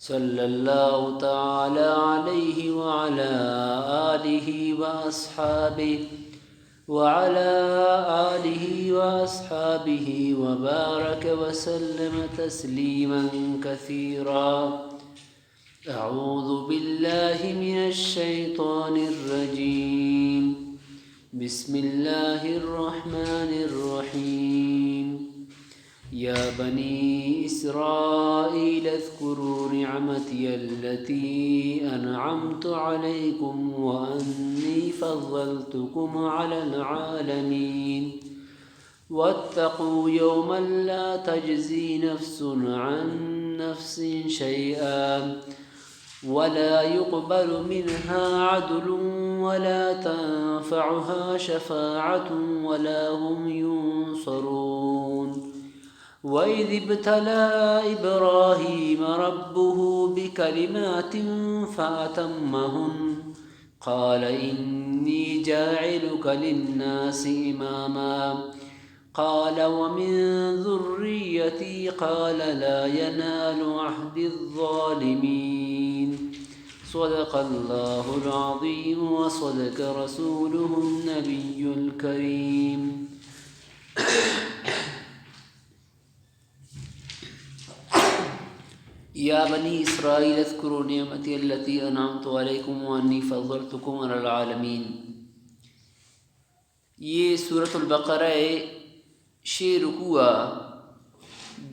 صلی اللہ تعالی علیہ وعلى آلہ وأصحابه وبارك وسلم تسلیما کثیرا. اعوذ باللہ من الشیطان الرجیم. بسم اللہ الرحمن الرحیم. یا بنی اسرائیل اذکروا نعمتی التي انعمت علیکم وانی فضلتکم علی العالمین. واتقوا يوما لا تجزي نفس عن نفس شيئا ولا يقبل منها عدل ولا تنفعها شفاعة ولا هم ينصرون. وإذ ابتلى إبراهيم ربه بكلمات فأتمهن قال إني جاعلك للناس إماما قال ومن ذريتي قال لا ينال عهد الظالمين. صدق الله العظيم وصدق رسوله النبي الكريم. یا بنی اسرائیل اذکروا نعمتی التی انعمت علیکم وانی فضلتکم علی العالمین. یہ سورۃ البقرہ رکوع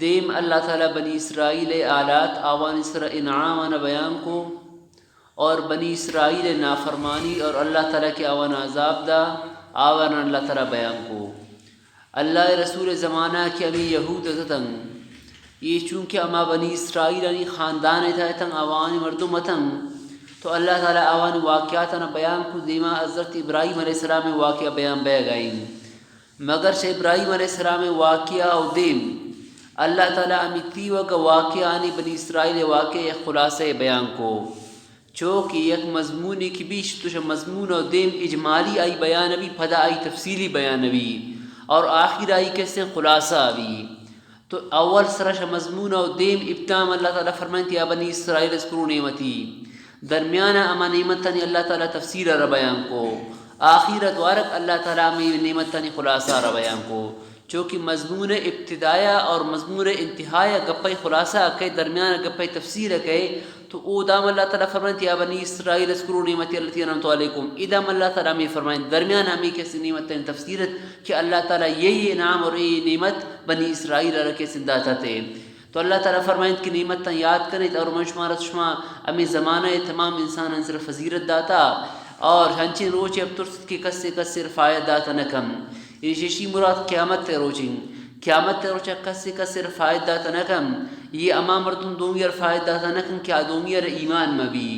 دیم اللہ تعالیٰ بنی اسرائیل آلات آوان اسر انعام بیان کو اور بنی اسرائیل نافرمانی اور اللہ تعالیٰ کے آوان عذاب دا آوان اللہ تعالیٰ بیان کو. اللہ رسول زمانہ کے امی یہود تتنگ یہ چونکہ اما بنی اسرائیل انی خاندان تھا آوان مردم تنگ تو اللہ تعالیٰ آوان واقعات بیان کو دیما حضرت ابراہیم علیہ السلام واقعہ بیان بے گئیں مگر سے ابراہیم علیہ السلام واقعہ او دیم اللہ تعالیٰ امیتی وقت واقعہ آنی بنی اسرائیل واقعہ خلاصہ بیان کو چونکہ یک مضمونی کی بیش توش مضمون او دیم اجمالی آئی بیان بھی پھدا آئی تفصیلی بیان بھی اور آخر آئی کیسے خلاصہ بھی. تو اول سرش مضمون او دیم ابتام اللہ تعالیٰ فرمائیں یا بنی اسرائیل اذکروا نعمتی درمیانہ اما نعمتانی اللہ تعالیٰ تفسیر را بیان کو آخرت وارک اللہ تعالیٰ میں نعمتانی خلاصہ را بیان کو چونکہ مضمون ابتدایا اور مضمون انتہایا گپی خلاصہ کئی درمیان گپی تفسیر کئی تو او دام اللہ تعالیٰ فرمائیں یا بنی اسرائیل اذکروا نعمتی التی انعمت علیکم. ادام اللہ تعالیٰ میں فرمائیں درمیان ہمیں کیسے نعمتیں تفسیرت کہ اللہ تعالیٰ یہ انعام اور یہ نعمت بنی اسرائیل رکھے سنداتا تھے. تو اللہ تعالیٰ فرمائیں کہ نعمتیں یاد کریں اور منشمار شما ہمیں زمانہ تمام انسان صرف فضیرت داتا اور ہنچین روچے اب ترست کی کس سے رفایت داتا نکم. یہ شیشی مراد قیامت روچیں قیامت روچہ کس رفایت داتا نکم. یہ اما مردم دومی رفایت داتا نکم کہ دومی ایمان مبی.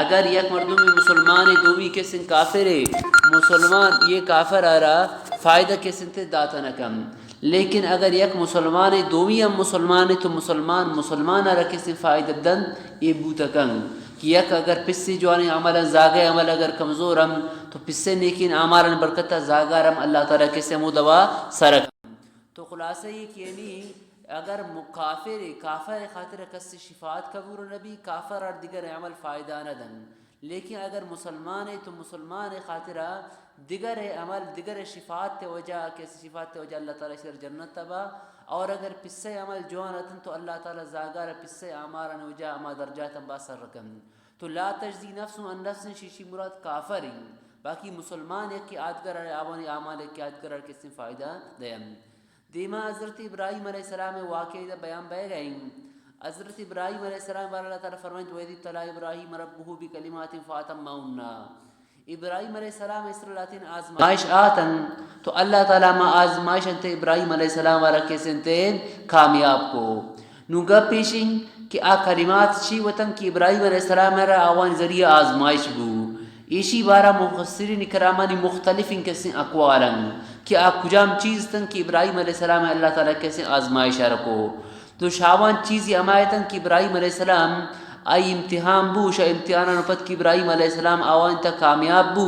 اگر یک مردم مسلمان دومی کے سن کافر ہے مسلمان یہ کافر آ رہا فائدہ کے سن تے داتا نکم. لیکن اگر یک مسلمان دومی ہم مسلمان ہے تو مسلمان آ رہا کے سن فائدہ دن یہ بوتا کن کہ یک اگر پسے جوانے عمل زاگے عمل اگر کمزور ہم تو پسے نیکین عمال برکتہ زاگار ہم اللہ تعالیٰ کے سے مدوا سرک. تو خلاصہ یہ کہ یعنی اگر کافر خاطر کس شفاعت قبور نبی کافر اور دیگر عمل فائدہ نہ دن. لیکن اگر مسلمان ہے تو مسلمان خاطرہ دیگر عمل دیگر شفاعت تے وجہ کیسے شفاعت تے وجہ اللہ تعالیٰ شر جنت تبا. اور اگر پسے عمل جوانتن تو اللہ تعالیٰ زاگار پسے عمارن وجہ اما درجات باسر رکم. تو لا تجزی نفس عن نفس شیشی مراد کافر ہیں باقی مسلمان ایک کی آدگر آوانی اعمال ایک کی آدگر کس نے فائدہ دیم. دیما حضرت ابراہیم علیہ السلام واقعہ بیان بے گئیں. حضرت ابراہیم علیہ السلام بار اللہ تعالیٰ فرمائیں وَإِذِ ابْتَلَىٰ إِبْرَاهِيمَ رَبُّهُ بِكَلِمَاتٍ فَأَتَمَّهُنَّ. ابراہیم علیہ السلام اس رلاتین آزمائش آتن تو اللہ تعالیٰ ما آزمائش انتے ابراہیم علیہ السلام وارا کیسے انتے کامیاب کو نوگا پیشیں کہ آ کلمات چی وطن کی ابراہیم علیہ السلام را آوان ذریعہ آزمائش بو. ایشی بارہ مفسرین کرامانی مختلف ان کیسے اقوالن کہ آپ کجام چیز تن کہ ابراہیم علیہ السلام اللہ تعالیٰ کیسے آزمائش رکھو. تو شاوان چیزی امایتن کہ ابراہیم علیہ السلام آئی امتحان بو شا امتحان پت کی ابراہیم علیہ السلام آوان تا کامیاب بو.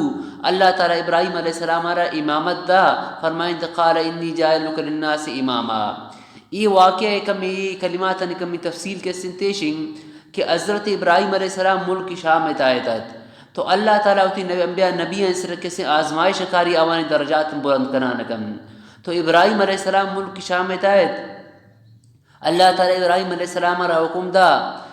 اللہ تعالیٰ ابراہیم علیہ السلام را امامت دا فرمائیں قال انی جائلک للناس اماما. یہ واقعہ کمی کلمات کمی تفصیل کے سنتیشن کہ حضرت ابراہیم علیہ السلام ملک کی شام میں تایتت تو اللہ تعالیٰ ہوتی انبیاء نبی صرف کسی آزمائش کاری آوانی درجات بلند کنانکم تو ابراہیم علیہ السلام ملک کی شام میں تایت اللہ تعالیٰ ابراہیم علیہ السلام را حکم دا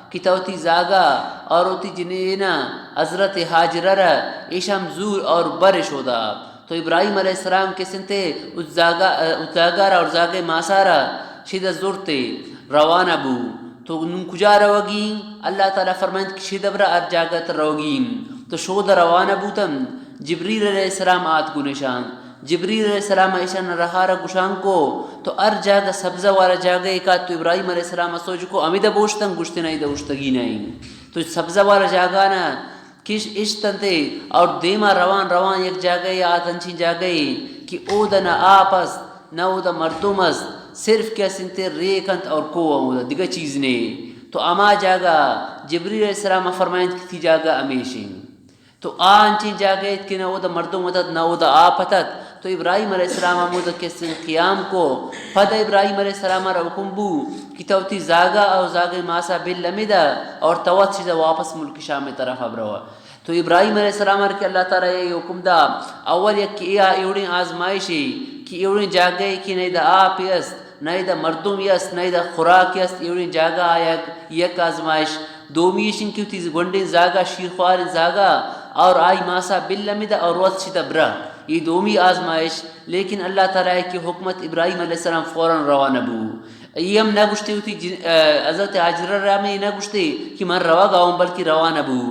کہ توتی زاگا اور اوتی جنینا حضرت حاجرہ را ایشم زور اور برش ہو دا تو ابراہیم علیہ السلام کے سنتے اس زاگا را اور زاگے ماسارا شدہ زورتے روانہ بو تو نم کجا روگین اللہ تعالیٰ فرمائند کہ شدہ برا ار جاگت روگین تو شود روانہ بوتم جبریل علیہ السلام آت کو نشان جبریل علیہ السلام ایشان رہارا گشان کو تو ار جاگا سبزہ والا جاگا ایکات تو ابراہیم علیہ السلام سوچ کو امیدہ بوشتن گشتے نہیں دوشتگی نہیں تو سبزہ والا جاگا نا کش اشتن تے اور دیما روان یک جاگئی آتنچی جاگئی کہ او دا نا آپس نا او دا مردم است صرف کیا سنتے ریکنت اور کو او دا دیگا چیز نے تو اما جاگا جبریل علیہ السلام فرمائند کی تھی جاگا امیشن تو آنچی جاگئیت کہ نا او دا مردم اتت نا او دا آپتت تو ابراہیم علیہ السلام آمودہ کے سن قیام کو پھدا ابراہیم علیہ السلام را حکم بو کہ توتی زاگا او زاگا ماسا بل لمیدہ اور توت شدہ واپس ملک شام میں طرف ابروا تو ابراہیم علیہ السلام را کہ اللہ تعالیٰ یہ حکم دا اول یک کہ ایوڑی آزمائشی کہ ایوڑی جاگئی کہ نہیں دا آپ است نہیں دا مردم یست نہیں دا خوراک یست ایوڑی جاگا آیا یک آزمائش دومیشن کیوں تیز گنڈین زاگا شیرخوار زاگا اور آئی ماسا بل لمیدہ اور وقت شدہ برا یہ دومی آزمائش لیکن اللہ تعالیٰ کی حکمت ابراہیم علیہ السلام فوراً روانہ بو یہ ہم نہ گشتے ہوتی حضرت حاجرہ را میں نہ گشتے کہ من روا گاؤں بلکہ روانہ بو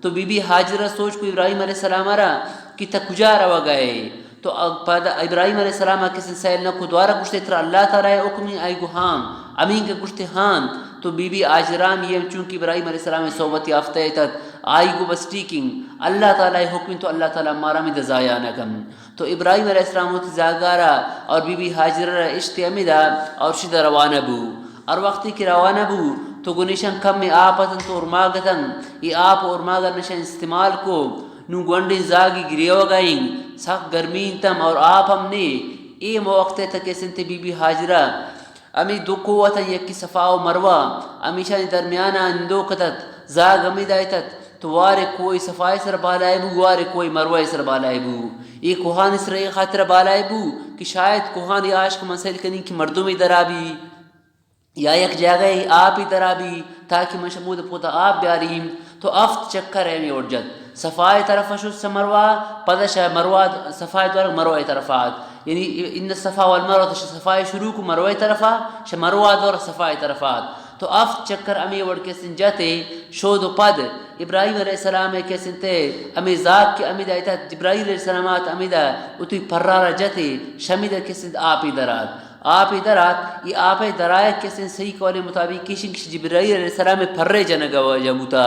تو بی بی حاجرہ سوچ کو ابراہیم علیہ السلام را کہ تا کجا روا گئے تو ابراہیم علیہ السلام کسی سیل نہ کو دوارا گشتے ترا اللہ تعالیٰ حکمی آئی گو ہاں امین کے گشتے ہاں تو بی بی آجرام یہ چونکہ ابراہیم علیہ السلام صحبت یافتہ تک آئی گو بس ٹیکنگ اللہ تعالیٰ حکم تو اللہ تعالیٰ مارا میں دزایا نہ کم تو ابراہیم علیہ السلام ہوتی زاگارا اور بی بی حاجرہ اشتیامیدہ اور شدہ روانہ بو اور وقتی کی روانہ بو تو گنشن کم میں آپتن تو ارماغتن یہ آپ ارماغر نشن استعمال کو نو گونڈین زاگی گریو گئیں سخت گرمین تم اور آپ ہم نے اے موقع تک سنتے بی بی حاجرہ امی دو قوتا یکی صفا و مروہ امیشانی درمیانا اندو کتت زاگ امی دائتت تو وارے کوئی صفائی سر بالائے بو وارے کوئی مروہ سر بالائے بو یہ کوہان اس رئی خاطر بالائے بو کہ شاید کوہان یہ عاشق مسئل کنی کہ مردوں میں درابی یا یک جگہ آپ ہی درابی تاکہ مشمود پوتا آپ بیاریم تو افت چکر ہے میں اٹھ جد صفائی طرف شد سمروہ پدش مروہ صفائی طرف مروہ طرفات یعنی ان الصفا والمروہ صفائی شروع کو مروہ طرفا مروہ دور صفائی طرفات تو افت چکر امی وڑ کے سن جاتے شود و پد ابراہیم علیہ السلام کے سنتے امی ذات کے امی دائتا ابراہیم علیہ السلامات امی دا اتوی پرارا جاتے شمید کے سن آپی درات یہ آپ درائے کے سن صحیح قول مطابق کشن کش جبرائیل علیہ السلام پرے جنگا جبوتا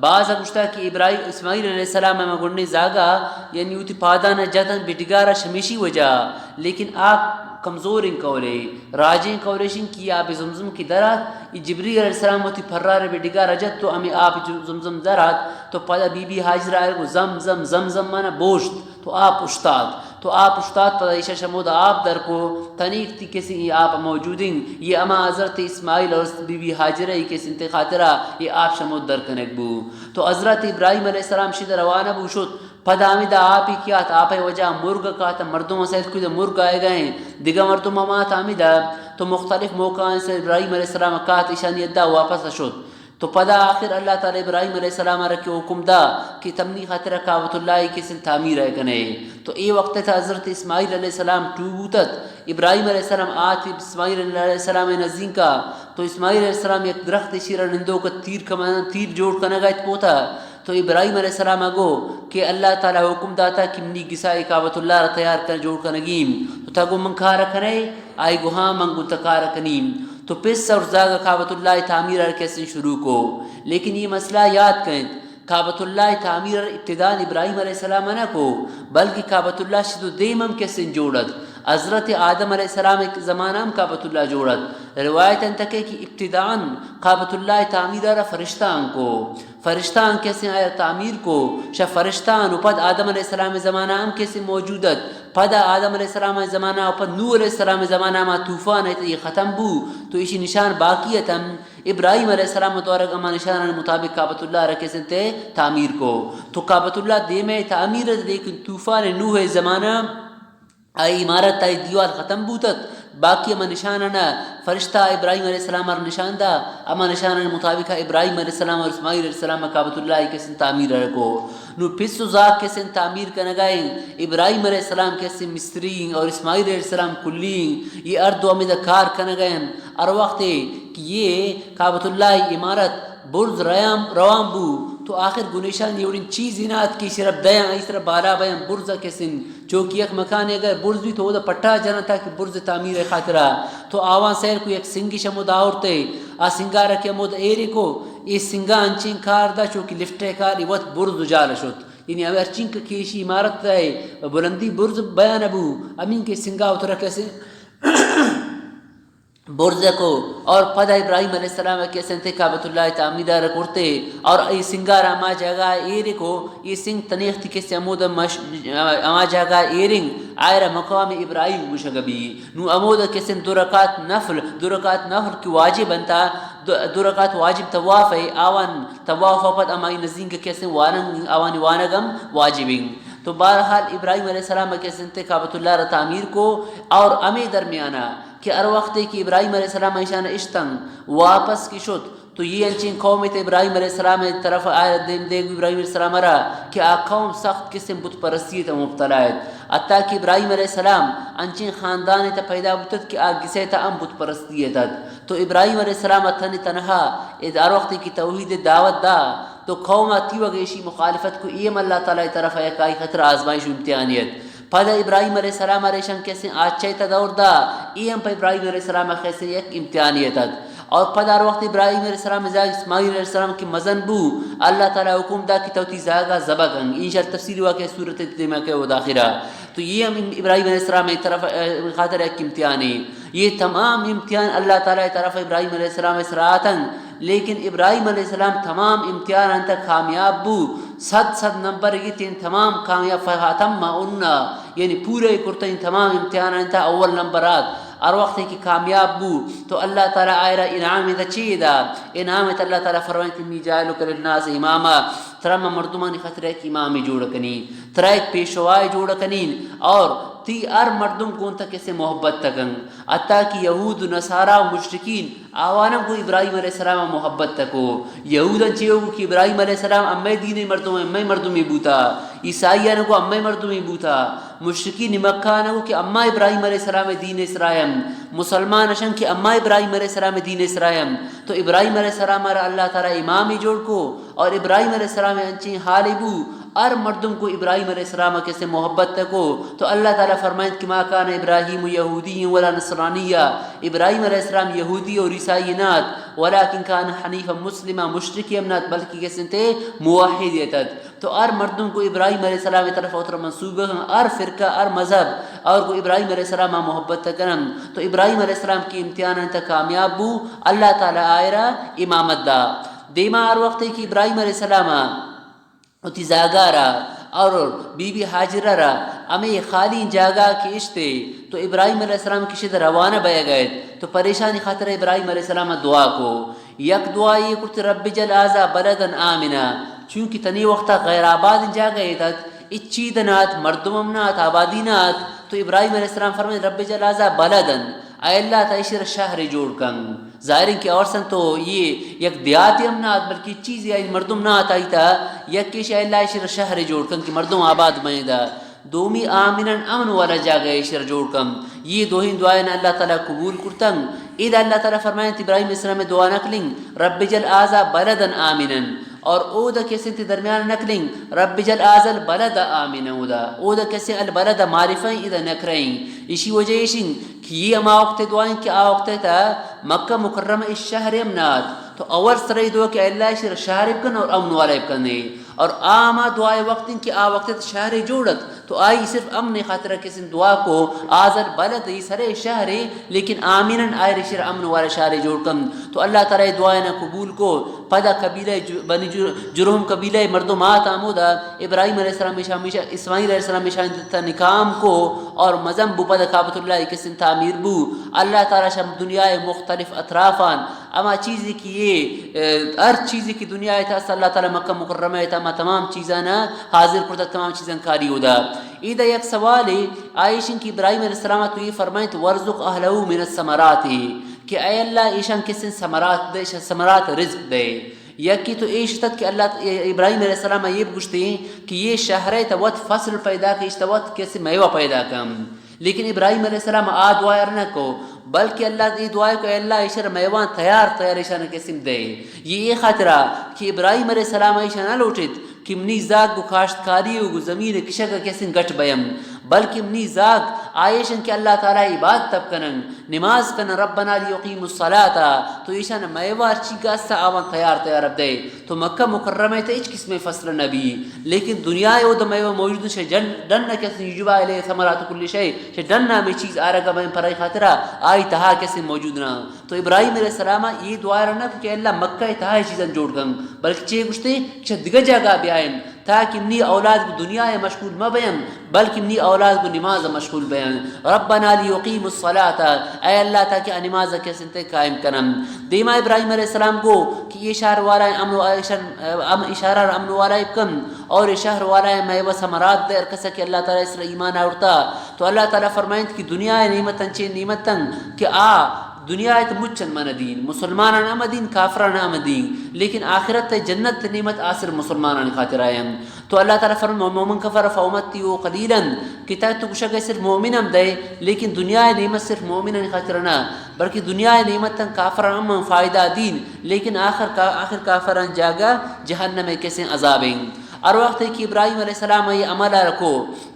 بعض گشتا کہ ابراہیم اسماعیل علیہ السلام میں گنڈی زاگا یعنی اوتی پادانا جتن بٹگارا شمیشی وجہ لیکن آپ کمزور ان قولے راجین قولشن کی آپ زمزم کی درات یہ جبریل علیہ السلام ہوتی پھرار بٹگارا جت تو ہمیں آپ زمزم درات تو پدا بی بی حاجرہ آئے کو زم مانا بوشت تو آپ اشتاد پدا عیشہ شمود آپ در کو تنیک تی کسی یہ آپ موجودیں یہ اما حضرت اسماعیل اور بی بی حاجرہ ہی کسی انتے خاطرہ یہ آپ شمود در کنک بو تو حضرت ابراہیم علیہ السلام شد روانہ بو شد پدا امیدہ آپ ہی کیا تھا آپ وجہ مرگ کا تھا مردوں سے کوئی مرگ آئے گئے دیگا مردوں مات امیدہ تو مختلف موقع سے ابراہیم علیہ السلام کہا ایشانی ادا واپس شد تو پدا آخر اللہ تعالی ابراہیم علیہ السلام رکھے حکم دا کہ تمنی خاطر کعبۃ اللہ کی سن تعمیر ہے کنے تو اے وقت تھا حضرت اسماعیل علیہ السلام ٹوبوتت ابراہیم علیہ السلام آتی اسماعیل علیہ السلام نزدین کا تو اسماعیل علیہ السلام ایک درخت شیرہ نندوں کا تیر جوڑ کنا گئت پوتا تو ابراہیم علیہ السلام اگو کہ اللہ تعالی حکم داتا کہ منی گسائی کعبۃ اللہ را تیار کر جوڑ کنگیم تو تاگو من کھا رکھنے آئی گو ہاں منگو تکا رکنیم تو پس اور زاگا کعبۃ اللہ تعمیر کیسے شروع کو لیکن یہ مسئلہ یاد کریں کعبۃ اللہ تعمیر ابتدان ابراہیم علیہ السلام نہ کو بلکہ کعبۃ اللہ شدو دیمم کیسے جوڑت حضرت آدم علیہ السلام ایک زمانہ ہم کعبۃ اللہ جوڑت روایت انتک ہے کہ ابتدان کعبۃ اللہ تعمیر را فرشتان کو فرشتان کیسے آیا تعمیر کو شاہ فرشتان پد آدم علیہ السلام زمانہ ہم کیسے موجودت پدا آدم علیہ السلام زمانہ پد نوح علیہ السلام زمانہ ما طوفان ہے یہ ختم بو تو اسی نشان باقیت ہم ابراہیم علیہ السلام متورک اما نشان مطابق کعبۃ اللہ رکھے سنتے تعمیر کو تو کعبۃ اللہ دے میں تعمیر لیکن طوفان نوح زمانہ آئی عمارت آئی دیوار ختم بوتت باقی اما نشاننا فرشتہ ابراہیم علیہ السلام اور نشان دا اما نشان مطابق ابراہیم علیہ السلام اور اسماعیل علیہ السلام کعبۃ اللہ کے سن تعمیر رکھو نو پس ذات کے سن تعمیر کنگائیں ابراہیم علیہ السلام کے سن مستری اور اسماعیل علیہ السلام کلی یہ ارد و امید کار کنگائیں اور وقت کہ یہ کعبۃ اللہ عمارت برز روام بو تو آخر گنیشان یوڑین چیز انات کی شرب دیاں اس طرح بالا بیاں برزہ کے سن چونکہ ایک مکان اگر برز بھی تو وہ پٹھا جانا تھا کہ برز تعمیر خاطرہ تو آوان سیر کو ایک سنگی شمود آورتے آ سنگا رکھے مود ایرے کو یہ سنگا انچین کار دا چونکہ لفٹے کار یہ وقت برز جال شد یعنی اب ارچین کا کیشی عمارت ہے بلندی برز بیان ابو امین کے سنگا اترا کیسے برز کو اور پدا ابراہیم علیہ السلام کے سنتے کعبۃ اللہ تعمیدار کرتے اور ای سنگار اما جگہ ایرے کو یہ سنگ تنیختی کے سے امود اما جگہ ایرنگ آئرہ مقام ابراہیم مشگبی نو امود کے سن دو رکعت نفل کی واجب انتا دو رکعت واجب طواف ہے آوان طواف وپد اما نزدین کے سن آوان وانگم واجبیں تو بہرحال ابراہیم علیہ السلام کے سنتے کعبۃ اللہ تعمیر کو اور امی درمیانہ کہ ار وقت کہ ابراہیم علیہ السلام ایشان اشتنگ واپس کی شد تو یہ انچین قوم تے ابراہیم علیہ السلام طرف آئے دیکھ ابراہیم علیہ السلام را کہ آ قوم سخت قسم بت پرستی تا مبتلا ہے حتیٰ کہ ابراہیم علیہ السلام انچین خاندان تا پیدا بتت کہ آ گسے تا ام بت پرستی ہے تو ابراہیم علیہ السلام تنہا ار وقت کی توحید دعوت دا تو قوم تیو گیشی مخالفت کو ایم اللہ تعالی طرف ہے کائی خطر آزمائش امتحانیت پدا ابراہیم علیہ السلام علیہ شان کیسے آچائی تا دور دا ایم پا ابراہیم علیہ السلام خیسے ایک امتحانیت اور پدا وقت ابراہیم علیہ السلام زاگ اسماعیل علیہ السلام کی مزن بو اللہ تعالی حکم دا کی توتی زاگا زبا گنگ انشاء تفسیر ہوا کہ صورت تیمہ کے وہ داخرہ تو یہ ہم ابراہیم علیہ السلام طرف خاطر ایک امتحان ہے یہ تمام امتحان اللہ تعالی طرف ابراہیم علیہ السلام اسراتن لیکن ابراہیم علیہ السلام تمام امتحان انتا کامیاب بو 100 نمبر یہ تین تمام کامیاب فہاتم اننا یعنی پورے کرتا ان تمام امتحان انتا اول نمبرات اور وقت کی کامیاب بو تو اللہ تعالی آئرہ انعام دا چیدہ انعام اللہ تعالی فرمائیں انی جائلو کر الناس اماما ترم مردمانی خطر ایک امامی جوڑ کنین ترہ ایک پیشوائی جوڑ کنین اور تی ار مردم کون تک اسے محبت تکن حتیٰ کہ یہود نصارہ و مشرکین آوانم کو ابراہیم علیہ السلام محبت تکو یہودن چیئو کہ ابراہیم علیہ السلام امی دین مردم امی مردمی بوتا عیسائیان کو امی مردمی بوتا مشرکین مکہ کہ اما ابراہیم علیہ السلام دین اسرائیم مسلمان اشن کہ اما ابراہیم علیہ السلام دین اسرائیم تو ابراہیم علیہ السلام اللہ تعالی امامی جوڑ کو اور ابراہیم علیہ السلام انچین حالی بو ار مردم کو ابراہیم علیہ السلام کے سے محبت تکو تو اللہ تعالیٰ فرمائیں کہ ما کان ابراہیم یہودی ولا نصرانیہ ابراہیم علیہ السلام یہودی اور عیسائی نات ولیکن کان حنیفا مسلمہ مشرکی امنات بلکہ کیسے تھے موحد یتد تو ار مردم کو ابراہیم علیہ السلام طرف اتر منصوبہ ار فرقہ ار مذہب اور کو ابراہیم علیہ السلام محبت تکنم تو ابراہیم علیہ السلام کی امتحان انتا کامیاب بو اللہ تعالیٰ آئرہ امامت دا دیما ار وقت کہ ابراہیم علیہ السلام اتی زاگارا اور بی بی حاجرہ را ہمیں خالی جاگا کی اشتے تو ابراہیم علیہ السلام کی شد روانہ بیا گئے تو پریشانی خاطر ابراہیم علیہ السلام دعا کو یک دعا یہ کرت رب جل آزا بلدن آمنا چونکہ تنی وقتا غیر آباد جا گئے تھا اچیدنات مردممنات آبادینات تو ابراہیم علیہ السلام فرمائے رب جل آزا بلدن اے اللہ تعیشر شہر جوڑ کن ظاہرین کہ اور سن تو یہ یک دیاتی امنات بلکہ چیز یا مردم نہ آتا ہی تھا یک کش اے اللہ عشر شہر جوڑ کن کہ مردم آباد میں دا دومی آمنن امن والا جا گئے عشر جوڑ کن یہ دوہین دعائیں اللہ تعالیٰ قبول کرتن اید اللہ تعالیٰ فرمائیں ابراہیم علیہ السلام دعا نکلیں رب جل آزا بلدن آمنن اور او دا کیسے تے درمیان نکلیں رب جل آزل بلد آمین او دا کیسے البلد معرفیں اذا نکریں اسی وجہ اشن کہ یہ اما وقت دعائیں کہ آ وقت تا مکہ مکرمہ اس شہر امنات تو اول سرائی دعا کہ اللہ شہر شہر ابکن اور امن والا ابکن اور آما دعائے وقت کہ آ وقت شہر جوڑت تو آئی صرف امن خاطرہ کسی دعا کو آزر بلد ہی سرے شہر لیکن آمینن آئر شہر امن والا شہر جوڑ کن تو اللہ تعالی دعائیں قبول کو پدا قبیلہ بنی جرہم قبیلہ مردمات آمودا ابراہیم علیہ السلام ہمیشہ اسماعیل علیہ السلام ہمیشہ نکام کو اور مزم بو پدا کعبۃ اللہ کسن تعمیر بو اللہ تعالیٰ شم دنیا مختلف اطرافان اما چیزی کی یہ ہر چیزی کی دنیا ہے تھا اللہ تعالیٰ مکہ مکرمہ ہے تھا تمام چیزانا حاضر کرتا تمام چیزاں کاری ہودا ایدہ یک سوال ہے آئیشن کی ابراہیم علیہ السلام تو یہ فرمائیں تو ورزق اہلہو من الثمرات کہ اے اللہ ایشان کسن ثمرات دے ثمرات رزق دے یکی تو ایش تک کہ اللہ ابراہیم علیہ السلام یہ پوچھتے ہیں کہ یہ شہر ہے توت فصل پیدا کہ اشتوت کیسے میوہ پیدا کم لیکن ابراہیم علیہ السلام دعا نہ کو بلکہ اللہ یہ دعا کہ اللہ ایشر میوان تیار ایشان قسم دے یہ خاطرہ کہ ابراہیم علیہ السلام ایشان نہ لوٹت کہ منی زاگ گو کاشتکاری و زمین کشک کیسن گٹ بیم بلکہ منی زاگ آئیشن کہ اللہ تعالیٰ عبادت تب کنن نماز کنن ربنا لیقیم الصلاة تو ایشان میوار چی گاستا آوان تیار اب دے تو مکہ مکرمہ تا اچ قسم فصل نبی لیکن دنیا او دا میوہ موجود شے ڈن کسی یجبا علیہ ثمرات کل شے شے ڈن میں چیز آرگا بین پرائی خاطرہ آئی تہا کسی موجود نہ تو ابراہیم علیہ السلام یہ دعا رہنا کہ اللہ مکہ تہا چیزاں جوڑ گن بلکہ چے گشتے کہ دگا جگہ بیائن تاکہ منی اولاد کو دنیا مشغول ما بیم بلکہ منی اولاد کو نماز مشغول بیم ربنا لیقیم الصلاة اے اللہ تاکہ نماز کے سنتے قائم کنم دیما ابراہیم علیہ السلام کو کہ یہ شہر والا اشارہ امن والا کم اور یہ شہر والا میں وہ ثمرات دیر کسا کہ اللہ تعالیٰ اس ایمان آورتا تو اللہ تعالیٰ فرمائیں کہ دنیا نعمتن چے نعمتن کہ دنیا ہے تو مچن من دین مسلمان نام دین کافران نام دین لیکن آخرت جنت نعمت آصر مسلمان خاطر آئیں تو اللہ تعالیٰ فرمائے مومن کفر فامتیو قلیلا کہ تو کشک صرف مومن ہم دے لیکن دنیا نعمت صرف مومن خاطر نہ بلکہ دنیا نعمت کافران ہم فائدہ دین لیکن آخر کافران جاگا جہنم میں کیسے عذابیں اور وقت ہے کہ ابراہیم علیہ السلام یہ عملہ رکھو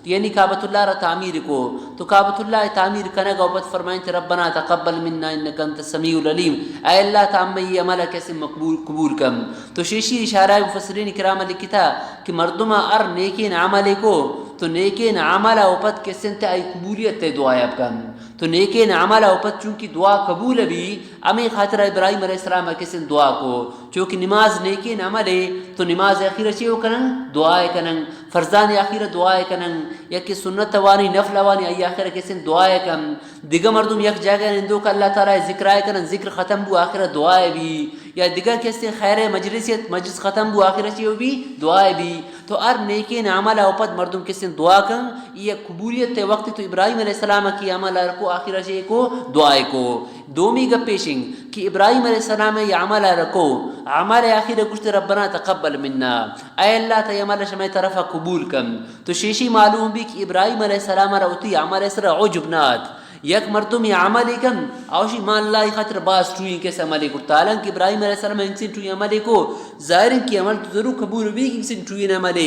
یعنی کعبۃ اللہ را تعمیر کو تو کعبۃ اللہ تعمیر کرنے گا وبت فرمائیں کہ ربنا تقبل منا انک انت السمیع العلیم اے اللہ تعالی یہ عملہ کیسے قبول کم تو شیشی اشارہ مفسرین کرام لکھتا کہ مردمہ نیکین عمل کو تو نیکین عمل وبت کیسے تے ای قبولیت تے دعا اب کم تو نیکین عمل وبت چونکہ دعا قبول بھی امی خاطر ابراہیم علیہ السلام کیسے دعا کو چونکہ نماز نیکین عمل ہے تو نماز اخیرہ چیو کنن دعائے کنن فرزان اخیرہ دعائے کنن یا کہ سنت وانی نفل وانی ای آخر کسن دعائے کم دیگر مردم یک جگہ اندو کہ اللہ تعالیٰ ذکر آئے کرن ذکر ختم بو آخر دعائے بھی یا دیگر کسن خیر مجلس ختم بو آخر چیو بھی دعائے بھی تو ار نیکین عمل اوپد مردم کسن دعا کن یہ قبولیت تے وقت تو ابراہیم علیہ السلام کی عمل رکو آخر چیو کو دعائے کو دومی گا پیشنگ کہ ابراہیم علیہ السلام یہ عمل رکو عمل آخر کچھ ربنا تقبل منا اے اللہ تا عمل شمع طرف قبول کم تو شیشی معلوم بھی کہ ابراہیم علیہ السلام روتی عمل سر عجبنات یک مردم یہ عمل کم اوشی مان اللہ خاطر باز ٹوئی کیسے عمل کو تالان کہ ابراہیم علیہ السلام انسان ٹوئی عمل کو ظاہر کی عمل تو ضرور قبول بھی کہ انسان ٹوئی عمل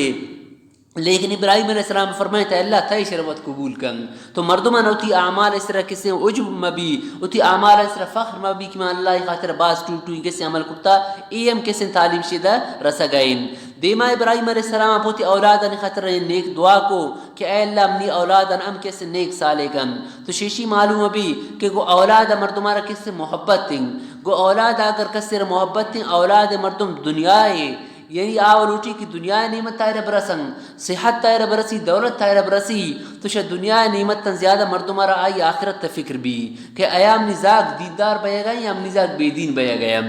لیکن ابراہیم علیہ السلام فرمائے تھا اللہ تھائی شربت قبول کن تو مردمان ہوتی اعمال اس طرح کسی عجب مبی ہوتی اعمال اس طرح فخر مبی کہ میں اللہ خاطر باز ٹوئی کسی عمل کرتا ایم کسی تعلیم شدہ رسا گئین دیما ابراہیم علیہ السلام پوتی اولادن خاطر نیک دعا کو کہ اے اللہ منی اولادن ام کسی نیک سالے کن تو شیشی معلوم بھی کہ گو اولاد مردمارا کسی محبت تیں گو اولاد اگر کسی محبت تیں اولاد مردم دنیا ہے یعنی آولوٹی کی دنیا نعمت تائرہ برسن صحت تائرہ برسی دولت تائرہ برسی تو شاید دنیا نعمت تن زیادہ مردمارا آئی آخرت فکر بھی کہ ایام نزاق دیدار بیا گئے یا نزاق بے دین بیا گئے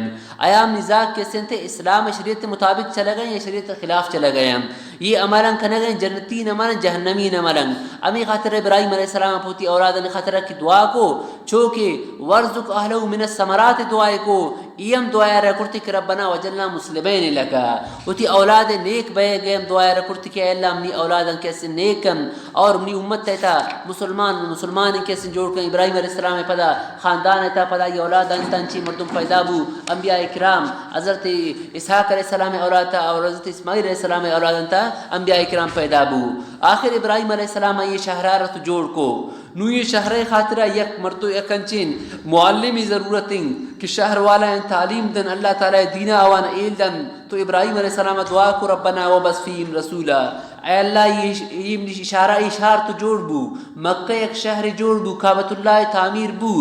ایام نزاق کے سنتے اسلام شریعت مطابق چلا گئے یا شریعت خلاف چلا گئے یہ عملان کھنے گئے جنتی نمالن جہنمی نمالن امی خاطر ابراہیم علیہ السلام پوتی اولادن خاطرہ کی دعا کو چونکہ ورزق اہلو من الثمرات دعائے کو ایم دعائے رکھتے کہ ربنا وجلنا مسلمین لکا وتی اولاد نیک بے گئے دعائے رکھتے کہ اے اللہ منی اولادن کیسے نیکم اور منی امت تیتا مسلمان کیسے جوڑ کر ابراہیم علیہ السلام پدا خاندان تا پدا یہ اولاد انتانچی مردم پیدا بو انبیاء اکرام حضرت اسحاق علیہ السلام اولاد تا اور حضرت اسماعیل علیہ السلام اولاد تا انبیاء اکرام پیدا بو آخر ابراہیم علیہ السلام یہ شہرارت جوڑ کو نو یہ شہر خاطرہ یک مرتو یک انچین معلمی ضرورتیں کہ شہر والا تعلیم دن اللہ تعالی دین آوان ایل دن. تو ابراہیم علیہ السلام دعا کو ربنا وبس فیم رسولا اے اللہ یہ اشارہ تو جوڑ بو مکہ ایک شہر جوڑ بو کعبۃ اللہ تعمیر بو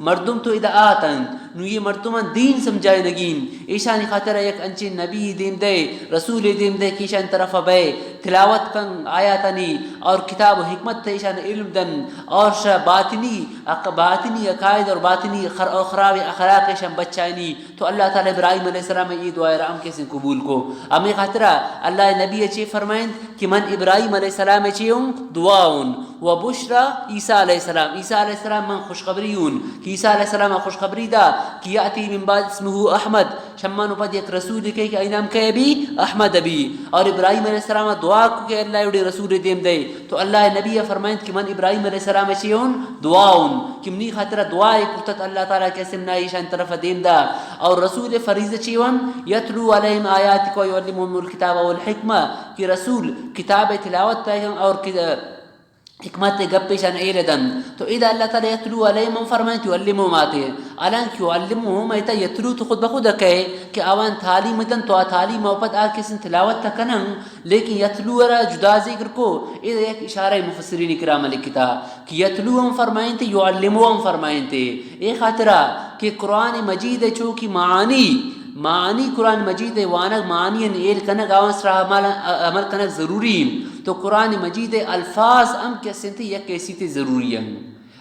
مردم تو ادا آتن نو یہ مردمان دین سمجھائے نگین ایشانی خاطر یک انچی نبی دیم دے رسول دیم دے کیشان طرف بے تلاوت کن آیاتنی اور کتاب و حکمت ایشان علم دن اور باطنی عقائد اور باطنی خراب اخلاق ایشان بچائنی. تو اللہ تعالی ابراہیم علیہ السلام یہ دعا رحم کیسے قبول کو ہمیں خاطرہ اللہ نبی اچھی فرمائیں کہ من ابراہیم علیہ السلام اچھیوں دعاؤن و بشرا عیسیٰ علیہ السلام. عیسیٰ علیہ السلام من خوشخبریون کہ عیسیٰ علیہ السلام خوشخبری دا کہ یاتی من بعد اسمہ احمد شمان پد یک رسول کے اینام کہ بھی احمد ابی. اور ابراہیم علیہ السلام دعا کو کہ اللہ اڑے رسول دیم دے. تو اللہ نبی فرمائیں کہ من ابراہیم علیہ السلام اچھیوں دعاؤن کہ منی خاطرہ دعا کرتت اللہ تعالی کیسے منائیشان طرف دیم دا. اور رسول فریضہ چیون یتلو علیہم آیات کو یعلمهم الکتاب والحکمہ کہ رسول کتاب تلاوت اور حکمت گپیشان ایردن. تو اذا اللہ تعالی یتلو علیہم فرمائیں تو علمهم آتے الان کیوں علمهم ایتا یتلو تو خود بخود کہے کہ آوان تعلیم دن تو تعلیم اوپت آ کسن تلاوت تکنن لیکن یتلو را جدا ذکر کو اذا ایک اشارہ مفسرین کرام لکھتا کہ یتلو ہم فرمائیں تے یعلمهم فرمائیں تے اے خاطرہ کہ قرآن مجید چونکہ معانی قرآن مجید وانک معانی ایل کنک آوان سرا عمل کنک ضروری. تو قرآن مجید الفاظ ام کسنتے یک کیسیتے ضروری ہیں.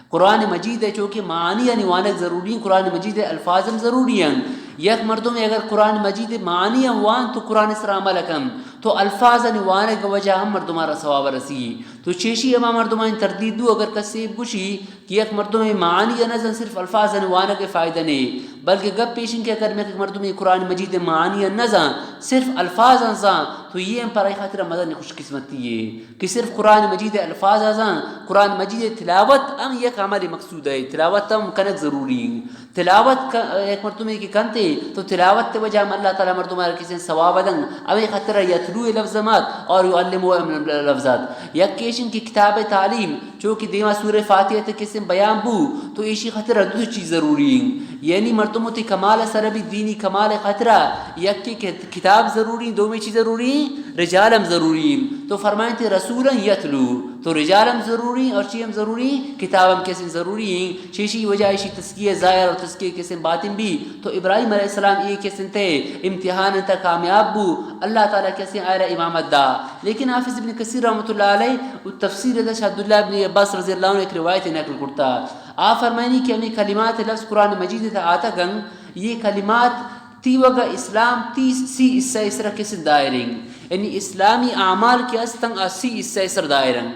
قرآن مجید چونکہ معانی وانک ضروری ہیں قرآن مجید الفاظ ام ضروری ہیں. یک مردم اگر قرآن مجید معانی وان تو قرآن سرا عمل کم تو الفاظ وانک وجہ ہم مردمارا ثواب رسی. تو چیشی اما مردمان تردید دو اگر کسی گوشی کہ یک مردم معانی نظر صرف الفاظ وانک فائدہ نہیں بلکہ گپ پیشن کے اگر میں مردم قرآن مجید معانی نظر صرف الفاظ ازاں تو یہ ہم پر خاطر مدن خوش قسمتی ہے کہ صرف قرآن مجید الفاظ ازاں قرآن مجید تلاوت ام یک عمل مقصود ہے. تلاوت ام کنک ضروری تلاوت ایک مردم کی کنتے تو تلاوت وجہ ہم اللہ تعالی مردمان کسی ثواب دن اوی خاطر یتلو لفظات اور یعلمو لفظات یک کیشن کی کتاب تعلیم چونکہ دیما سورہ فاتحہ کسی بیان بو تو ایشی خاطر دو چیز ضروری ہیں یعنی مردموں تی کمال سربی دینی کمال خاطرہ یک کی کتاب ضروری دو میں چیز ضروری رجالم ضروری. تو فرمائیں تے رسولا یتلو تو رجالم ضروری اور چیم ضروری کتابم کسی ضروری ہیں. شیشی وجہ ایشی تزکیہ ظاہر اور تزکیہ کسی باطن بھی. تو ابراہیم علیہ السلام یہ کسی تے امتحان تا کامیاب بو اللہ تعالیٰ کسی آئرہ امامت دا. لیکن حافظ ابن کثیر رحمۃ اللہ علیہ تفسیر دا شاہ عبداللہ ابن عباس رضی اللہ عنہ ایک روایت نقل کرتا آپ فرمائنی کہ ہمیں کلمات لفظ قرآن مجید تا آتا گن یہ کلمات تی وگا اسلام سی اس سے اسرہ کسی دائریں یعنی اسلامی اعمال کی استنگ سی اس سے اسر دائریں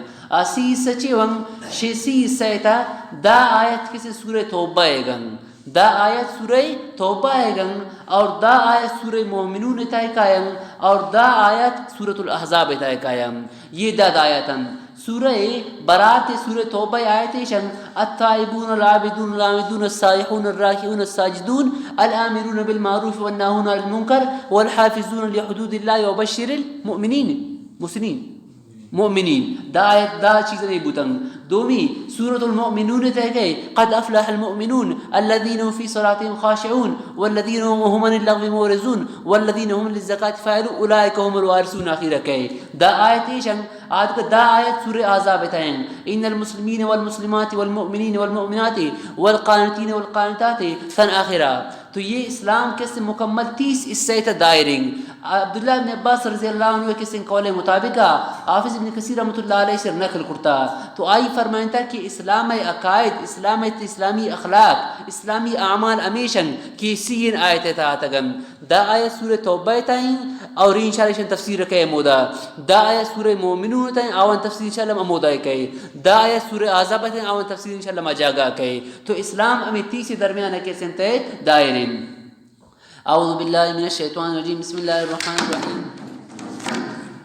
سی اس سے چی ونگ سی اس سے تا دا آیت کسی سورہ توبہ ہے گن دا آیت سورہ توبہ ہے گن اور دا آیت سورہ مومنون تائے قائم اور دا آیت سورۃ الاحزاب تائے قائم. یہ دا آیتن سورہ برات سورہ توبہ آیت شن التائبون العابدون الحامدون السائحون الراکعون الساجدون الآمرون بالمعروف والناهون عن المنکر والحافظون لحدود اللہ وبشر المؤمنین مؤمنین دا آیت دا چیز نہیں بوتن. دومی سورة المؤمنون تہگئے قد افلح المؤمنون الذين هم في صلاتهم خاشعون والذين هم عن اللغو معرضون والذين هم للزكاة فاعلون اولئك هم الوارثون آخر کہے. دا آیت ایشن آج کا دا آیت سورہ احزاب تائیں ان المسلمین والمسلمات والمؤمنین والمؤمنات والقانتین والقانتات سن آخرہ. تو یہ اسلام کیسے مکمل 30 اس سے دائرنگ. عبداللہ ابن عباس رضی اللہ عنہ کسی قول مطابق حافظ ابن کثیر رحمۃ اللہ علیہ سے نقل کرتا تو آئی فرمائنتا کہ اسلام عقائد اسلامی اخلاق اسلامی اعمال امیشن کی سین آیت تاعتگن. دا آیت سورہ توبہ تائیں اور انشاءاللہ تفسیر کہے مودا. دا آیت سورہ مومنون تائیں آوان تفسیر انشاءاللہ مودا کہے. دا آیت سورہ احزاب تائیں آوان تفسیر انشاءاللہ مجاگا کہے. تو اسلام ہمیں 30 درمیان ہے کیسے انتے دائرین. اعوذ باللہ من الشیطان الرجیم بسم اللہ الرحمن الرحیم.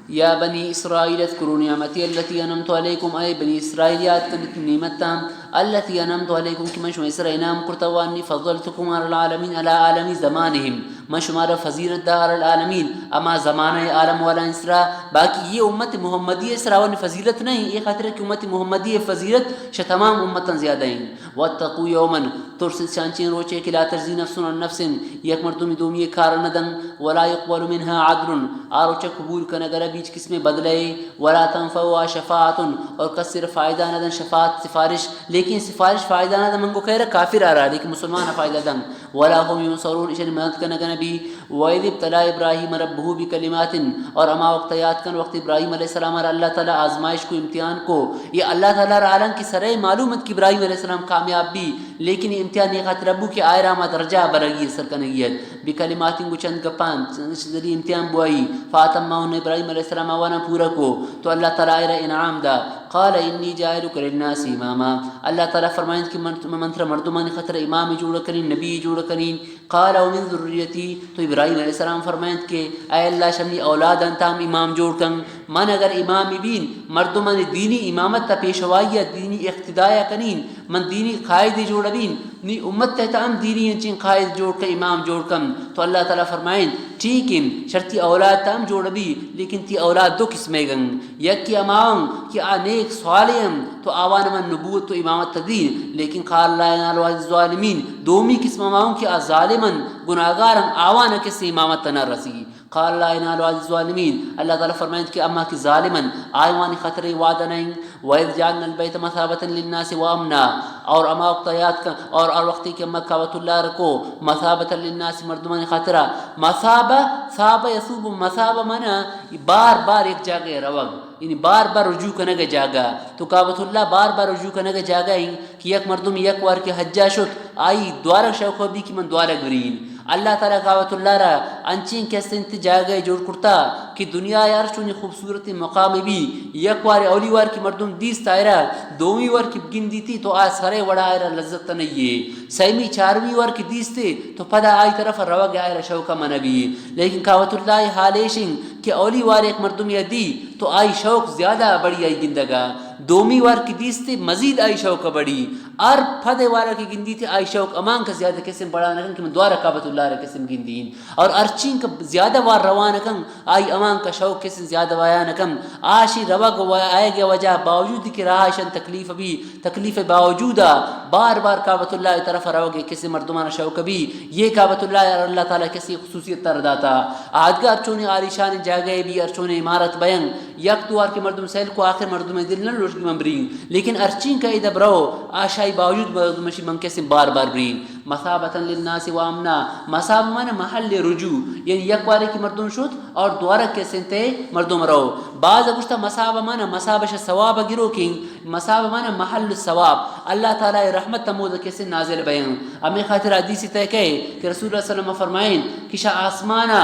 یا بنی اسرائیل اذکروا نعمتی التي انعمت علیکم اے بنی اسرائیلیات کنت نعمتاں التي انعمت علیکم کہ من شما اسرائیل انعام کرتا وانی فضلتکم علی العالمین علی عالمی زمانہم من شمار فضیلت دار العالمین اما زمانہ عالم والا اسرا باقی یہ امت محمدی اسرا ون فضیلت نہیں یہ خاطر کہ امت محمدی فضیلت ش تمام امتن زیادہ ہیں واتقوا یوما ترسد شانچین روچے کہ لا تجزی نفس عن نفس یک مردمی دومی کار ندن ولا يقبل منها عدل آروچہ قبول کنگر بیچ کس میں بدلے ولا تنفع شفاعت اور کثر فائدہ ندن شفاعت سفارش لیکن سفارش فائدہ ندن منگو خیر کافر آ رہا لیکن مسلمان فائدہ دن ولا هم ينصرون اشن مدد کنگر نبی وَإِذِ ابْتَلَىٰ إِبْرَاهِيمَ رَبُّهُ بِكَلِمَاتٍ اور اما وقت یاد کن وقت ابراہیم علیہ السلام اور اللہ تعالیٰ آزمائش کو امتحان کو یہ اللہ تعالیٰ عالم کی سرے معلومت کہ ابراہیم علیہ السلام کامیاب بھی لیکن یہ امتحان یہ خاطر ربو کہ آئے راما درجہ برگی سرکنگیت بکلمات کو چند گپان ذریعے امتحان بوائی فاتمہن ابراہیم علیہ السلام آوانا پورا کو تو اللہ تعالیٰ آئے انعام دا قال انی جائلک للناس اماما اللہ تعالیٰ فرمائیں کہ منتر مردمان خطر امام جوڑ کریں نبی جوڑ کریں قال ومن ذریتی تو ابراہیم علیہ السلام فرمائیں کہ اے اللہ شمنی اولاد انتام امام جوڑ کن من اگر امام بین مردمان دینی امامت تا پیشوائیہ دینی اقتداء کنین من دینی قائد جوڑ بین نی امت تہتام دینی انچین قائد جوڑ کر امام جوڑ کم تو اللہ تعالیٰ فرمائیں ٹھیک ہے شرطی اولاد تام جوڑ بھی لیکن تی اولاد دو قسمیں گن یک کی امام کی نیک صالحم تو آوان من نبوت تو امامت تدین لیکن قال لا ینال الظالمین دومی قسم امام کی ظالمن گناہگارم آوان کسی امامت نہ رسی قال لا ینال الظالمین اللہ تعالیٰ فرمائیں کہ اما کی ظالمن آئیوانی خطرے وعدہ نہیں وَإِذْ جَعَلْنَا الْبَيْتَ مَثَابَةً لِلنَّاسِ وَأَمْنًا اور اما وقتیات کا اور وقتی کہ مکہ بیت اللہ رکو مثابۃ للناس مردمان خاطرہ مثابہ ثابہ یثوب مثابہ منا بار بار ایک جگہ روگ یعنی بار بار رجوع کرنے کا جاگا تو کعبۃ اللہ بار بار رجوع کرنے کا جاگا ہی کہ یک مردم یک وار کے حجہ شد آئی دوارہ شوق بھی کہ من دوارہ گرین اللہ تعالیٰ کعبۃ اللہ را انچین کیسے انت جاگہ جوڑ کرتا کہ دنیا یار چونی خوبصورت مقام بھی یک وار اولی وار کی مردم دیس تائرہ دومی وار کی بگن دیتی تو آج سرے وڑا آئرہ لذت نہیں ہے سیمی چاروی وار کی دیس تے تو پدا آئی طرف روگ آئرہ شوقہ منبی لیکن کعبۃ اللہ حالیشن کہ اولی وار ایک مردم یا دی تو آئی شوق زیادہ بڑی آئی گندگا دومی وار کی دیس تے مزید آئی شوق بڑی اور پھدے وارا کی گندی تھی آئی شوق امان کا زیادہ قسم بڑا نکن کہ من دوارہ کعبۃ اللہ را قسم گندین اور ارچین کا زیادہ وار روان کن آئی امان کا شوق قسم زیادہ وایا نکم آشی روگ آئے گیا وجہ باوجود کہ راہشن تکلیف بھی تکلیف باوجودا بار بار کعبۃ اللہ طرف روگے کسی مردمان شوق بھی یہ کعبۃ اللہ تعالیٰ کسی خصوصیت تر داتا آدگا ارچونے عالیشان جاگئے بھی ارچونے عمارت بیان یک دوار کے مردم سیل کو آخر مردم دل نہ لوٹ کی ممبرین لیکن ارچین کا ادب رو آشائی باوجود مردم شی من کسی بار بار برین مثابتا للناس و امنا مثاب من محل رجوع یعنی یک بارے کی مردم شد اور دوارہ کے سنتے مردم رو بعض اگوشتا مثاب من مثابش ثواب گرو کنگ مثاب من محل ثواب اللہ تعالی رحمت تمود کسی نازل بیان ہمیں خاطر حدیثی تے کہے کہ رسول اللہ صلی اللہ علیہ وسلم فرمائیں کہ شاہ آسمانا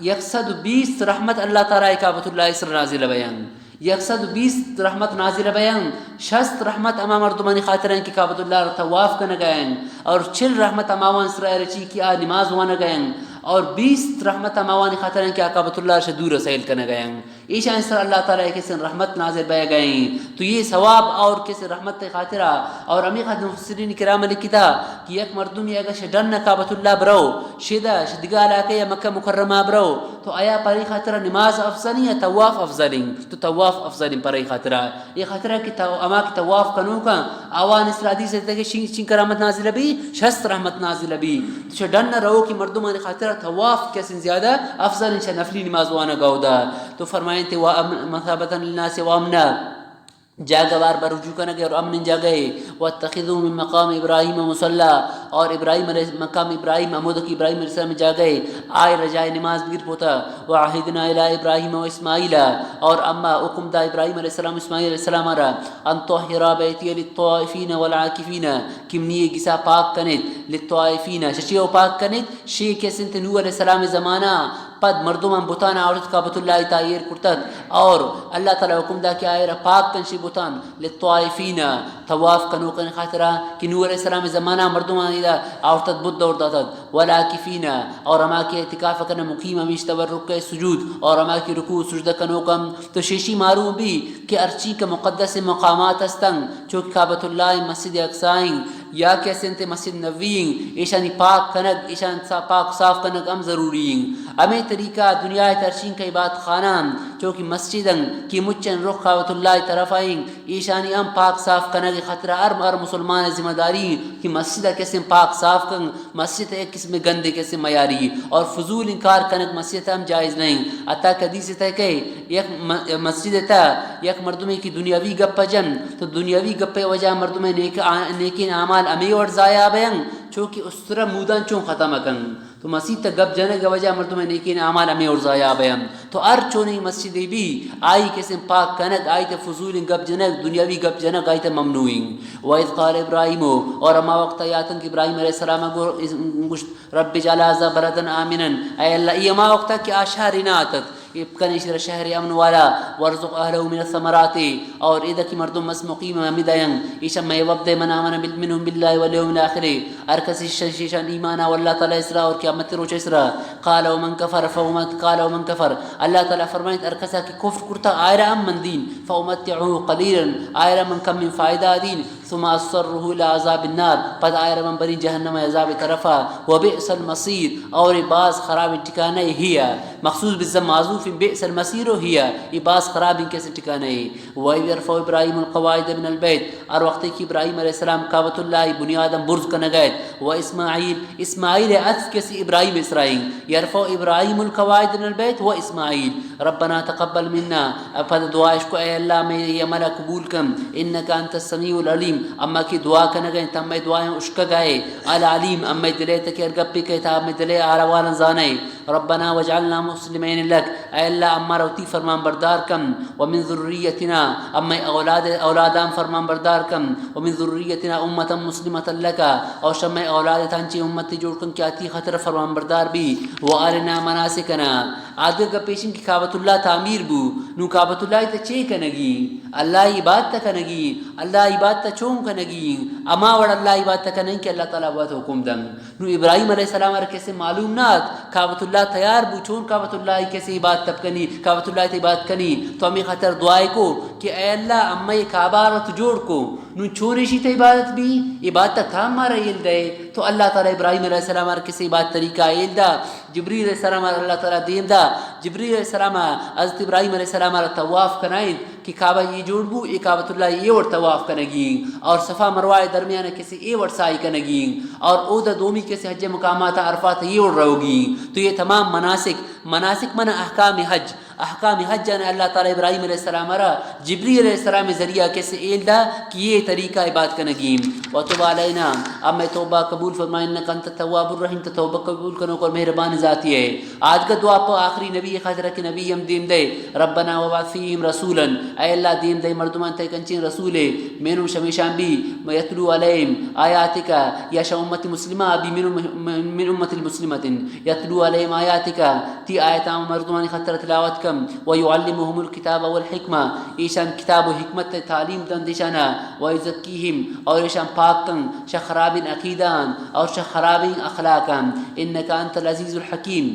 120 رحمت اللہ تعالی کعبۃ اللہ اسر نازل بیان 120 رحمت نازل بیان 60 رحمت اما مردمانی خاطرین کی کعبۃ اللہ طواف کرنے گئیں اور 60 رحمت اماوان سرائے رچی کی نماز وانا گئیں اور 20 رحمت اماوانی خاطرین کی کعبۃ اللہ سے دور سیل کرنے گئیں ایشان سر اللہ تعالیٰ کسی رحمت نازل بے گئیں تو یہ ثواب اور کسی رحمت خاطرہ اور امی خاطر مفسرین کرام لکھتا کہ یک مردمی اگر شدن کعبۃ اللہ برو شدہ شدگا علاقے یا مکہ مکرمہ برو تو آیا پری خاطرہ نماز افضل یا طواف افضل تو طواف افضل پری خاطرہ یہ خاطرہ کہ اما کی طواف کنو کا آوان اس حدیث سے کہ شین کرامت نازل بھی شست رحمت نازل بھی تو شدن رو کی مردمان خاطرہ طواف کیسے زیادہ افضل انشاء نفلی نماز وانا گودا تو فرمائیں تے مثابتا للناس وامنا جاگہ بار بار رجوع کرنے گئے اور امن جاگئے واتخذوا من مقام ابراہیم مصلی اور ابراہیم علیہ مقام ابراہیم امودک ابراہیم علیہ السلام جاگئے آئے رجائے نماز گر پوتا وعہدنا الى ابراہیم و اسماعیل اور اما اکم دا ابراہیم علیہ السلام اسماعیل علیہ السلام را ان طہرا بیتی للطائفین والعاکفین کمنی گسا پاک کنت للطائفین ششیو پاک کنت شیخ کسنت نوح علیہ السلام زمانہ پد مردمان بتانا عورت کعبۃ اللہ تعیر کرتت اور اللہ تعالی حکم دا کہ آئے پاک کنشی بتان للطائفین طواف کنو کن خاطرہ کہ نور علیہ السلام زمانہ مردمان دا عورتت بود دور داتت والعاکفین اور اما کے اعتکاف کن مقیم ہمیش تورک کے سجود اور اما کی رکوع سجدہ کنو کم تو شیشی معلوم بھی کہ ارچی کا مقدس مقامات استنگ چونکہ کعبۃ اللہ مسجد اقصائیں یا کیسے انتے مسجد نبوی ایشانی پاک کنگ ایشان پاک صاف کنگ ام ضروری ہمیں طریقہ دنیا ترشین کا عبادت خانہ چونکہ مسجدن کی مچن رخ خاوت اللہ طرف آئیں ایشانی ام پاک صاف کنگ خطرہ ار مسلمان ذمہ داری کہ مسجد قسم پاک صاف کن مسجد ایک قسم گندے قسم معیاری اور فضول انکار کنگ مسجد ہم جائز نہیں عطا حدیث ہے کہ یک مسجد تا یک مردمے کی دنیاوی گپ جن تو دنیاوی گپے وجہ مردمے نیکین اعمال امی اور ضائع بیان چونکہ اس طرح مودان چون ختم کن تو مسجد تا گپ جنے کا وجہ مردمے نیکین اعمال امی اور ضائع بیان تو ار چونی مسجد بھی آئی قسم پاک کنک آئی تے فضول گپ جنک دنیاوی گپ جنک آئی تے ممنوعین وَإِذْ قَالَ إِبْرَاهِيمُ اور اما وقت آیاتن کہ ابراہیم علیہ السلام گوشت رب جعل ھذا بلدا آمنا اے اللہ یہ اما وقت کہ آشار ناتت ابکن شہر امن والا ورزق اہلہ من الثمرات اور اذا کی مردم مس مقیم مدین ایشم میں وبد من امن منهم بالله واليوم الاخر ارکس شیشان ایمان والله تعالی اسرا اور قیامت روز اسرا قال ومن كفر فومت قال ومن كفر اللہ تعالی فرمائے ارکسا کہ کفر کرتا آئرہ ام من دین فومتعوه قلیلا آئرہ من کم من فائدہ دین ثم اصره الى عذاب النار پس آئرہ من بری جہنم عذاب طرفا وبئس المصیر اور باز خراب ٹھکانہ ہی مخصوص بالذم معذوف بئس المصیر ہی یہ باز خراب ان کیسے ٹھکانہ ہے وَإِذْ يَرْفَعُ إِبْرَاهِيمُ الْقَوَاعِدَ مِنَ الْبَيْتِ اور وقت کی ابراہیم علیہ السلام کعبۃ اللہ بنیادم برز کا نگایت و اسماعیل عطف کسی ابراہیم اسرائیل یرفع ابراہیم القواعد من البیت و اسماعیل ربنا تقبل منا پھر دعائش کو اے اللہ میں یہ عمل قبول کم انکا انت السمیع العلیم اما کی دعا کا نگائیں تم میں دعائیں اشکا گائے العلیم اما دلے تک ارگپی کہتا اما دلے آروانا زانے ربنا وجعلنا مسلمین لک اے اللہ اما روتی فرمان بردار کم ومن ذریتنا اما اولادام فرمان بردار کم ومن ذریتنا امتا مسلمتا لکا اور شمع اولاد تانچی امتی جوڑ کن کیا تی خطر فرمان بردار بھی وآلنا مناسکنا آدھر کا پیشن کی کعبۃ اللہ تعمیر بو نو کعبۃ اللہ تا چے کنگی اللہ عبادت تا کنگی اللہ عبادت تا چون کنگی اما وڑ اللہ عبادت تا کنگی کہ اللہ تعالیٰ بات حکم دن نو ابراہیم علیہ السلام ار کیسے معلوم نات کعبۃ اللہ تیار بو چون کعبۃ اللہ کیسے عبادت تب کنی کعبۃ اللہ تا عبادت کنی تو ہمیں خطر دعائے کو کہ اے اللہ اما یہ کعبہ رت جوڑ کو نو چوری شی تا عبادت بھی عبادت تھا ہمارا یہ دے تو اللہ تعالیٰ ابراہیم علیہ السلام ار کسی عبادت طریقہ یہ دا جبریل علیہ السلام اللہ تعالیٰ دیم دا جبریل علیہ السلام حضرت ابراہیم علیہ السلام طواف کنائیں کہ کعبہ یہ جوڑ بو یہ کعبۃ اللہ یہ اور طواف کنگی اور صفا مروہ درمیان کسی یہ اور سائی کنگی اور او دا دومی کسی حج مقامات عرفات یہ اور رہوگی تو یہ تمام مناسک من احکام حج نے اللہ تعالیٰ ابراہیم علیہ السلام را جبریل علیہ السلام ذریعہ کیسے ایلدا کہ یہ طریقہ عبادت کنگیم وتب علینا اب میں توبہ قبول فرمائیں انک انت التواب الرحیم تو توبہ قبول کرنے کو مہربان ذاتی ہے آج کا دعا پا آخری نبی خاطر کہ نبی ہم دیم دے ربنا وبعث فیہم رسولا اے اللہ دیم دے مردمان تے کنچین رسول مینوں شمیشان بھی یتلو علیہم آیاتک یا امت مسلمہ بھی من امت المسلمۃ یتلو علیہم آیاتک تی آیتاں مردمان خاطر تلاوت کم ويعلمهم الكتاب والحکمہ ایشان کتاب و حکمت تعلیم دن دیشانا ویزکیہم اور ایشان پاک کن شخراب عقیدان اور شخراب اخلاقان انکا انت العزیز الحکیم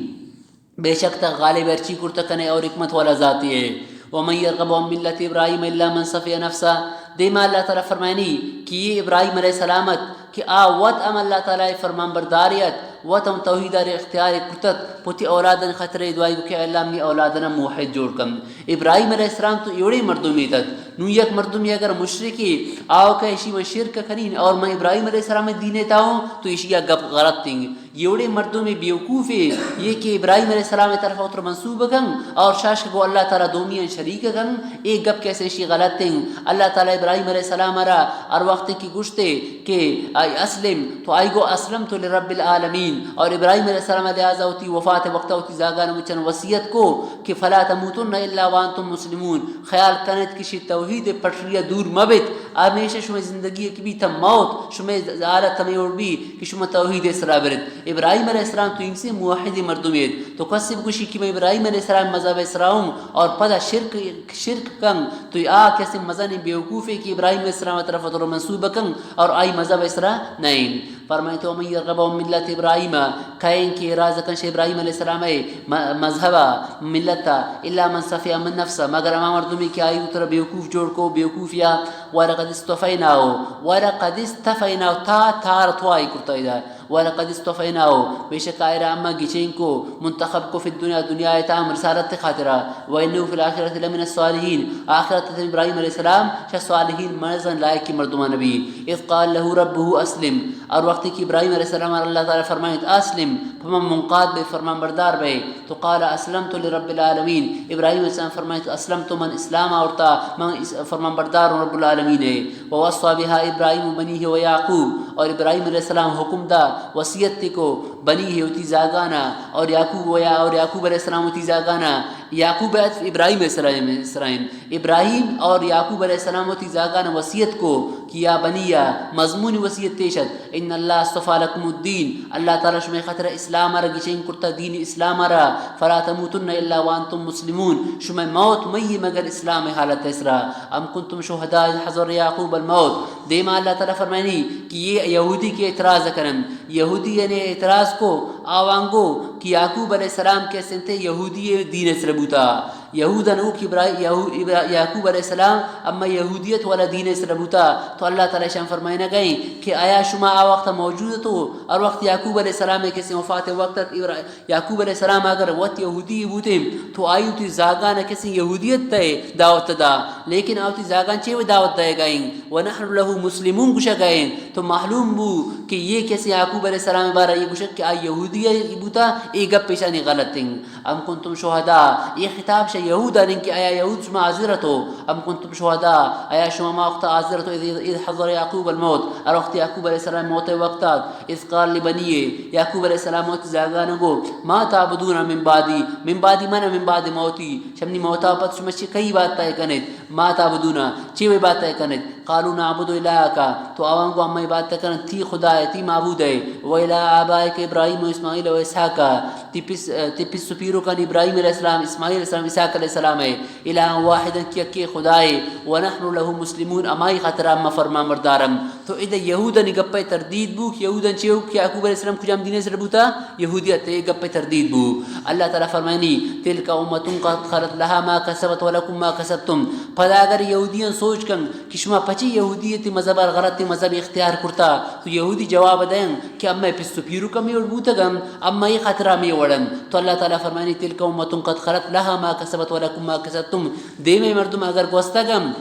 بے شک تا غالب ارچی کرتکنے اور حکمت والا ذاتی ہے ومن يرغب عن ملت ابراہیم الا من صفی نفسا دیما اللہ تعالیٰ فرمائنی کہ یہ ابراہیم علیہ السلامت کہ آوت ام اللہ تعالیٰ فرمان برداریت وتم توحید اختیار کرتت پوتی اولادن خطرے دعائی کو کہ اللہ می اولادنا موحد جوڑ کم ابراہیم علیہ السلام تو یوڑی مردمی تت نو یک مردمی اگر مشرکی آو کہ اسی میں شرک کنین اور میں ابراہیم علیہ السلام دینتا ہوں تو اسی یا گپ غلط تنگ یوڑی مردمی بیوقوف ہے یہ کہ ابراہیم علیہ السلام طرف اتر منصوب کن اور شاش کو اللہ تعالیٰ دومیاں شریک کن ایک گپ کیسے اسی غلط تنگ اللہ تعالیٰ ابراہیم علیہ السلام را اور وقت کی گشتے کہ آئی اسلم تو آئی گو اسلم تو لرب العالمین اور ابراہیم علیہ السلام لہذا ہوتی وفات وقت ہوتی زاگان مچن وصیت کو کہ فلا تموتن الا وانتم مسلمون خیال کنت کشی توحید پٹریہ دور مبت ہمیشہ شما زندگی کی بھی تم موت شما زالت تمہیں اور بھی کہ شما توحید اسرا برد ابراہیم علیہ السلام تو ان سے موحد مردمیت تو قصب کشی کہ میں ابراہیم علیہ السلام مذہب اسراؤں اور پدا شرک کن تو آ کیسے مزن بیوقوف ہے کہ ابراہیم علیہ السلام طرف اتر منصوب کن اور آئی مذہب اسرا نہیں فرمائے تو من یرغب عن ملت ابراہیم کہیں کہ راز کنش ابراہیم علیہ السلام مذہبا ملتا الا من صفی من نفسا مگر اما مردمی کہ آئی اتر بیوقوف جوڑ کو بیوقوف یا ولقد استفیناو تا تار توائی کرتا ادھا ولقد استفیناو بے شک آئرہ اما گچین کو منتخب کو فی الدنیا دنیا تام رسالت خاطرہ وانہو فی الاخرت لمن الصالحین آخرت ابراہیم علیہ السلام شاہ صالحین مرزن لائق کی مردمہ نبی اذ قال له ربه اسلم اور وقت کی ابراہیم علیہ السلام اللہ تعالیٰ فرمائے اسلم فمن منقاد بے فرمان بردار بے تو قال اسلمت لرب العالمین ابراہیم علیہ السلام فرمائے اسلمت من اسلام اورتا من فرمان بردار رب العالمین ہے ووصى بها ابراہیم بنیہ و یعقوب اور ابراہیم علیہ السلام حکم دا وصیت کو بنی ہے اتی زاگانا اور یعقوب علیہ السلام اتی زاگانا یعقوب ابراہیم علیہ السلام ابراہیم اور یعقوب علیہ السلام اتی زاگانا وصیت کو کیا بنیا مضمون وصیت تیشت ان اللہ اصطفى لكم الدین اللہ تعالیٰ شمع خطر اسلام را گچین کرتا دین اسلام را فلا تموتن الا وانتم مسلمون شمع موت مئی مگر اسلام حالت اسرا ام کنتم شہداء اذ حضر یعقوب الموت دیما اللہ تعالیٰ فرمائنی کہ یہ یہودی کے اعتراض کرن یہودی یعنی اعتراض کو آوانگو کہ یعقوب علیہ السلام کے سنتے یہودی دین سربوتا یہودن او یعقوب علیہ السلام اما یہودیت والا دین سربوتا تو اللہ تعالیٰ شان فرمائنا گئیں کہ آیا شما آ وقت موجود تو اور وقت یعقوب علیہ السلام ہے کسی وفات وقت یعقوب علیہ السلام اگر وقت یہودی بوتیم تو آئیو تی زاگان کسی یہودیت تے دعوت دا لیکن آو تی زاگان چے دعوت دے گئیں ونحن له مسلمون گوشا گئیں تو معلوم بو کہ یہ کسی یعقوب علیہ السلام بارہ یہ گوشا کہ آئی یہودی بوتا ای گپ پیشانی غلط تیں ام کنتم شہداء یہ خطاب شا یہودا نہیں کہ آیا یہود شما عذرت ہو ام کنتم شہداء آیا شما ما وقت عذرت ہو اذ حضر یعقوب الموت اور وقت یعقوب علیہ السلام موت وقتات اذ قال لبنیه یعقوب علیہ السلام موت زاگانگو ما تعبدون من بعدی من بعد موتی شمنی موتا پت شما کئی بات تائے کنت ما تعبدون چیوے بات تائے کنت قالوا نعبد الہکا تو آوانگو اما بات تائے کنت تی خدا ہے تی معبود ہے وَإِلَىٰ آبَائِكَ إِبْرَاهِيمُ وَإِسْمَاعِيلَ وَإِسْحَاقَ تپس سپیرو کن ابراہیم علیہ السلام اسماعیل علیہ السلام اسحاق علیہ السلام ہے الہ واحدا کی اکی خدا ہے ونحن له مسلمون امائی خاطر اما فرما مردارم تو ادھا یہودن گپے تردید بو کہ یہودن چیو کہ یعقوب علیہ السلام کجام دین سے ربوتا یہودیت تے گپے تردید بو اللہ تعالی فرمانی تلک امۃ قد خلت لها ما کسبت ولکم ما کسبتم پدا اگر یہودیاں سوچ کن کہ شما پچی یہودیت مذہب غلط مذہب اختیار کرتا تو یہودی جواب دیں کہ اما پس سپیرو کمی اور بوتا گم اما یہ خطرہ میں وڑن تو اللہ تعالی فرمانی تلک امۃ قد خلت لها ما کسبت ولکم ما کسبتم دے میں مردم اگر گوستا گم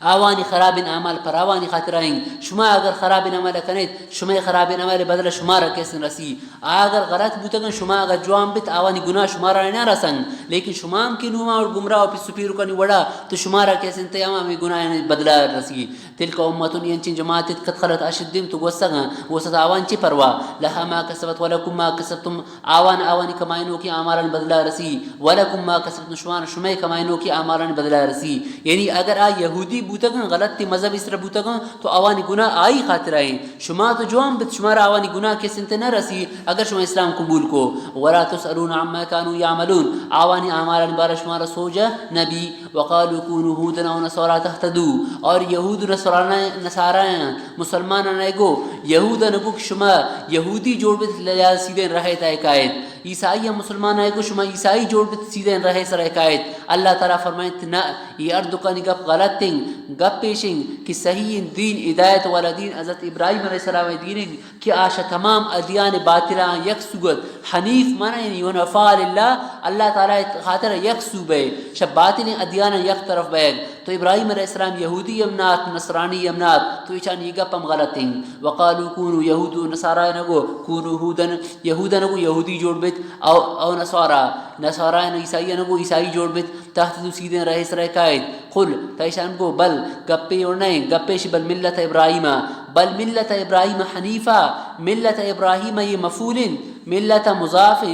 آوانی خراب اعمال پر آوانی خاطر آئیں شما اگر خراب عمل کنید شما خراب عمل بدل شما را کیسن رسی اگر غلط بوتگن شما اگر جوان بیت آوانی گناہ شما را نہ رسن لیکن شما ہم کی نوما اور گمراہ اور پس سپیرو کنی وڑا تو شما را کیسن تیاما ہمیں گناہ بدلا رسی تلک امتون ینچین جماعت قد خلت اشدیم تو گوستگن گوست آوان چی پروا لها ما کسبت ولکم ما کسبتم آوانی کمائنوں کی آمارن بدلا رسی ولکم ما کسبتم شما کمائنوں کی آمارن بدلا رسی یعنی اگر آ یہودی بوتگن غلط تی مذہب اس طرح بوتگن تو آوانی گناہ آئی خاطر آئیں شما تو جو ہم شمارا آوانی گناہ کے سنتے نہ رسی اگر شما اسلام قبول کو ولا تسألون عما كانوا يعملون آوانی آمارا بارا شمارا سوجا نبی وقالوا كونوا هودا او نصارا تهتدوا اور یہود نصارا مسلمان نگو یہودا نگو شما یہودی جوڑ بیت لیا سیدھے رہے تا حکایت عیسائی مسلمان ہے کو شما عیسائی جوڑ بیت سیدھے رہے سر حکایت اللہ تعالیٰ فرمائت نہ یہ اردو کا نگپ غلط تنگ گپ پیشنگ کہ صحیح دین ہدایت والا دین حضرت ابراہیم علیہ السلام دین کہ آشا تمام ادیان باطلہ یک سوگت حنیف مانا یعنی ونفا للہ اللہ تعالیٰ خاطر یک سوبے شب باطل ادیان یک طرف بیگ تو ابراہیم علیہ السلام یہودی امنات نصرانی امنات تو ایچان یہ گپ ہم غلط تنگ وقالو کونو یہود نصارا نگو کونو یہودا نگو یہودی جوڑ بیت او نصارا عیسائی نگو عیسائی جوڑ بیت تحت دو سیدھے رہے سر قائد قل تیشان کو بل گپے اور نہیں گپے بل ملت ابراہیم بل ملت ابراہیم حنیفہ ملت ابراہیم یہ مفولن ملت مضاف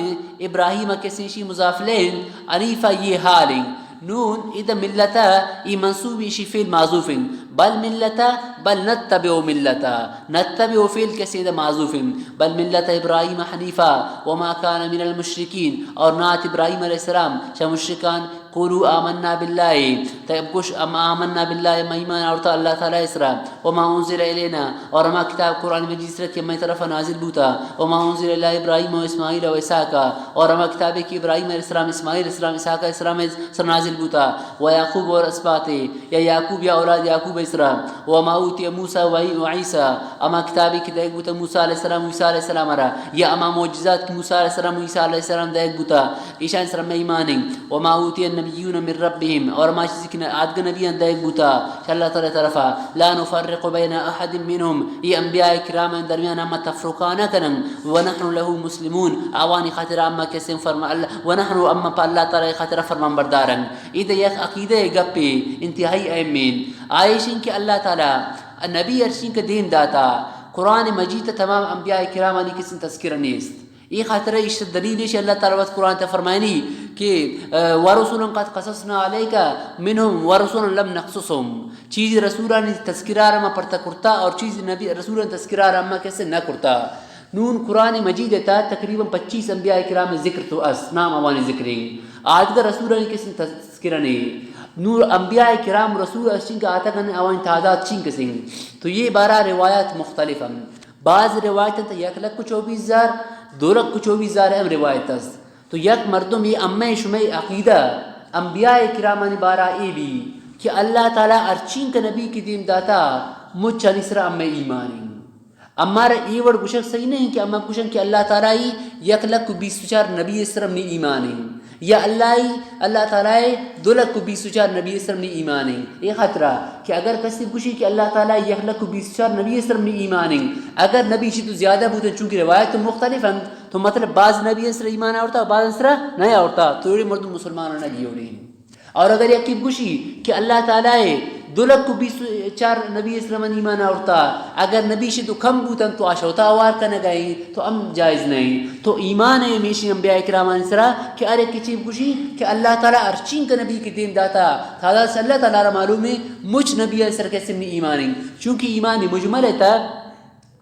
ابراہیم کسی شی مضاف لین حنیفہ یہ حالن نون اذا ملتا ای منصوب شی فعل معذوف بل ملتا بل نتبع ملتا نتبع فعل کسی معذوف بل ملت ابراہیم حنیفہ وما كان من المشرکین اور نات ابراہیم علیہ السلام شا مشرکان قولوا آمنا بالله طيب كش أما آمنا بالله ما إيمان أورتا الله تعالى إسرا وما أنزل إلينا ورما كتاب قرآن مجيد سرك ما طرف نازل بوتا وما أنزل إلى إبراهيم وإسماعيل وإسحاق ورما كتابك إبراهيم الإسلام إسماعيل الإسلام إسحاق الإسلام سر نازل بوتا ويعقوب والأسباط يا يعقوب يا أولاد يعقوب إسرا وما أوتي موسى وعيسى أما كتابك دايك بوتا موسى عليه السلام وعيسى عليه السلام را يا أما معجزات موسى عليه السلام وعيسى عليه السلام دايك بوتا إيشان سر إيمان وما أوتي النبيون من ربهم اور ما چیزکنا آدگ نبیان دائق بوتا اللہ تعالی طرفا لا نفرق بین احد منهم یہ انبیاء کرام درمیان اما تفرقانا کنن ونحن له مسلمون آوانی خاطر اما کسیم فرما اللہ ونحن اما پا اللہ تعالی خاطر فرمان بردارن ایدہ یک عقیدہ گپی انتہائی اہمین آئیشن کہ اللہ تعالی نبی ارشین کا دین داتا قرآن مجید تمام انبیاء کرامانی کسی تذکرہ نیست یہ خاطر اس دلیل ہے اللہ تعالی وقت قرآن تے فرمائنی کہ ورسولا قد قصصنا علیک منهم ورسولا لم نقصصهم چیز رسولان تذکرہ رما پڑتا کرتا اور چیز نبی رسولان تذکرہ رما کیسے نہ کرتا نون قرآن مجید تا تقریباً 25 انبیاء کرام ذکر تو اس نام اوانی ذکری آج کا رسولان کسی تذکرہ نہیں نور انبیاء کرام رسول اشین کا آتا کرنے اوانی تعداد چین کسیں تو یہ 12 روایات مختلف ہیں بعض روایتیں تو 1,24,000 2,24,000 اہم روایت است تو یک مردم یہ امی شمی عقیدہ انبیاء کرامانی بارا ای بھی کہ اللہ تعالیٰ ارچین کا نبی کی دین داتا مجھ چنسرا امی ایمانی ہمارا ای وڑ گشک صحیح نہیں کہ اما گشن کہ اللہ تعالیٰ 1,20,000 نبی اسلام نے ایمانی یا اللہ تعالیٰ 2,20,000 نبی اسلام نے ایمانی یہ خطرہ کہ اگر کسی گوشی کہ اللہ تعالیٰ 1,20,000 نبی اسلام نے ایمانی اگر نبی شی تو زیادہ بوتے چونکہ روایت تو مختلف ہیں تو مطلب بعض نبی اسلام ایمان آورتا بعض اسلام نہیں آورتا تو یہ مردم مسلمانوں نے گی ہو رہی اور اگر یقین گوشی کہ اللہ تعالیٰ 2,20,000 نبی اسلام ایمان آورتا اگر نبی شی تو کم بوتن تو آشوتا آوار کا نگئی تو ام جائز نہیں تو ایمان ہے میشی انبیاء اکرامان سرا کہ ارے کچھ گوشی کہ اللہ تعالیٰ ارچین کا نبی کی دین داتا تعالیٰ صلی اللہ تعالیٰ معلوم ہے مجھ نبی سر کے سمنی ایمانی چونکہ ایمان مجمل ہے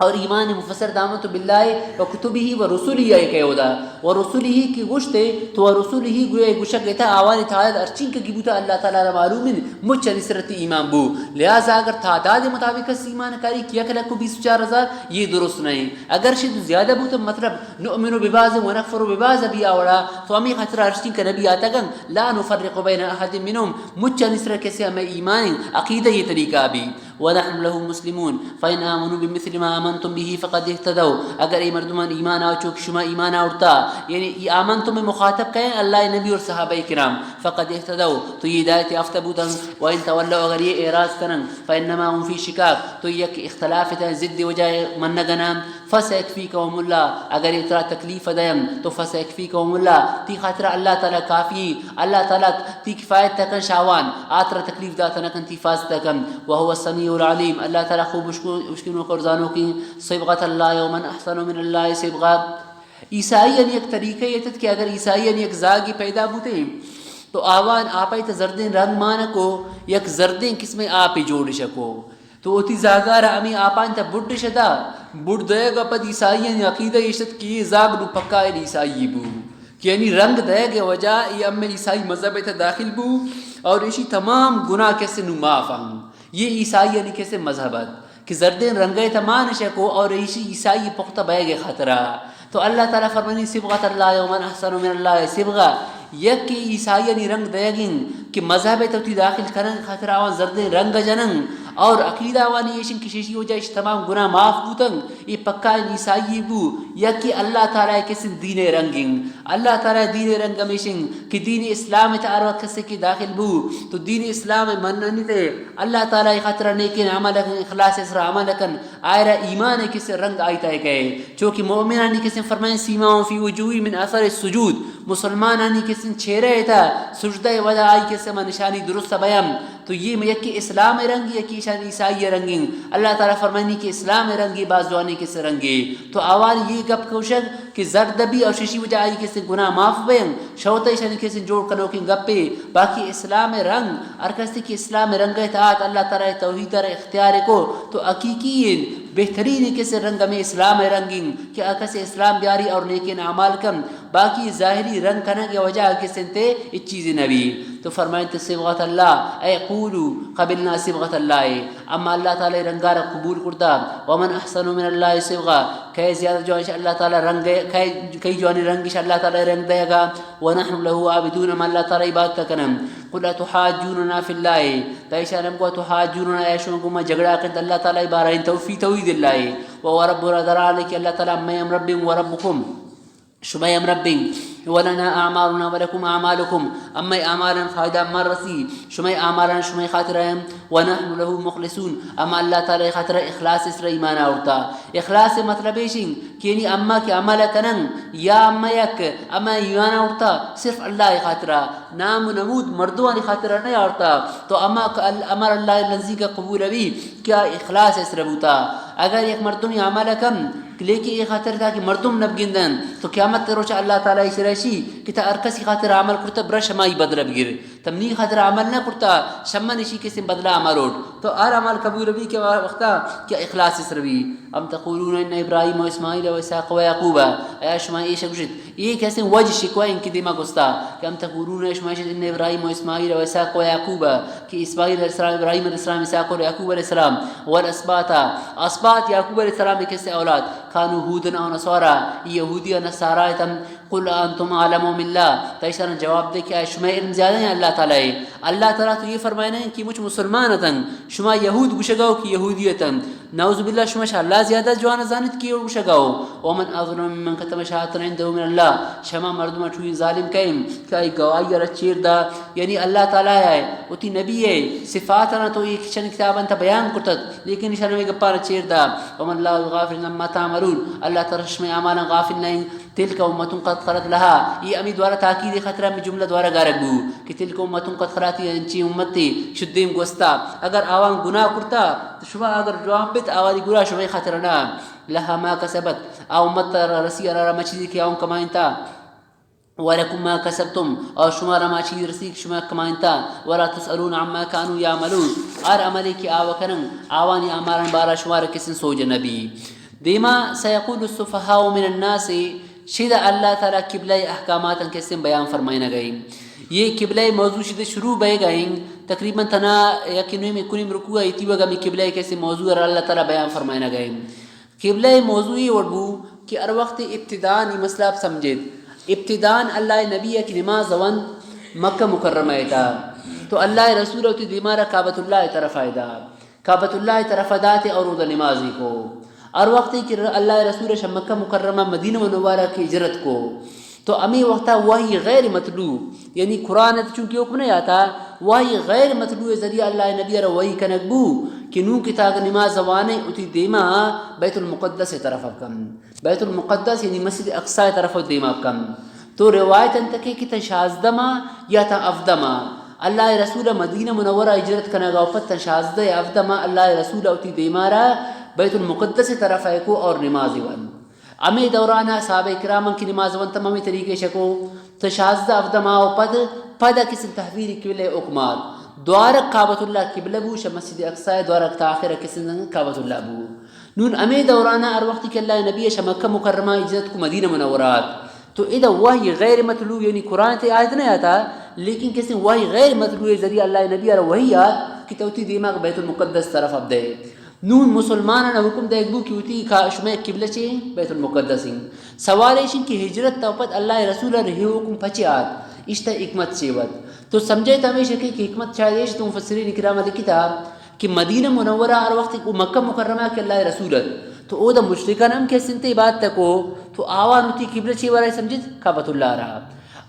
اور ایمان مفسر دامت باللہ و کتبی و رسولی ہے کہ ہودا و رسولی کی گوشتے تو رسولی گویا گوشک گتا آوانی تعداد ارچین کا گبوتا اللہ تعالیٰ را معلوم ہے مجھ نصرتی ایمان بو لہذا اگر تعداد مطابق اس ایمان کاری کیا کہ 1,20,000 یہ درست نہیں اگر شد زیادہ بو تو مطلب نؤمن ببعض و نکفر ببعض بھی آوڑا تو ہمیں خطرہ ارچین کا نبی آتا گن لا نفرق بین احد منهم مجھ نصر کیسے ہمیں ایمان عقیدہ یہ طریقہ بھی ونحن له مسلمون فإن آمنوا بمثل ما آمنتم به فقد اهتدوا اگر ای مردمان ایمان آو چوک شما ایمان آورتا یعنی ای آمنتم میں مخاطب کہیں اللہ نبی اور صحابہ کرام فقد اهتدوا تو یہ ہدایت یافتہ بودن وان تولوا اگر یہ اعراض کرن فإنما هم في شقاق تو یک اختلاف ہے ضد وجہ من نگنام فسيكفيكهم الله اگر اترا تکلیف دیم تو فسيكفيكهم الله تی خاطر اللہ تعالی کافی اللہ تعالی تی کفایت تکن شاوان آترا تکلیف داتا نکن تی فاز تکن وهو السمیع العلیم اللہ تعالی خوب اشکنوں کو ارزانوں کی صبغت اللہ ومن احسن من اللہ صبغا عیسائیان ایک طریقہ یہ تھا کہ اگر عیسائیان ایک زاگی پیدا بوتے تو آوان آپای تا زردین رنگ مانکو یک زردین کس میں آپی جوڑ شکو تو اتی زاگارا امی آپان تا بڑھ شدا بڑھ دے گا پد عیسائیان عقیدہ یشت کی یہ زاگ نو پکا عیسائی بو یعنی رنگ دے گے وجہ یہ ام عیسائی مذہب تا داخل بو اور اسی تمام گناہ کیسے نو معاف ہوں یہ عیسائی یعنی کیسے مذہبت کہ زردین رنگے تمان شکو اور اسی عیسائی پختہ بے گے خطرہ تو اللہ تعالیٰ فرمانی صبغت اللہ ومن احسن من اللہ صبغہ یک کہ عیسائی یعنی رنگ دے گن کہ مذہب توتی داخل کرن خطرہ آوان زردین رنگ جنن اور عقیدہ وانی ایشن کشیشی ہو جائے تمام گناہ معاف بوتن یہ پکا عیسائی بو یا کہ اللہ تعالیٰ کسن دین رنگن اللہ تعالیٰ دین رنگ میشن کہ دین اسلام تعالیٰ کسے کی داخل بو تو دین اسلام مننی تے اللہ تعالیٰ خطرہ نیکن عمل کن اخلاص اسرا عمل کن آئرہ ایمان کسے رنگ آئیتا ہے کہے چونکہ مومنانی کسے فرمائیں سیماؤں فی وجوہی من اثر السجود مسلمانانی کسے چھیرے تھا سجدہ وجہ آئی کسے میں نشانی درست بیام تو یہ یکی اسلام رنگی یکی شان عیسائی رنگی اللہ تعالیٰ فرمانی کہ اسلام رنگی بازوانی کس رنگی تو آوان یہ گپ کوشک کہ زردبی اور ششی وجہ آئی کسی گناہ معاف بین شوطہ شانی کسی جوڑ کنو کی گپے باقی اسلام رنگ ارکستی کہ اسلام رنگ اطاعت اللہ تعالیٰ توحید اختیار کو تو حقیقی بہترین کیسے رنگ میں اسلام رنگین کہ کیسے اسلام بیاری اور نیکین اعمال کم باقی ظاہری رنگ کنا کی وجہ کیسے تے اس چیز نبی تو فرمائیں صبغت اللہ اے قولو قبلنا صبغت اللہ اما اللہ تعالی رنگار قبول کرتا ومن احسن من اللہ صبغہ کہ زیادہ جو اللہ تعالی رنگ کئی جو رنگ اللہ تعالی رنگ دے گا ونحن له عابدون ما اللہ تعالی عبادت کنم قل تحاجوننا فی اللہ تیشا نم کو تحاجوننا ایشون کو ما جھگڑا کرتا اللہ تعالی بارے توحید اللہ و ربنا درالے کہ اللہ تعالی میں رب و ربکم شمیم ربین ولنا اعمالنا ولکم اعمالکم اما اعمالا فائدہ مرسی شمای اعمالا شمای خاطرهم ونحن له مخلصون اما اللہ تعالی خاطر اخلاص اس ایمان اورتا اخلاص مطلب ہے کہ یعنی اما کہ عمل کنن یا اما یک اما ایمان اورتا صرف اللہ خاطر نام و نمود مردوان خاطر نہیں اورتا تو اما امر اللہ لنزی کا قبول بھی کیا اخلاص اس ربوتا اگر ایک مردم عمل کم لیکن یہ خاطر تھا کہ مردم نبگندن تو قیامت روچ اللہ تعالی شرشی کہ تا ارکسی خاطر عمل کرتا برا شمائی بدل بگیر تمنی خاطر عمل نہ کرتا شمع نشی کسی بدلا عمل اٹھ تو ار عمل قبول ربی کے وقتا کیا اخلاص اس ربی ام تقولون ان ابراہیم و اسماعیل و اسحاق و یعقوب اے شما یہ شکشت یہ کیسے وجہ شکوہ ان کی دیما گستا کہ ام تقولون ان ابراہیم و اسماعیل و اسحاق و یعقوب کہ اسماعیل علیہ السلام ابراہیم علیہ السلام اسحاق و یعقوب علیہ السلام والاسباط اسباط یعقوب علیہ السلام کیسے اولاد کانو ہودن و نصارا یہودی و نصارا تم قل انتم عالم من اللہ تیسرا جواب دے کہ شما علم زیادہ ہیں اللہ تعالی اللہ تعالی تو یہ فرمائے نہیں کہ مجھ مسلمان تن شما یہود گشگاؤ کی یہودیتن نعوذ باللہ شما اللہ زیادہ جوان زانت کی گشگاؤ ومن اظلم من كتم شهادة عنده من اللہ شما مردم چھوئی ظالم کہیں کہ گواہی رچیر دا یعنی اللہ تعالی ہے اتی نبی ہے صفات نہ تو ایک چند کتاب انت بیان کرتت لیکن شان میں گپا رچیر دا ومن لا غافل عما تعملون اللہ تعالی شما اعمال غافل نہیں تلك امة قد خلت لها یہ امی دوارا تاکید خطرہ میں جملہ دوارا گارگو کہ تلك امة قد خلت انچی امتی شدیم گوستا اگر آوان گناہ کرتا تو شما اگر جوان بیت آوانی گناہ شما خطرنا لها ما کسبت او امت رسی ارارا مچیزی کی آون کمائنتا ولکم ما کسبتم اور شما رما چیز رسی شما کمائنتا ولا تسألون عما كانوا يعملون ار عملی کی آوکنن آوانی آمارن بارا شما رکسن سوج نبی دیما سيقول السفهاء من الناس شدہ اللہ تعالیٰ قبلہ احکامات کیسے بیان فرمائنا گئی یہ قبلہ موضوع شدہ شروع بے گئیں تقریباً تنا یقینی میں کنیم رکوع ایتی وگا میں قبلہ کیسے موضوع اللہ تعالیٰ بیان فرمائنا گئی قبلہ موضوعی وڑبو کہ ار وقت ابتدان یہ مسئلہ آپ سمجھت ابتدان اللہ نبی کی نماز ون مکہ مکرمہ تھا تو اللہ رسول کی دیمارہ کعبۃ اللہ طرف آئے کعبۃ اللہ طرف داتے اور ادھر نمازی کو اور وقت کہ اللہ رسول مکہ مکرمہ مدینہ منورہ کی ہجرت کو تو امی وقتا وہی غیر مطلوب یعنی قرآن چونکہ حکم نہیں آتا وہی غیر مطلوب ذریعہ اللہ نبی اور وہی کنگبو کہ نو کی تاک نماز زوانے اتی دیما بیت المقدس طرف کم بیت المقدس یعنی مسجد اقصی طرف دیما کم تو روایت انتکے کہ تشازدما یا تا افدما اللہ رسول مدینہ منورہ ہجرت کنگا پتہ شازدہ یا افدما اللہ رسول اتی دیمارا بیت المقدس طرف ہے کو اور نماز ون امی دورانہ صحابہ کرام کی نماز ون تمامی طریقے شکو تشازدہ افدما و پد قسم تحویل قبلہ اکمال دوارک کعبۃ اللہ قبلہ بو ش مسجد اقصی دوارک تاخیر قسم کعبۃ اللہ بو نون امی دورانہ ار وقت کہ اللہ نبی ش مکہ مکرمہ ہجرت کو مدینہ منورات تو ادھا وحی غیر مطلوب یعنی قرآن تے آیت نہیں آتا لیکن کسی وحی غیر مطلوب ذریعہ اللہ نبی اور وحی آت کہ توتی دیماغ بیت المقدس طرف اب دے نون مسلمانان حکم دے گو کی ہوتی شما قبلہ چے بیت المقدس سوال ایشن کی ہجرت توپت اللہ رسول رہی حکم پچے آت اشتا حکمت چیوت تو سمجھے ہمیشہ کہ حکمت شاید ایش تو مفسرین اکرام لکھی تھا کہ مدینہ منورہ ہر وقت کو مکہ مکرمہ کے اللہ رسولت تو او دا مشرکان ہم کیسے انتے بات تکو تو آوان ہوتی قبلہ چے ورائے سمجھت کعبۃ اللہ رہا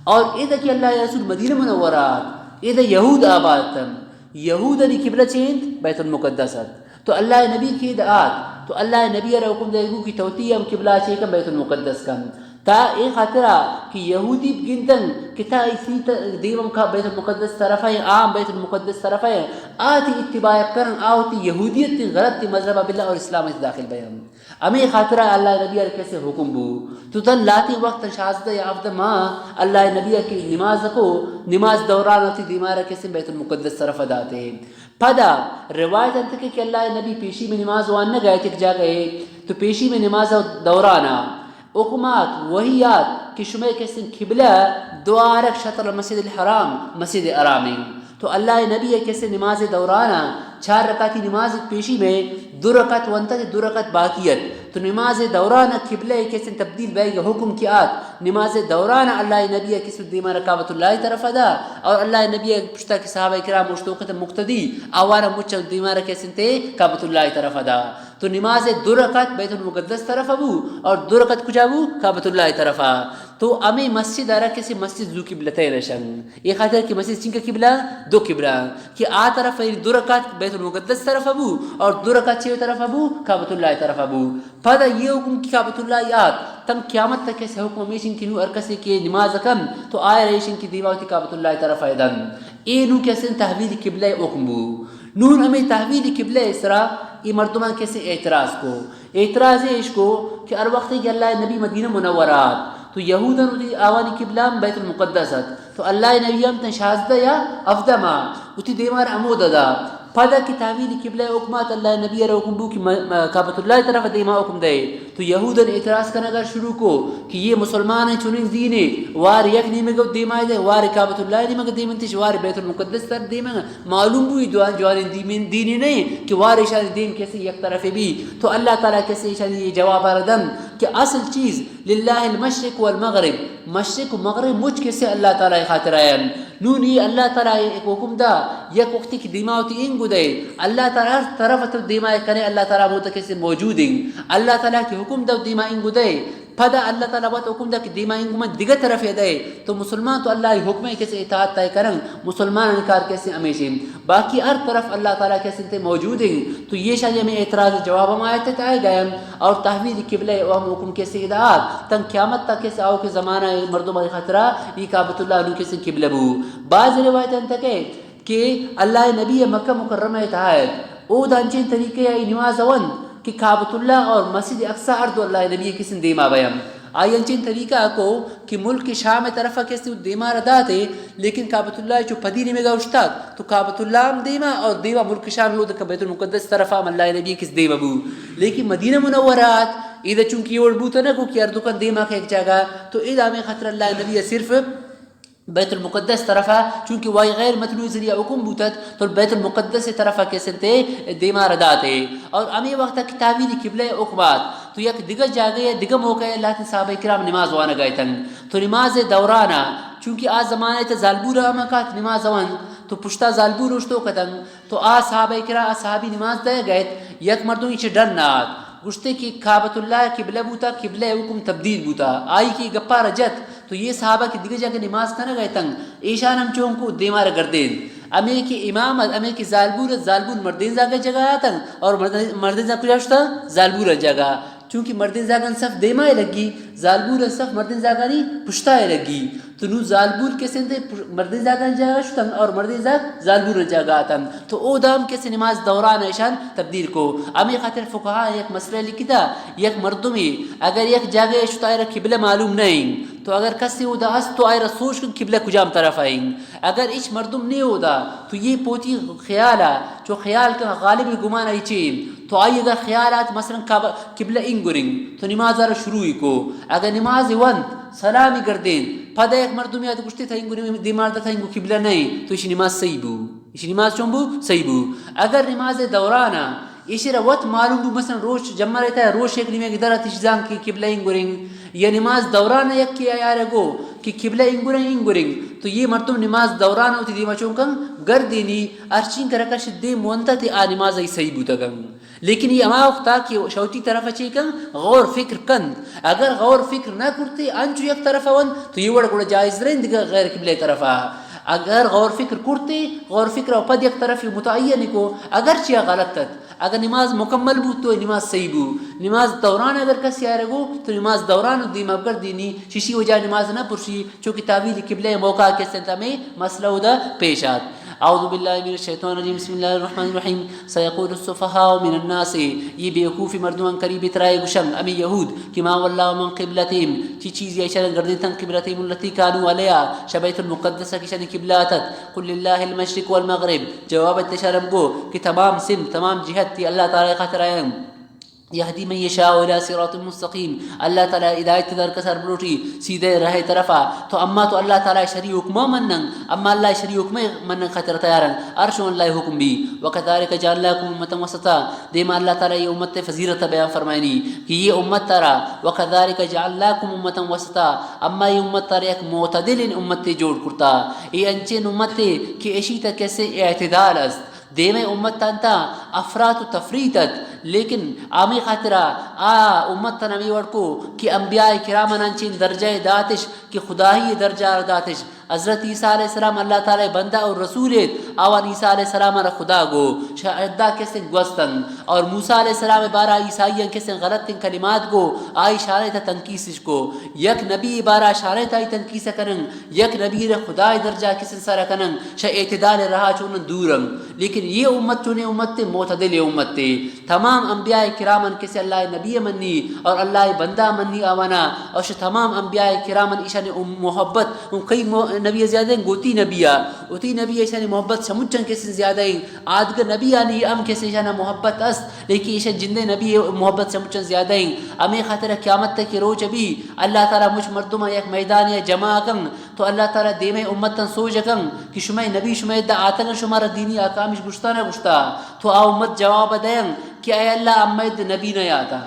اور ادھا کہ اللہ رسول مدینہ منورات ادھا یہود آباد تم یہود علی قبلہ چیند بیت المقدست تو اللہ نبی کی دعات تو اللہ نبی را حکم دے گو کی توتی ہم قبلہ چے کم بیت المقدس کم تا ای خاطرہ کہ یہودی بگندن کہ تا اسی دیوم کا بیت المقدس طرف ہے عام بیت المقدس طرف ہے آتی اتباع کرن آتی یہودیت تی غلط تی مذہب باللہ اور اسلام اس داخل بیان امی خاطرہ اللہ نبی کیسے حکم بو تو تن لاتی وقت شازدہ یا عبد ما اللہ نبی کی نماز کو نماز دوران ہوتی دیمارہ کیسے بیت المقدس طرف داتے ہیں پدا روایت انت کہ اللہ نبی پیشی میں نماز وان نہ گئے تک جا گئے تو پیشی میں نماز دورانا حکمات وحیات کہ شمع کیسے قبلہ دوارک شطر مسجد الحرام مسجد ارامی تو اللہ نبی کیسے نماز دورانا 4 رکعتی نماز پیشی میں 2 رکعت وانتا 2 رکعت باقیت تو نماز دورانا قبلہ کیسے تبدیل بے گا حکم کی آت نماز دورانا اللہ نبی کیسے دیما رکابت اللہ طرف دا اور اللہ نبی پشتا کی صحابہ کرام مشتوقت مقتدی آوانا مچا دیما کیسے تے کعبۃ اللہ طرف دا تو نماز 2 رکعت بیت المقدس طرف ابو اور 2 رکعت کجا ابو کعبۃ اللہ طرف تو امی مسجد آرہ کسی مسجد ذو قبلتین رشن یہ خاطر کہ مسجد چنکا قبلہ 2 قبلہ کہ آ طرف 2 رکعت بیت المقدس طرف ابو اور 2 رکعت چیو طرف ابو کعبۃ اللہ طرف ابو پھر یہ حکم کی کعبۃ اللہ یاد تم قیامت تک کیسے حکم ہمیشن کی نو ارکسی کے نماز کم تو آئے رہیشن کی دیواتی کعبۃ اللہ طرف ایدن اے نو کیسے تحویل قبلہ حکم بو نون ہمیں تحویل قبلہ اسرا یہ مردمان کیسے اعتراض کو اعتراض ہے اس کو کہ ار وقت کہ اللہ نبی مدینہ منورات تو یہودن اتی آوانی قبلام بیت المقدست تو اللہ نبی ہم تنشازدہ یا افدما اتی دیمار عمود دا پدا کی تحویل قبلہ حکمات اللہ نبی رہ حکم بو کی کعبۃ اللہ طرف دیما حکم دے تو یہودن اعتراض کرنا اگر شروع کو کہ یہ مسلمان ہیں چنین دینے وار یک نیمے گو دیما دے وار کعبۃ اللہ نیمے گو دیمن تیش وار بیت المقدس طرف دیما معلوم ہوئی جوان دینی نہیں کہ وار اشان دین کیسے یک طرف بھی تو اللہ تعالیٰ کیسے اشان یہ جواب آردن کہ اصل چیز للہ المشرق والمغرب مشرق و مغرب مجھ کیسے اللہ تعالیٰ خاطر آئین نونی اللہ تعالیٰ ایک حکم دا یک وقتی کی دیماوتی انگو دے اللہ تعالیٰ طرف دیما کرے اللہ تعالیٰ موتا کیسے موجود ہیں اللہ تعالیٰ کی حکم دا دیما انگو دے پدا اللہ تعالیٰ بات حکم دا کہ دیما انگو میں دیگر طرف دے تو مسلمان تو اللہ حکم کیسے اطاعت تائے کرن مسلمان انکار کیسے ہمیشہ باقی ہر طرف اللہ تعالیٰ کیسے انتے موجود ہیں تو یہ شاید ہمیں اعتراض جواب ہم آیت آئے گئے اور تحویل قبلہ وہم حکم کیسے ادعات تن قیامت تک کیسے آؤ کے زمانہ مردم خطرہ یہ کعبۃ اللہ انہوں کیسے قبلہ بو بعض روایت انتہ کہ اللہ نبی مکہ مکرمہ اتحاد او دانچین طریقے یا نماز ون کہ کعبۃ اللہ اور مسجد اقصی ارد اللہ نبی کسی دیما بیام آئی انچین طریقہ کو کہ ملک شام طرف کیسے دیما ردا تھے لیکن کعبۃ اللہ جو پدینے میں گا اشتاق تو کعبۃ اللہ دیما اور دیما ملک شام ہو تو بیت المقدس طرف اللہ نبی کس دیما بو لیکن مدینہ منورات ادھر چونکہ یہ بوتا نہ کو کہ اردکن دیما کا ایک جگہ تو ادھا میں خطر اللہ نبی صرف بیت المقدس طرفا چونکہ وہ غیر مطلوع ذریعہ حکم بوتت تو بیت المقدس طرفا کیسے تے دیما ردا تے اور امی وقت کی تعویل قبلہ حکمات تو یک دیگر جاگے دیگر موقع اللہ کے صحابہ کرام نماز وانا گئے تن تو نماز دورانا چونکہ آج زمانے تے زالبور امکات نماز وان تو پشتا زالبور اشتو کتن تو آج صحابہ کرام صحابی نماز دے گئے یک مردوں ایچے ڈر نات گشتے کی کعبۃ اللہ قبلہ بوتا قبلہ حکم تبدیل بوتا آئی کی گپا رجت تو یہ صحابہ کی دیگر جگہ نماز کرنے گئے تنگ ایشان ہم چون کو دیمار گردین امی کی امامت امی کی زالبور مردین زاگہ جگہ آتن اور مردین زاگہ کجا شتا زالبور جگہ چونکہ مردین زاگہ صف دیمائے لگی زالبور صف مردین زاگہ نہیں پشتائے لگی تو نو زالبور کیسے انتے مردین زاگہ جگہ شتن اور مردین زاگہ زالبور جگہ آتن تو او دام کیسے نماز دوران ایشان تبدیل کو امی خاطر فقہا ایک مسئلہ لکھتا یک مردمی اگر یک جگہ شتا ہے قبلہ معلوم نہیں تو اگر کسی ہو دا اس تو آئے سوچ کن قبلہ کجام طرف آئیں اگر اچ مردم نہیں ہو دا تو یہ پوتی خیال ہے جو خیال کا غالب گمان آئی چین تو آئی اگر خیالات مثلا قبلہ انگرنگ تو نماز آرہ شروعی کو اگر نماز وند سلامی کردین پھدا ایک مردمی آتا کشتے تھا انگو دیمار دا تھا انگو قبلہ نہیں تو اسی نماز صحیح بو اسی نماز چون بو صحیح بو اگر نماز دورانا اسی وقت معلوم بو مثلا روش جمع رہتا ہے روش ایک نیمے کی درہ تشزام کی قبلہ انگرنگ یا نماز دوران یک کی آیا گو کہ قبلہ انگرنگ تو یہ مرتب نماز دوران ہوتی دیما چونکن گردینی ارچین کرکش دی مونتا تی آ نماز ای صحیح بوتا کن لیکن یہ اما وقتا کہ شوتی طرف اچھی کن غور فکر کن اگر غور فکر نہ کرتی انچو یک طرف ون تو یہ وڑا جائز رہن دیگا غیر قبلہ طرف اگر غور فکر کرتے غور فکر او پد یک طرف متعین کو اگرچہ غلط تت اگر نماز مکمل بو تو نماز صحیح بو نماز دوران اگر کسی آرگو تو نماز دوران دیم اگر دینی شیشی وجہ نماز نہ پرشی چونکہ تعویل قبلہ موقع کے سنتا میں مسئلہ دا پیشات اعوذ باللہ من الشیطان الرجیم بسم اللہ الرحمن الرحیم سیقول السفہاء من الناس یہ بیوقوفی مردمان قریب اترائے گشن امی یہود کہ ما واللہ من قبلتیم چی چیز یہ شرن گردیتن قبلتیم اللتی کانو علیہ شبیت المقدسہ کی شن قبلاتت قل للہ المشرق والمغرب جواب اتشارم گو کہ تمام سم تمام جہت تی اللہ تعالی خاطر آئیں یہدی من یشاء الی صراط مستقیم اللہ تعالی ہدایت در کسر بلوٹی سیدھے راہ طرفا تو اما تو اللہ تعالی شریع حکم منن اما اللہ شریع حکم منن خاطر تیارن عرش اللہ حکم بھی وکذالک جعلناکم امۃ وسطا دیما اللہ تعالی یہ امت فضیلت بیان فرمائنی کہ یہ امت ترا وکذالک جعلناکم امۃ وسطا اما یہ امت ترا ایک معتدل امت جوڑ کرتا یہ انچین امت کہ اشی تک کیسے اعتدال است دیم امت تانتا افراد و تفریدت لیکن آمی خاطرہ امت تنمی وڑکو کہ انبیاء کرامن انچین درجہ داتش کہ خدا ہی درجہ داتش حضرت عیسیٰ علیہ السلام اللہ تعالی بندہ اور رسولت آوان عیسیٰ علیہ السلام را خدا گو شہدہ کسن گوستن اور موسیٰ علیہ السلام بارہ عیسائیان کسن غلط کلمات گو آئی شارع تا تنکیسش کو یک نبی بارہ شارع تا تنکیس کنن یک نبی را خدا درجہ کسن سارا کنن شہ اعتدال رہا چونن دورم لیکن یہ امت چونے امت تے معتدل امت تے تمام انبیاء کرامن کسے اللہ نبی منی اور اللہ بندہ منی آوانا اور شہ تمام انبیاء کرامن ایشان محبت کئی نبی زیادہ ہیں گوتی نبی اوتی نبی ایشان محبت سمجھن کسی زیادہ ہیں آدگر نبی آنی ام کسی ایشان محبت است لیکن ایشان جندے نبی محبت سمجھن زیادہ ہیں ہمیں خاطر قیامت تک روچ بھی اللہ تعالیٰ مجھ مردمہ یک میدان یا جمع کن تو اللہ تعالیٰ دیمے امتن سوچ کن کہ شمع نبی شمع دا آتن شمارا دینی آکامش گشتا نہ گشتا تو آ امت جواب دیں کہ اے اللہ امید نبی نہیں آتا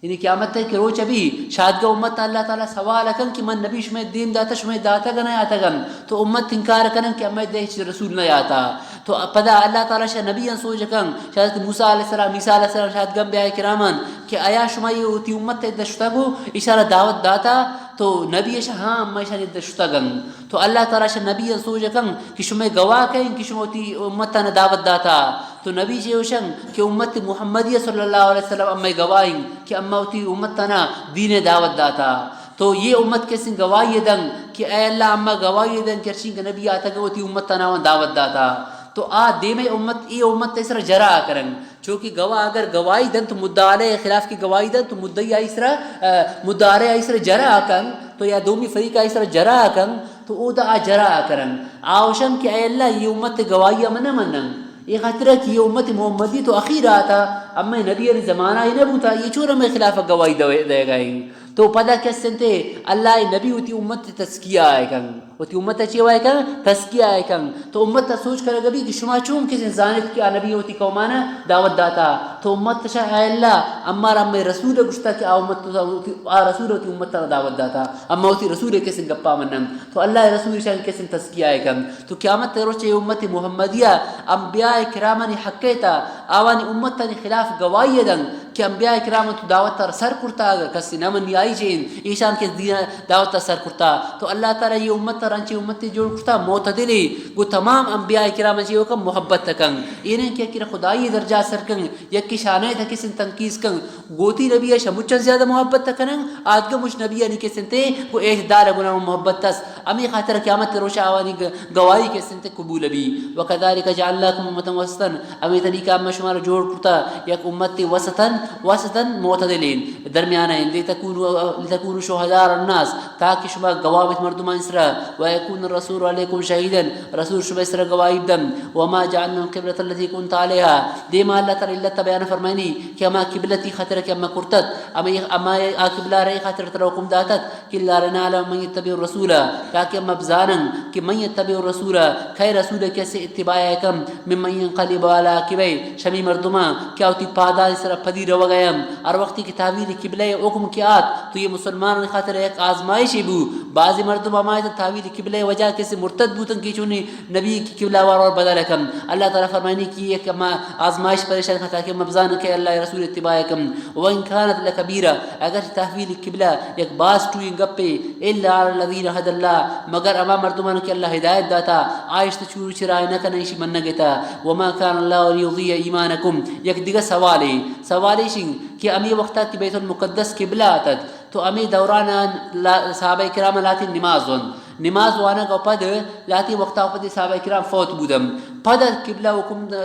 یعنی قیامت تک کہ روچ ابھی شادگاہ امت اللہ تعالیٰ سوال کن کہ من نبی شمع دین داتا شمع داتا گا نہیں آتا گن تو امت انکار کرن کہ امید دیکھ رسول نہیں آتا تو پدا اللہ تعالیٰ شاہ نبی سوچ کن شاید موسیٰ علیہ السلام عیسیٰ علیہ السلام شاید گم بیائی کرامن کہ آیا شما یہ ہوتی امت دشتا گو اشارہ دعوت داتا تو نبی شاہ ہاں اما اشارہ دشتا گن تو اللہ تعالیٰ شاہ نبی سوچ کن کہ شما گواہ کہیں کہ شما ہوتی امت نے دعوت داتا تو نبی جے وشن کہ امت محمدیہ صلی اللہ علیہ وسلم اما گواہیں کہ اما ہوتی امت نا دین دعوت داتا تو یہ امت کے سن گواہی دن کہ اے اللہ اما گواہی دن کہ ارشین کہ نبی آتا کہ ہوتی امت نا دعوت داتا تو دیم امت ای امت تیسرا جرا کرن چونکہ گواہ اگر گواہی دن تو مدعا خلاف کی گواہی دن تو مدعی ایسرا مدعا ایسرا جرا کن تو یا دومی فریق ایسرا جرا کن تو او دا جرا کرن آوشن کہ اے اللہ یہ امت گواہی منن یہ خطرہ کہ یہ امت محمدی تو اخیر آتا اما نبی علیہ زمانہ یہ نبوتا یہ چورا میں خلاف گواہی دے گا تو پدا کس سنتے اللہ نبی ہوتی امت تزکیہ آئے کن ہوتی امت چیو آئے کن تزکیہ آئے کن تو امت سوچ کر گبی کہ شما چون کس انسانیت کی نبی ہوتی قومانا دعوت داتا تو امت شاہ اے اللہ اما رام رسول گشتا کہ امت رسول ہوتی امت دعوت داتا اما ہوتی رسول کس گپا منن تو اللہ رسول شاہ کس تزکیہ آئے کن تو قیامت روچ امت محمدیہ انبیاء کرامن حقیتا آوانی امت خلاف گواہی دن کہ انبیاء کرام تو دعوت تر سر کرتا اگر کسی نمن آئی جین ایشان کے دعوت تر سر کرتا تو اللہ تعالی یہ امت تر انچی امت جوڑ کرتا معتدلی گو تمام انبیاء کرام انچی کم محبت تکن انہیں کیا کہ خدای درجہ سر کن یکی شانے تھا کسی تنقیز کن گوتی نبی ہے شمچن زیادہ محبت تکن آدھگا مجھ نبی ہے کسی تے کو اعتدار گنا محبت تس امی خاطر قیامت روش آوانی گواہی کسی تے قبول بھی وکذالک جعلناکم امتا وسطن امی طریقہ اما شمار جوڑ کرتا یک امت وسطن معتدلین درمیانہ ہیں لتکونوا شہداء الناس تاکہ شما گواہ مردمان اسرا ویکون الرسول علیکم شہیدن رسول شما اسرا گواہی دم وما جعلنا القبلة التي كنت عليها دیما اللہ تعالی اللہ بیان فرمائنی کہ اما قبلتی خاطر کہ اما کرتت اما قبلہ رہی خاطر تر حکم داتت کہ لا نعلم من يتبع الرسول تاکہ اما بزانن کہ من يتبع الرسول خیر رسول کیسے اتباع کم ممن ينقلب على عقبیہ شمی مردمان کیا ہوتی پادا اسرا پدی جو وغیم اور وقتی کی تحویل قبلہ حکم کی آت تو یہ مسلمان خاطر ایک آزمائش بو بعض مردم آمائے تحویل قبلہ وجہ کسی مرتد بوتن کی چونی نبی کی قبلہ وار اور بدل کم اللہ تعالیٰ فرمائنی کی ایک آزمائش پریشان خطا کہ مبزان کے اللہ رسول اتباع کم وان کانت لکبیرہ اگر تحویل قبلہ ایک باز ٹوئی گپے الا علی الذین هدى اللہ مگر اما مردمان کے اللہ ہدایت داتا آئشت چور چرائے نہ کنیشی من نگتا وما کان اللہ لیضیع ایمانکم یک دیگه سوالی شنگ کہ امی وقتا کی بیت المقدس قبلہ آتد تو امی دوران صحابہ کرام لاتی نماز وانا کا پد لاتی وقتا پد صحابہ کرام فوت بودم پد قبلہ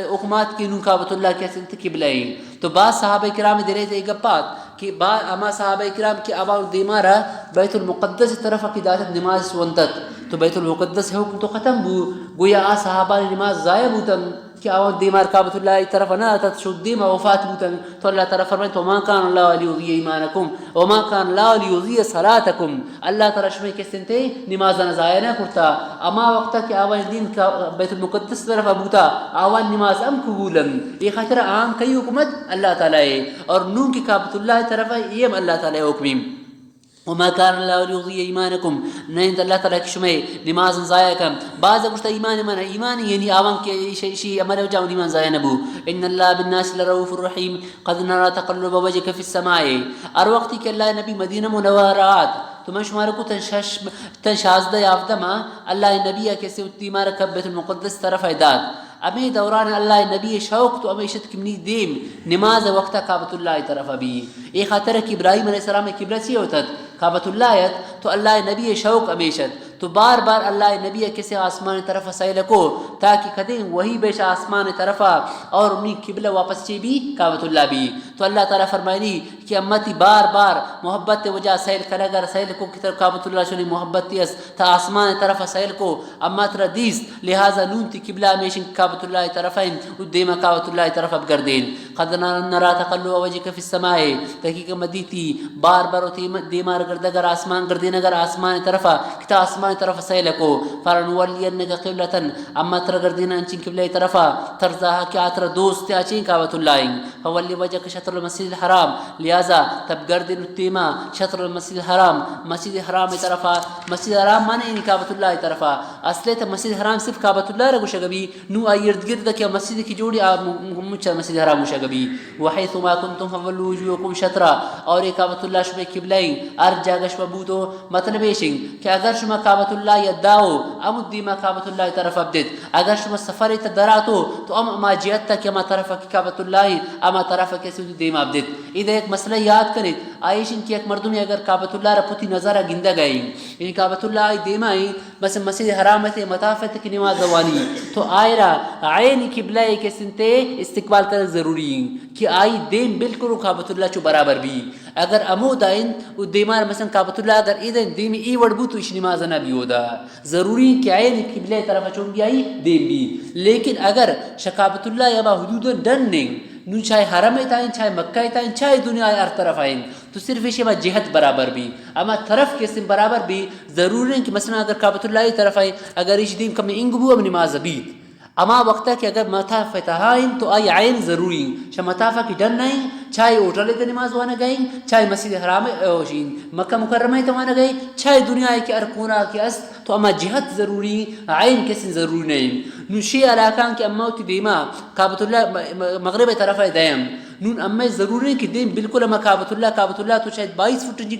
حکومات کی نون کعبۃ اللہ کے سنت قبلہ ہیں تو بعض صحابہ کرام درے تے گپات کہ بعض اما صحابہ کرام کی ابا دیمارا بیت المقدس طرف کی داتت نماز سونتت تو بیت المقدس حکم تو ختم بو گویا صحابہ نماز ضائع بوتن کہ آوان دیمار کعبۃ اللہ طرف نہ آتا شد دیما وفات بوتن تو اللہ تعالیٰ فرمائے تو ما کان اللہ لیضیع ایمانکم وما کان اللہ لیضیع صلاتکم اللہ تعالیٰ شمع کے سنتے نماز نہ ضائع نہ کرتا اما وقتا کہ آوان دین کا بیت المقدس طرف بوتا آوان نماز ام قبولن یہ خاطر عام کئی حکومت اللہ تعالیٰ ہے اور نون کی کعبۃ اللہ طرف یہ اللہ تعالیٰ حکمیم وما كان الله ليضيع ايمانكم نہیں اللہ تعالیٰ کی شمع نماز ضائع کم بعض گشتہ ایمان یعنی آوان کے شی عمل جاؤ ایمان ضائع نبو ان اللہ بالناس لرؤوف الرحیم قد نرى تقلب وجهك في السماء اور وقتی کہ اللہ نبی مدینہ منورات تو میں شمار کو تن شازدہ یافتما اللہ نبی کے سے تیمار بیت المقدس طرف ایداد امی دوران اللہ نبی شوق تو امیشت کمنی دیم نماز وقتا کعبۃ اللہ طرف ابھی ایک خاطر کہ ابراہیم علیہ السلام قبلہ سی ہوتا کعبۃ اللہ آیت تو اللہ نبی شوق امیشت تو بار بار اللہ نبی کسی آسمان طرف سائل کو تاکہ کدیں وہی بیش آسمان طرفا اور انہی قبلہ واپس چی بھی کعبۃ اللہ بھی تو اللہ تعالیٰ فرمائنی کہ امتی بار بار محبت وجہ سائل کرگر سائل کو کی طرف کعبۃ اللہ شنی محبت تیس تا آسمان طرف سائل کو اما تر دیس لہذا نون تی قبلہ ہمیشن کعبۃ اللہ طرفین ادیما کعبۃ اللہ طرف اب گردین قد نرى تقلب وجهك في السماء تحقیق مدیتی بار بار دیمار گردگر آسمان گردین اگر آسمان طرفا کتا آسمان طرف سیلکو فرنولینک قبلتن اما تر گردین انچین قبلہ طرفا ترزاها کیا تر دوست اچین کعبۃ اللہ فولی وجهك شطر المسجد الحرام لہذا تب گردین اتیما شطر المسجد الحرام مسجد حرام طرفا مسجد حرام مانے ان کعبۃ اللہ طرفا اصلی تا مسجد حرام صرف کعبۃ اللہ رگو شگبی نو ارد گرد کیا مسجد کی جوڑی مچا مسجد حرام شگبی وحیث ما کنتم فولوا وجوهکم شطرا اور ایک کعبۃ اللہ شما قبلین ار جاگش بودو مطلب ایشنگ کہ اگر شما کعبۃ اللہ یداو ام دیما کعبۃ اللہ طرف ابدت اگر شما سفر تدراتو تو اما جہت تک اما طرف کی کعبۃ اللہ اما طرف کیسے دیما ابدت ادھر ایک مسئلہ یاد کریں آئیشن کی ایک مردم اگر کعبۃ اللہ رپوتی نظارہ گندہ گئی یعنی کعبۃ اللہ دیما ہی بس مسجد حرام تے مطافت کی نماز وانی تو آئرہ عین قبلہ کے سنتے استقبال کر ضروری کہ آئی دین بالکل کعبۃ اللہ چو برابر بھی اگر امود آئین دیمار مثلا کعبۃ اللہ اگر ایدن دیم ای وڑبو تو اش نماز نہ بھی ہودا ضروری کہ عین قبلہ طرف چون بھی آئی دیم بھی لیکن اگر شکابۃ اللہ یا حدود ڈن نہیں نو چاہے حرم تائیں چاہے مکہ تائیں چاہے دنیا ہر طرف آئیں تو صرف اسے با جہت برابر بھی اما طرف کے سم برابر بھی ضروری ہے کہ مثلا اگر کعبۃ اللہ طرف آئیں اگر اس دین کم انگبو ام نماز بھی اما وقتا کہ اگر مطاف فتحائیں تو آئی عین ضروری شا مطافہ کی ڈن نہیں چاہے اوٹرلے تے نماز وانا گئیں چاہے مسجد حرام اوشین مکہ مکرمہ تے وانا گئیں چاہے دنیا کے ارکونا کے است تو اما جہت ضروری عین کسی ضروری نہیں نوشی علاقان کے اموتی دیما کعبۃ اللہ مغرب طرف دیم نون اما ضروری کہ دیم بالکل اما کعبۃ اللہ تو شاید 22 فٹ جی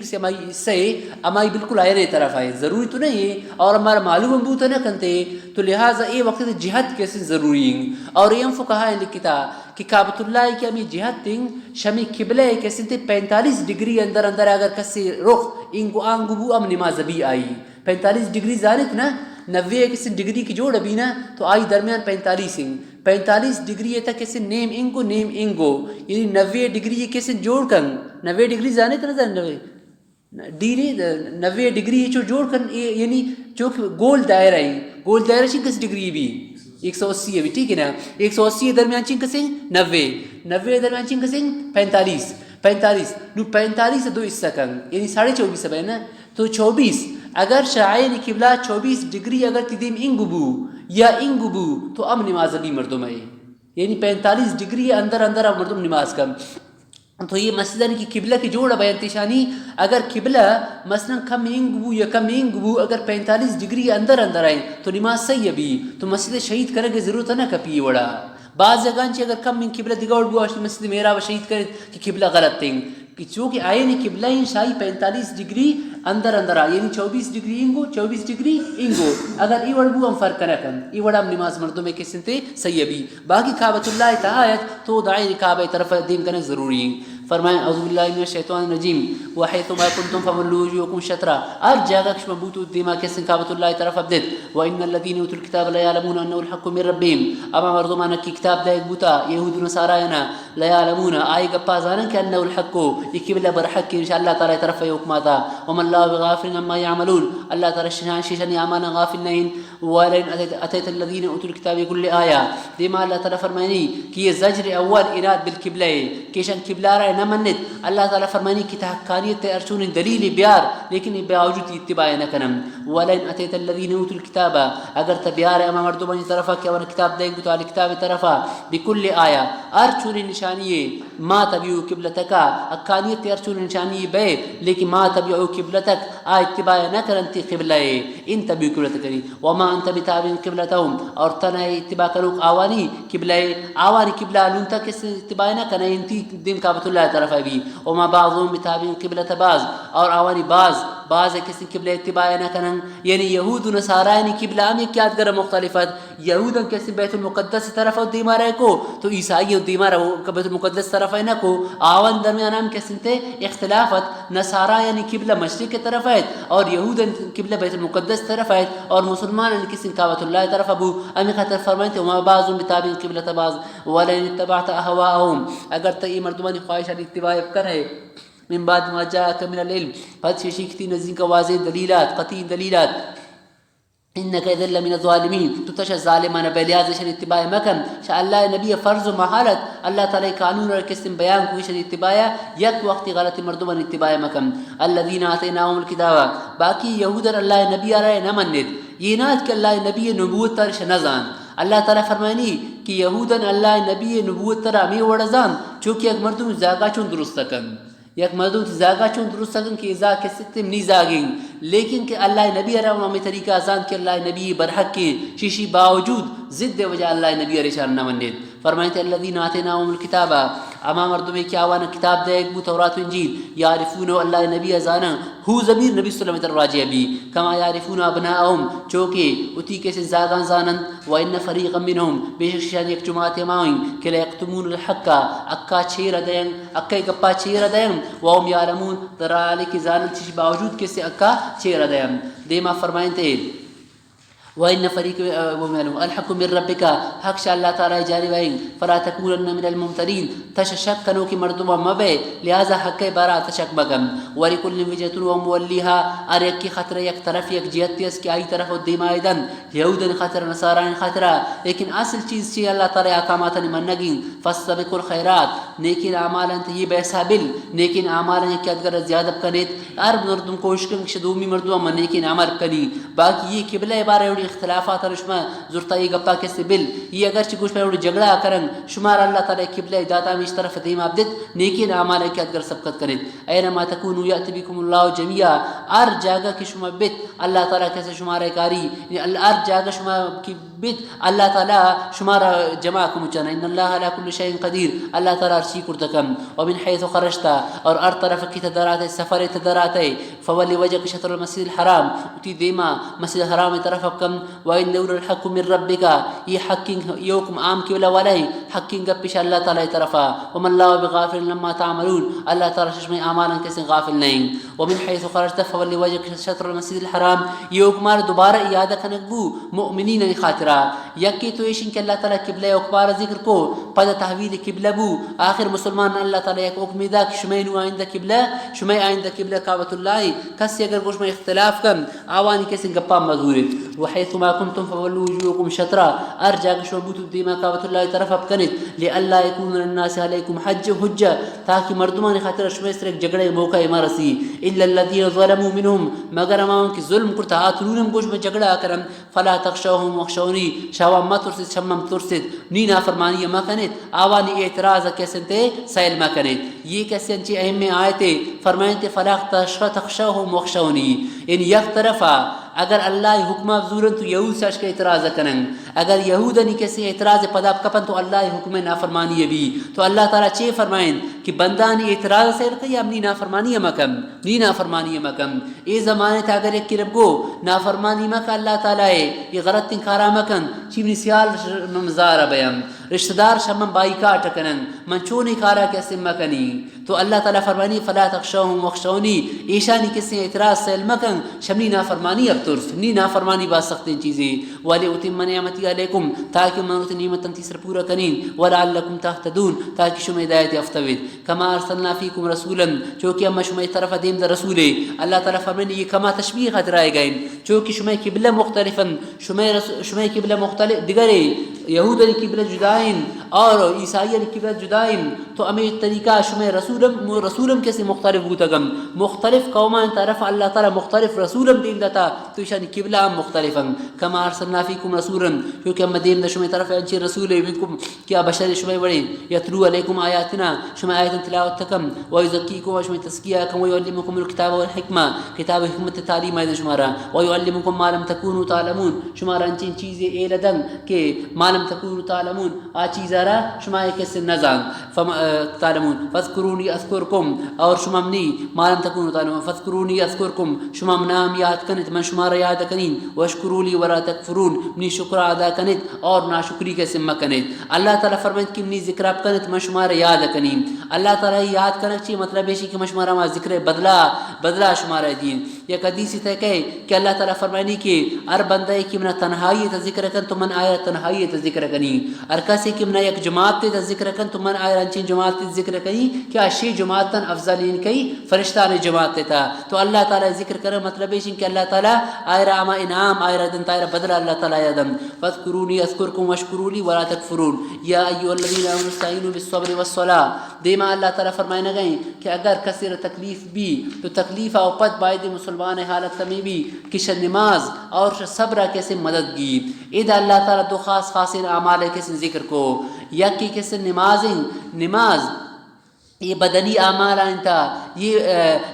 سے اما بالکل آئے طرف آئے ضروری تو نہیں ہے اور ہمارا معلوم بوتا نہ کنتے تو لہٰذا یہ وقت جہت کیسے ضروری ہیں اور یہ فقہا لکھتا کہ کعبۃ اللہ کی امی جہت تنگ شمی قبلہ کیسے 45 ڈگری اندر اگر کسی رخ انگو آنگو بو ام نماز بھی آئی 45 ڈگری زانت نا 90 کسی ڈگری کی جوڑ ابھی نا تو آئی درمیان 45 ڈگری تک کیسے نیم انگو یعنی 90 ڈگری کیسے جوڑ کر 90 ڈگری زانت نا 90 ڈگری جو جوڑ کر یعنی جو گول دائرہ چی کس ڈگری بھی 180 ہے بھی ٹھیک ہے نا 180 درمیان چنک سنگ 90 درمیان چنک سنگ 45 نو 45 سے 2 حصہ کن یعنی 24.5 ہے نا تو 24 اگر شاعین قبلہ 24 ڈگری اگر تدیم انگبو تو ام نماز بھی مردم ہے یعنی 45 ڈگری اندر مردم نماز کم تو یہ مثلا کہ قبلہ کی جوڑا بیان تشانی اگر قبلہ مثلا کم انگبو یا کم انگبو اگر 45 ڈگری اندر اندر آئیں تو نماز صحیح بھی تو مسجد شہید کرنے کی ضرورت نہ کپی وڑا بعض جگہ چی اگر کم من قبلہ دیگا بو مسجد میرا و شہید کرے کہ قبلہ غلط تھیں کہ چونکہ آئے نہیں قبلہ ان شاہی 45 ڈگری اندر اندر آ یعنی 24 ڈگری انگو 24 ڈگری انگو اگر ای وڑ بو ہم فرق نہ کن ای وڑا ہم نماز مردوں میں کس تے صحیح بھی باقی کعبۃ اللہ تعایت تو داعی کعبہ طرف دین کرنا ضروری ہے فرمائیں اعوذ باللہ من الشیطان الرجیم وحیث ما کنتم فولوا وجوهکم شطرا ار جگہ کش مبوتو دیما کسن کعبۃ اللہ طرف ابدت وان الذين اوتوا الكتاب لا يعلمون انه الحق من ربهم اما مردمان کی کتاب دے بوتا یہود و نصارا لا يعلمون آئی گپا زانن کہ انه الحق یہ قبلہ برحق ان شاء اللہ تعالی طرف حکم آتا وما الله بغافل عما يعملون اللہ تعالی شان شان اعمال غافل نہیں ولئن اتيت الذين اوتوا الكتاب كل آیہ دیما اللہ تعالی فرمانی کہ یہ زجر اول اراد بالقبلہ کہ شان قبلہ را نہ منت اللہ تعالی فرمانی کہ تحقانیت ارچون دلیل بیار لیکن باوجود اتباع نہ کنم ولئن اتيت الذين اوتوا الكتاب اگر تبیار امام مردمان طرفا کہ اور کتاب دیں گے تو علی کتاب طرفا بكل آیہ ارچون نشانی ما تبیو قبلتک حقانیت ارچون نشانی بے لیکن ما تبیو قبلتک اتباع نہ کرن تی قبلہ ان تبیو قبلتک وما انت بتابع قبلتهم اور تنا اتباع کرو اوانی قبلہ لونتا کس اتباع نہ کرن انتی دین کعبۃ اللہ طرف بھی وما بعضهم بتابع قبلة بعض اور اوانی بعض کسی قبلہ اتباع نہ کرن یعنی یہود و نصارا یعنی قبلہ میں کیا کر مختلفت یہود کسی بیت المقدس طرف دیما رہے کو تو عیسائی دیما رہے بیت المقدس طرف ہے نہ کو آون درمیان ہم کسی تے اختلافت نصارا یعنی قبلہ مشرق کی طرف ہے اور یہود قبلہ بیت المقدس طرف ہے اور مسلمان یعنی کسی کعبۃ اللہ طرف ابو امی خاطر فرمائے وما بعضهم بتابع قبلة بعض ولئن اتبعت اهواءهم اگر تے مردمان خواہشات اتباع کرے من بعد ما جاءك من العلم پس شیختی نزدیک کا واضح دلیلات قطعی دلیلات انك اذا لمن الظالمين تو تش ظالمان بلیاز شر اتباع مکن شاء اللہ نبی فرض و محالت اللہ تعالی قانون اور قسم بیان کو شر اتباع یک وقت غلط مردمان اتباع مکن الذين اتيناهم الكتاب باقی یہود اللہ نبی ارے نہ منت یہ نہ کہ اللہ نبی نبوت ترش نزان اللہ تعالی فرمانی کہ یہودن اللہ نبی نبوت تر امی وڑزان چونکہ ایک مردم زاگا چون درست کن یک مردم زاگا چون درست کن کہ ازا کے ستم نی زاگیں لیکن کہ اللہ نبی ارم ہمیں طریقہ ازان کہ اللہ نبی برحق کے شیشی باوجود ضد وجہ اللہ نبی ارشان نہ منید فرمائیں کہ الذین آتیناہم الکتاب اما مردم کی آوانا کتاب دے ایک بو تورات و انجیل یعرفون اللہ نبی ازانا ہو ضمیر نبی صلی اللہ علیہ وسلم راجع بھی کما یعرفون ابناءہم چونکہ اتی کیسے زاگان زانن وان فریقا منہم بے شک شان یک جماعت ماوین کہ لا یکتمون الحق اکا چھیر دیں اکا گپا چھیر دیں وهم یعلمون ترالی کی زانن چیز باوجود کیسے اکا چھیر دیں دیما فرمائیں تے وَإِنَّ فَرِيقًا وَمَنْهُمْ الْحَقُّ مِنْ رَبِّكَ حق شاء اللہ تعالی جانب آئیں فَلَا تَكُونَنَّ مِنَ الْمُمْتَرِينَ تشک کنو کی مردمہ مبے لہذا حق بارا تشک بگم وَلِكُلِّ وِجَةٌ وَمُوَلِّهَا ار یک کی خطر یک طرف یک جہت اس کی آئی طرف دیمائدن یہودن خطر نصاران خطرہ لیکن اصل چیز چی اللہ تعالی احکامات منگین فَاسْتَبِقُوا الْخَيْرَاتِ نیکین اعمال انت یہ بحسابل نیکین اعمال کی ادگر زیادہ کنیت ار مردم کوشکن شدومی مردم من نیکین عمل کنی باقی یہ قبلہ بارے اختلافات رشما زرتا یہ گپا کیسے بل یہ اگرچہ کچھ پہ جھگڑا کرن شمار اللہ تعالی قبلہ داتا میں اس طرف دیم عبدت نیکین اعمال کی ادگر سبقت کریں اینما تکونوا یأتی بکم اللہ جميعا ار جاگا کی شما بیت اللہ تعالی کیسے شمار کاری ار جاگا شما کی بیت اللہ تعالی شمار جمع کو مچانا ان اللہ علی کل شیء قدیر اللہ تعالی ارشی کرتکم ومن حيث خرجت اور ار طرف کی تدارات سفر تدارات فولی وجهك شطر المسجد الحرام تی دیما مسجد الحرام طرف کم وَإِنَّهُ الْحَقُّ مِنْ رَبِّكَ یہ حقیں یوکم عام کی ولا والے حقیں گپش اللہ تعالی طرفا وَمَا اللَّهُ بِغَافِلٍ لَمَّا تَعْمَلُونَ اللہ تعالی ششم اعمالاں کیسے غافل نہیں وَمِنْ حَيْثُ خَرَجْتَ فَوَلِّ وَجْهَكَ شَطْرَ الْمَسْجِدِ الْحَرَامِ یہ حکمار دوبارہ اعادہ کنگبو مؤمنین خاطرہ یکی تو ایشن کہ اللہ تعالی قبلہ اکبار ذکر کو پد تحویل قبلہ بو آخر مسلمان اللہ تعالی ایک حکم دا کہ شمین آئندہ قبلہ شمین آئندہ قبلہ کعبۃ اللہ کسی اگر کچھ میں اختلاف کم آوانی کیسے گپا مظہور وحيث ما كنتم فولوا وجوهكم شطرا ارجع شعبوت دیما کعبۃ اللہ طرف اب کنت لئلا يكون للناس عليكم حجه تاکہ مردمان خاطر شما اس ایک جھگڑے موقع مرسی الا الذين ظلموا منهم مگر ما ان کی ظلم کرتا اترونم گوش میں جھگڑا کرم فلا تخشوهم واخشوني شوا ما ترسد شمم ترسد نی نافرمانی ما کنت آوانی اعتراض کیسے تے سائل ما کنت یہ کیسے انچی اہم میں آئے تھے فرمائیں تے فلا تخشوهم واخشوني ان یک طرفا اگر اللہ حکم افزورن تو یہود ساش کے اعتراض کرن اگر یہودنی کسی اعتراض پداب کپن تو اللہ حکم نافرمانی بھی تو اللہ تعالیٰ چے فرمائیں کہ بندانی اعتراض سے رکھے یا اپنی نافرمانی مکم نی نافرمانی مکم اے زمانے تھا اگر ایک کرب گو نافرمانی مکا اللہ تعالیٰ ہے یہ غلط تنکارا مکن چیونی سیال ممزارہ بیم رشتہ دار شمم بائی کاٹ کنن منچونی کارا کیسے مکنی تو اللہ تعالیٰ فرمانی فلا تخشوهم واخشونی ایشانی کسی اعتراض سیل مکن شمنی نافرمانی اب ترس نی نافرمانی با سختی چیزیں ولی اتم نعمتی علیکم تاکہ منوت نعمتن تیسر پورا کنین ولعلکم تہتدون تاکہ شما ہدایت یافتوید کما ارسلنا فیکم رسولا چونکہ اما شما طرف دیم دا رسول اللہ تعالیٰ فرمانی یہ کما تشبیہ خاطر آئے گئے چونکہ شما قبلہ مختلفا شما قبلہ مختلف دیگرے یہود علی قبلہ جدائن اور عیسائی علی قبلہ جدائن تو امی طریقہ شما رسولم کیسے مختلف ہوتا گم مختلف قومان طرف اللہ تعالیٰ مختلف رسولم دین دتا تو شان قبلہ مختلفا کما ارسلنا فیکم رسولا کیونکہ ہم دین شما طرف انچے رسول منکم کیا بشر شما بڑے یتلو علیکم آیاتنا شما آیات تلاوت تکم ویزکیکم شما تزکیہ کم ویعلمکم الکتاب والحکمہ کتاب حکمت تعلیم آئیدن شمارا ویعلمکم ما لم تکونوا تعلمون شمارا انچین چیزیں ایلدن کہ ما لم تکونوا تعلمون آ چیزارا شما ایک سے نزان تعلمون فذکرونی اذکرکم اور شما منی ما لم تکونوا تعلمون فذکرونی اذکرکم شما منام یاد کنت من شمارا یاد کنین واشکروا لی ولا تکفرون منی شکر ادا کنت اور ناشکری کے سمہ کنت اللہ تعالیٰ فرمائد کہ منی ذکر آپ کنت من شمارا یاد کنین اللہ تعالیٰ یاد کنک چی مطلب ہے کہ من شمارا ما ذکر بدلا شمارا دین یک حدیثی تے کہے کہ اللہ تعالیٰ فرمائنی کہ ار بندہ کی من تنہائی تا ذکر کن تو من آیا تنہائی تا ذکر کنی ار کسی کی من یک جماعت تا ذکر کن تو من آیا انچین جماعت تا ذکر کنی کہ اشی جماعت تن افضلین کئی فرشتان جماعت تا تو اللہ تعالیٰ ذکر کرے مطلب ہے کہ اللہ تعالیٰ آئرہ اما انعام آئرہ دن تائرہ بدل اللہ تعالیٰ یادم فاذکرونی اذکرکم واشکرونی ولا تکفرون یا ایوہ الذین آمنوا استعینوا بالصبر والصلاة دیما اللہ تعالیٰ فرمائے گئے کہ اگر کثیر تکلیف بھی تو تکلیف او پد باید مسلمان حالت میں بھی کہ نماز اور صبر کیسے مدد گی اید اللہ تعالیٰ دو خاص اعمال کیسے ذکر کو یک کی کیسے نماز یہ بدنی اعمال آئندہ یہ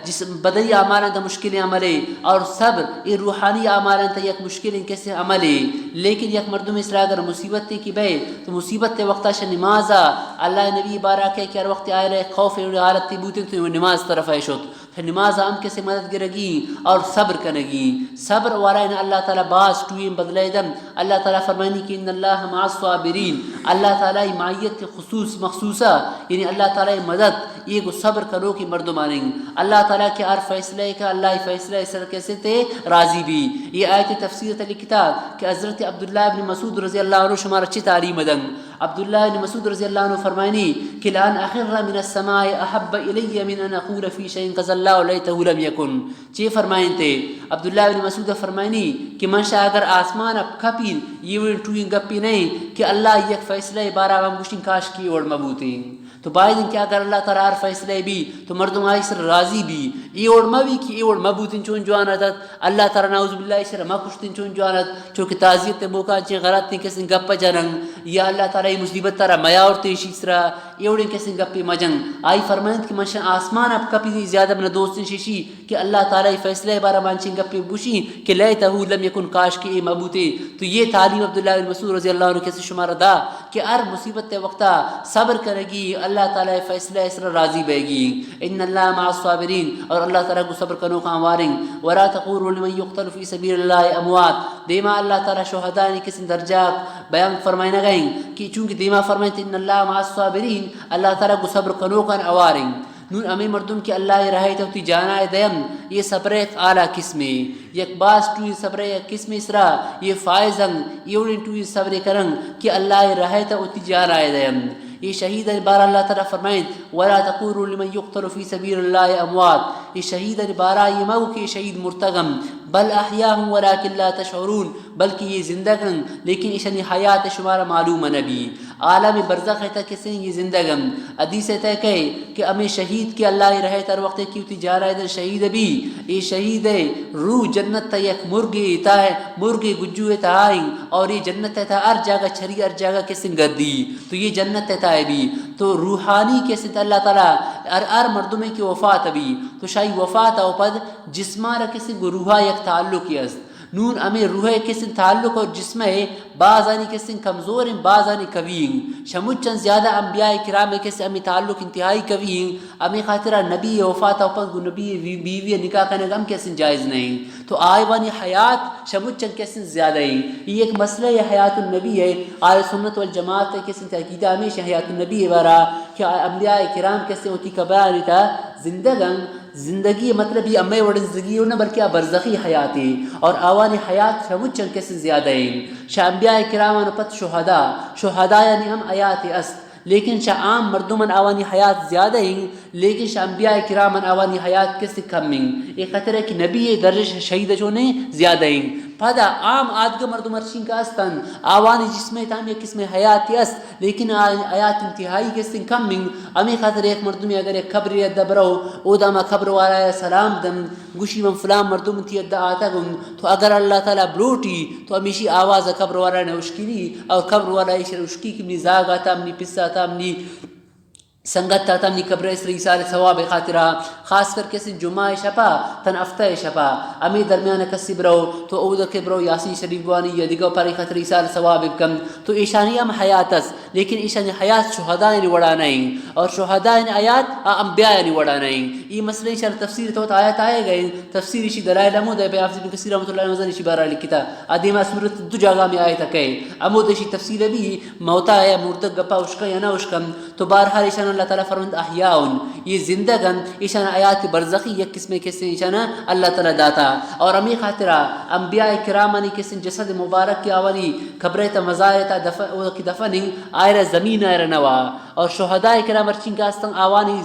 جس بدنی اعمال آئندہ مشکل عملے اور صبر یہ روحانی اعمال آئندہ یک مشکل کیسے عملے لیکن یک مردم اسرا اگر مصیبت تے کی بے تو مصیبت تے وقتہ شا نمازا اللہ نبی بارہ کہ ہر وقت آئے رہے خوف حالت تی بوتے تو نماز طرف ہے شد پھر نماز ہم کیسے مدد گرگی اور صبر کنگی صبر وارائن اللہ تعالیٰ باز ٹوئیں بدلے دم اللہ تعالیٰ فرمائنی کہ ان اللہ مع الصابرین اللہ تعالیٰ معیت کے خصوص مخصوصہ یعنی اللہ تعالیٰ مدد یہ کو صبر کرو کہ مردم مانیں اللہ تعالیٰ کے ہر فیصلے کا اللہ فیصلہ اس طرح کیسے تھے راضی بھی یہ آیت تفسیر علی کتاب کہ حضرت عبداللہ بن مسعود رضی اللہ عنہ شمار اچھی تعلیم دن عبداللہ بن مسعود رضی اللہ عنہ فرمائنی کہ لان اخر من السماء احب الی من ان اقول فی شیء قضى الله لیته لم یکن چی فرمائیں تھے عبداللہ بن مسعود فرمائنی کہ منشا اگر آسمان اب کپین یہ ٹوئیں گپی نہیں کہ اللہ یک فیصلہ بارہ ہم گوشتیں کاش کی اور مبوتیں تو باید ان کیا اگر اللہ تعالیٰ ہر فیصلے بھی تو مردم آئی سر راضی بھی ای اور مبی کی ای اور مبوتن چون جوانت اللہ تعالیٰ نعوذ باللہ سر مکشتن چون جوانت چونکہ تعزیت موقع چی غلط تین کسی گپ جنگ یا اللہ تعالیٰ مصیبت تارا میا اور تیشی سرا ای اور کسی گپی مجنگ آئی فرمائند کہ منشان آسمان اب کپی زیادہ من دوستن شیشی کہ اللہ تعالیٰ فیصلے بارہ مانچیں گپی بوشی کہ لیتہو لم یکن کاش کی ای مبوتے تو یہ تعلیم عبداللہ بن مسعود رضی اللہ عنہ کسی شمار دا کہ ہر مصیبت وقتا صبر کرگی اللہ تعالیٰ فیصلہ اس طرح راضی بے گی ان اللہ مع الصابرین اور اللہ تعالیٰ کو صبر کرنو کا وارنگ ولا تقولوا لمن يقتل في سبيل الله اموات دیما اللہ تعالیٰ شہداء نے کس درجات بیان فرمائے نہ گئیں کہ چونکہ دیما فرمائے ان اللہ مع الصابرین اللہ تعالیٰ کو صبر کرنو کا وارنگ نون امی مردم کی اللہ رہے تو تی جانا دیم یہ صبر ایک اعلیٰ قسمی یک باز ٹوئی صبر ایک قسم اسرا یہ فائزنگ یہ ٹوئی صبر کرنگ کہ اللہ رہے تو تی جانا دیم یہ شہید بار اللہ تعالیٰ فرمائیں ولا تقولوا لمن يقتل في سبيل الله اموات یہ شہید بارہ یہ مو کہ شہید مرتگم بل احیاء ولکن لا تشعرون بلکہ یہ زندگن لیکن اشنی حیات شمارا معلوم نبی عالم برزخ ہے کسی یہ زندگم حدیث ہے کہ ہمیں شہید کے اللہ رہے تر وقت کی تی جا رہا ہے شہید بھی یہ شہید ہے روح جنت تا یک مرغی تا ہے مرغی گجو تا آئیں اور یہ جنت تا ہر جگہ چھری ہر جگہ کسی گردی تو یہ جنت تا ہے بھی تو روحانی کسی اللہ تعالیٰ ہر مردمے کی وفات بھی تو شاہی وفات او پد جسمارا کسی روحا یک تعلق است نون ہمیں روح کسی تعلق اور جسم ہے بعض آنی کسی کمزور ہیں بعض آنی قوی ہیں شموچن زیادہ انبیاء کرام کسی ہمیں تعلق انتہائی قوی ہیں ہمیں خاطرہ نبی وفات اوپر نبی بیوی نکاح کرنے ہم کسی جائز نہیں تو آئیوانی حیات شموچن کسی زیادہ ہیں یہ ایک مسئلہ یہ حیات النبی ہے آل سنت والجماعت ہے کسی تحقیدہ ہمیشہ حیات النبی ہے بارا کہ انبیاء کرام کسی ہوتی کبار تھا زندگی مطلب یہ امے وڑ زندگی نہ بلکہ برزخی حیات ہے اور آوانی حیات شموچن کسی زیادہ ہیں شاہ انبیاء کرام پت شہداء یعنی ہم آیات است لیکن شاہ عام مردمن آوانی حیات زیادہ ہیں لیکن شاہ انبیاء کرام آوانی حیات کسی کم ہیں ایک خطر ہے کہ نبی درجہ شہید جو نے زیادہ ہیں پدا عام آدگا مردم ارشین کا استن آوانی جسم تام یک قسم حیاتی است لیکن آیات انتہائی کسی کم ہیں ہمیں خاطر ایک مردمی اگر ایک خبری ادھا برو او داما خبر وارا ہے سلام دم گوشی من فلان مردم تی ادھا آتا گن تو اگر اللہ تعالیٰ بلوٹی تو ہمیشی آواز خبر وارا نے اشکی اور خبر وارا ایشر اشکی کی منی زاگ آتا منی پس آتا منی سنگت تا تمنی قبر اس ریسال ثواب خاطرہ خاص کر کسی جمعہ شپا تن افتہ شپا امی درمیان کسی برو تو او دکے برو یاسین شریف وانی یا دیگو پاری خاطر ریسال ثواب کم تو ایشانی ہم حیات اس لیکن ایشانی حیات شہداء یعنی وڑا نہیں اور شہداء یعنی آیات انبیاء یعنی وڑا نہیں یہ مسئلہ انشاءاللہ تفسیر تو آیات آئے گئے تفسیر اسی دلائل امود ہے حافظ ابن کثیر رحمۃ اللہ علیہ وسلم اسی بارہ لکھتا ادیمہ سورت دو جگہ میں آئے تھا کہ امود اسی تفسیر بھی موتا ہے مردگ گپا اشکا یا نہ اشکم تو بہرحال ایشان اللہ تعالیٰ فرمند احیاؤن یہ زندگن ایشان آیات برزخی یک قسم کسی ایشان اللہ تعالیٰ داتا اور امی خاطرہ انبیاء کرامانی کسی جسد مبارک کی آوانی قبریت مزارتا دفننگ آئر زمین آئر نوا اور شہداء کرام ارچین کا استن آوانی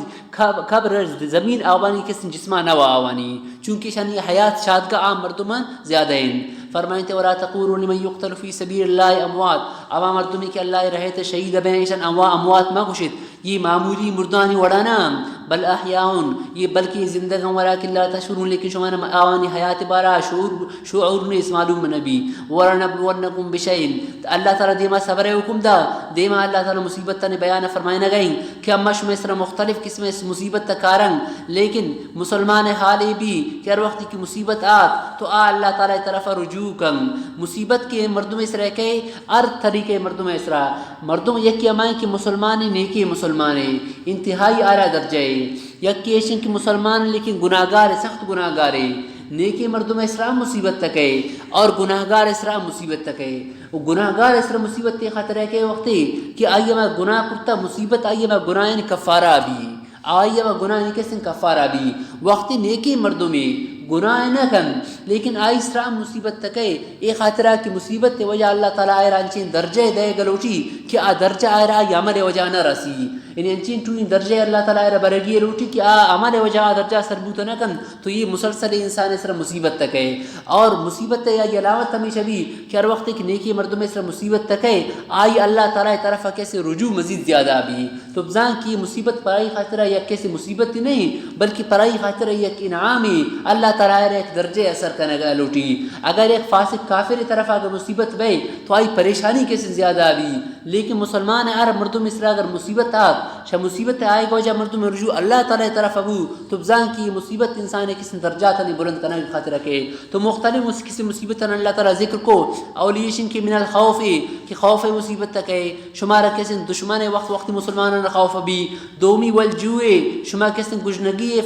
قبر زمین آوانی کسی جسمہ نوا آوانی چونکہ شانی حیات شادگاہ عام مردمان زیادہ ہیں فرمائیں تے ولا تقولوا لمن يقتل في سبيل الله اموات اوا مردمی کہ اللہ رہے تے شہید بینشن اموات ما گشت یہ معمولی مردانی وڑانا بل احیاؤن یہ بلکہ زندگاں ولکن لا تشعرون لیکن شما آوانی حیات بارا شعور نے اس معلوم نبی ورنبلونکم بشیء اللہ تعالی دیما صبر حکم دا دیما اللہ تعالی مصیبت نے بیان فرمائے نہ گئیں کہ اما شما اس طرح مختلف قسم اس مصیبت تا کارن لیکن مسلمان حالی بھی کہ ہر وقت کی مصیبت آت تو اللہ تعالی طرف رجوع کم مصیبت کے مردم اس رہ کے ہر طریقے مردم اس رہا مردم یک امائیں کہ مسلمان نیکی مسلمان انتہائی اعلیٰ درجے یک کیشن کہ مسلمان لیکن گناہگار سخت گناہگار نیکی مردم اسلام مصیبت تک ہے اور گناہگار اسلام مصیبت تک ہے وہ گناہگار اسلام مصیبت کے خطر ہے کہ وقت کہ آئیے میں گناہ کرتا مصیبت آئیے میں گناہ کفارہ بھی آئیے میں گناہ کسن کفارہ بھی وقت نیکی مردوں میں گناہ نہ کن لیکن آئی اسلام مصیبت تک ہے ایک خاطرہ کی مصیبت تے وجہ اللہ تعالیٰ آئے رانچین درجہ دے گلوٹی کہ آ درجہ آئے رہا یا عمل وجہ نہ رسی یعنی انچین ٹوئیں درجہ اللہ تعالیٰ آئے رہا برگی لوٹی کہ عمل وجہ درجہ سربوت نہ کن تو یہ مسلسل انسان اس طرح مصیبت تک ہے اور مصیبت یا یہ علامت ہمیشہ بھی کہ ہر وقت کی نیکی مردوں میں اس طرح مصیبت تک ہے آئی اللہ تعالیٰ طرف کیسے رجوع مزید زیادہ بھی تو بزان کی مصیبت پرائی خاطرہ یا کیسے مصیبت نہیں بلکہ پرائی خاطرہ یک انعامی اللہ تعالیٰ ایک درجے اثر کرنے گا لوٹی اگر ایک فاسق کافر طرف اگر مصیبت بے تو آئی پریشانی کیسے زیادہ بھی لیکن مسلمان عرب مردم اس طرح اگر مصیبت شاہ مصیبت آئے گا وجہ مردم رجوع اللہ تعالیٰ طرف ابو تو بزان کی مصیبت انسان کسی درجات نہیں بلند کرنے کی خاطر رکھے تو مختلف کسی مصیبت اللہ تعالیٰ ذکر کو اولیشن کی من الخوف کہ خوف مصیبت تک ہے شمارہ کسی دشمن وقت مسلمان خوف بھی دومی والجوئے شما کسی گجنگی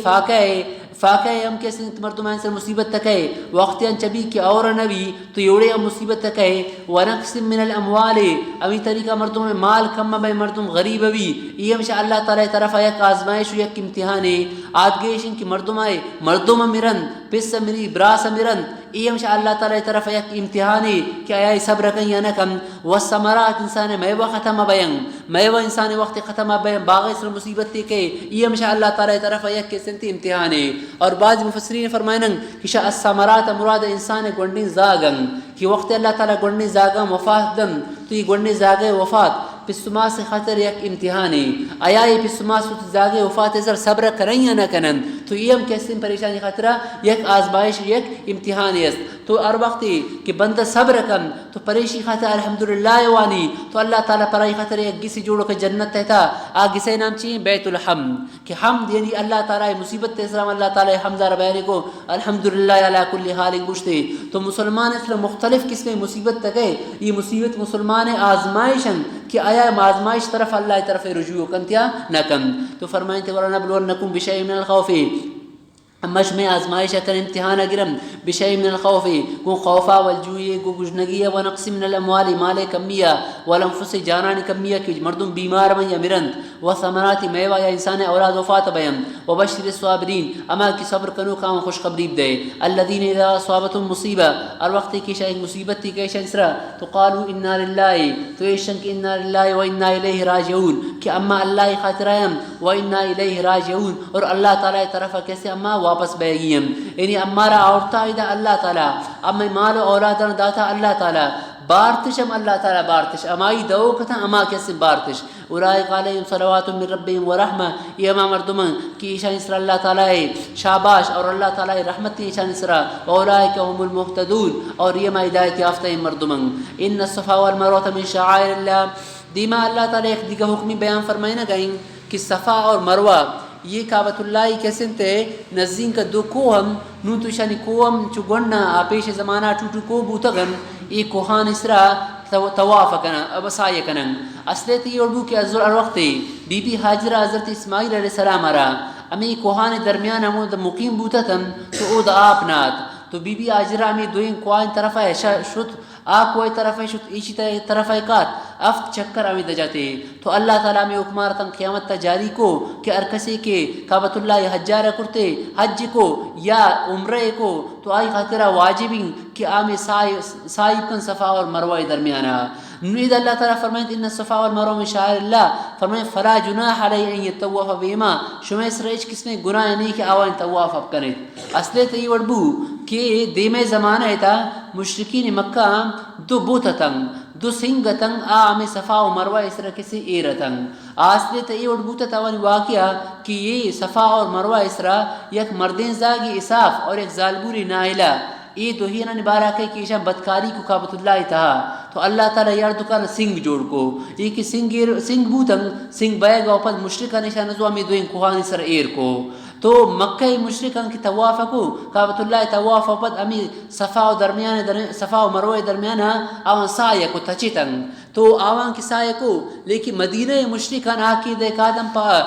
فاقہ ہم کیسے مردمان سے مصیبت تک ہے وقتیاں چبی کی اور نبی تو یوڑے ہم مصیبت تک ہے ونقص من الاموال امی طریقہ مردوں میں مال کم بے مردم غریب بھی یہ ہمشہ اللہ تعالیٰ طرف ایک آزمائش و یک امتحان ہے آدگیشن کی مردم آئے مردم مرن پس مری براس مرن یہ ہمشہ اللہ تعالیٰ طرف یک امتحانی کہ آیا صبر کن یا نکم. والثمرات انسان میوہ ختم بیان میوہ انسان وقت ختم بیان باغ اسر مصیبت تی کہ یہ ہمشہ اللہ تعالیٰ طرف یک کسنتی امتحانی. اور بعض مفسرین فرمائنن کہ شاہ الثمرات مراد انسان گونڈی زاگن کہ وقت اللہ تعالیٰ گونڈی زاگن وفات دن تو یہ گونڈی زاگے وفات پسما سے خطر یک امتحانی آیا یہ پسما سے زاگے وفات ازر صبر کریں یا نہ کنن تو یہ ہم کیسے پریشانی خطرہ یک آزمائش یک امتحانی است. تو ہر وقتی کہ بندہ صبر کن تو پریشی خطر الحمدللہ وانی تو اللہ تعالیٰ پرائی خطر یک گسی جوڑو کہ جنت تہتا آگسے نام چاہیے بیت الحمد کہ حمد یعنی اللہ تعالیٰ مصیبت اسلام اللہ تعالیٰ حمدہ ربیانی کو الحمدللہ علی کل حال گوشتے. تو مسلمان اسلام مختلف قسم مصیبت تک ہے یہ مصیبت مسلمان آزمائشن کہ آیا آزمائش طرف اللہ طرف رجوع کنتیا نہ کن. تو فرمائیں تے وَلَنَبْلُوَنَّكُمْ بِشَيْءٍ مِّنَ الْخَوْفِ مش میں آزمائش کر امتحان گرم بشیء من الخوف کو خوفا والجوع کو گجنگی و نقص من الاموال مال کمیہ والانفس جانان کمیہ کہ مردم بیمار من یا مرند و ثمرات میوہ یا انسان اولاد وفات بیان و بشر الصابرین اما کی صبر کنو کام خوشخبری دے الذین اذا اصابتهم مصیبہ اور وقت کی شاید مصیبت تھی کہ شنسرا تو قالوا انا للہ تو ایشن کہ انا للہ و انا الیہ راجعون کہ اما اللہ خاطرائم و انا الیہ راجعون اور اللہ تعالی طرف کیسے اما واپس بیگیم یعنی امارا عورتا ایدہ اللہ تعالیٰ اما مال و اولادان داتا اللہ تعالیٰ بارتش ام اللہ تعالیٰ بارتش امائی دعو کتا اما کیسے بارتش اولئک علیہم صلوات من ربهم ورحمہ یہ اما مردمان کی ایشان اسر اللہ تعالیٰ شاباش اور اللہ تعالیٰ رحمت ایشان اسر اولئک هم المحتدون اور یہ اما ہدایت یافتہ مردمان. ان الصفا والمروہ من شعائر اللہ دیما اللہ تعالیٰ ایک دیگہ حکمی بیان فرمائے نہ گئیں کہ صفا اور مروہ یہ کعبۃ اللہ کیسے تے نزدین کا دو کوہم نو تو شانی کوہم چو گننا آپیش زمانہ ٹوٹو کو بوتگن یہ کوہان اسرا طواف کنا اب سایہ کنن اصلی تی اردو کے ازر وقت بی بی حاجرہ حضرت اسماعیل علیہ السلام آرہا امی کوہان درمیان ہمو دا مقیم بوتتن تو او دا آپ نات تو بی بی حاجرہ امی دوئین کوہان طرف ہے شد کوئی طرف ہے شد ایچی طرف ہے کات افت چکر امی دجاتے تو اللہ تعالیٰ میں حکمارتاً قیامت تا جاری کو کہ ارکسی کے کعبۃ اللہ حجارہ کرتے حج کو یا عمرے کو تو آئی خاطرہ واجبین کہ آمی سائب کن صفا اور مروہ درمیانہ نوید اللہ تعالیٰ فرمائیں ان الصفا والمروہ من شعائر اللہ فرمائیں فلا جناح علیہ ان یطوف بہما شما اس رئیش کس میں گناہ نہیں کہ آوان طواف اب کریں. اصلی تی وڑبو کہ دیمے زمانہ ہے تا مشرکین مکہ دو بوتتن دو سنگتن آمی صفا و مروہ اس طرح کسی ایرتن اصلی تی وڑبو تتوانی واقعہ کہ یہ صفا اور مروہ اس طرح یک مردین زاگی اصاف اور ایک ظالبوری نائلہ یہ دو ہی نبارہ کہ ایشان بدکاری کو کعبۃ اللہ تھا تو اللہ تعالیٰ یار دکان سنگ جوڑ کو یہ کہ سنگ بوتن سنگ بیگا اوپر مشرکہ نشان نزو ہمیں دوئیں کوہانی سر ایر کو تو مکہ مشرکان کی طواف کو کعبۃ اللہ طواف اوپر امی صفا و مروہ درمیان آوان سایہ کو تچیتن تو آوان کی سایہ کو لیکن مدینہ مشرکان آقید قادم پا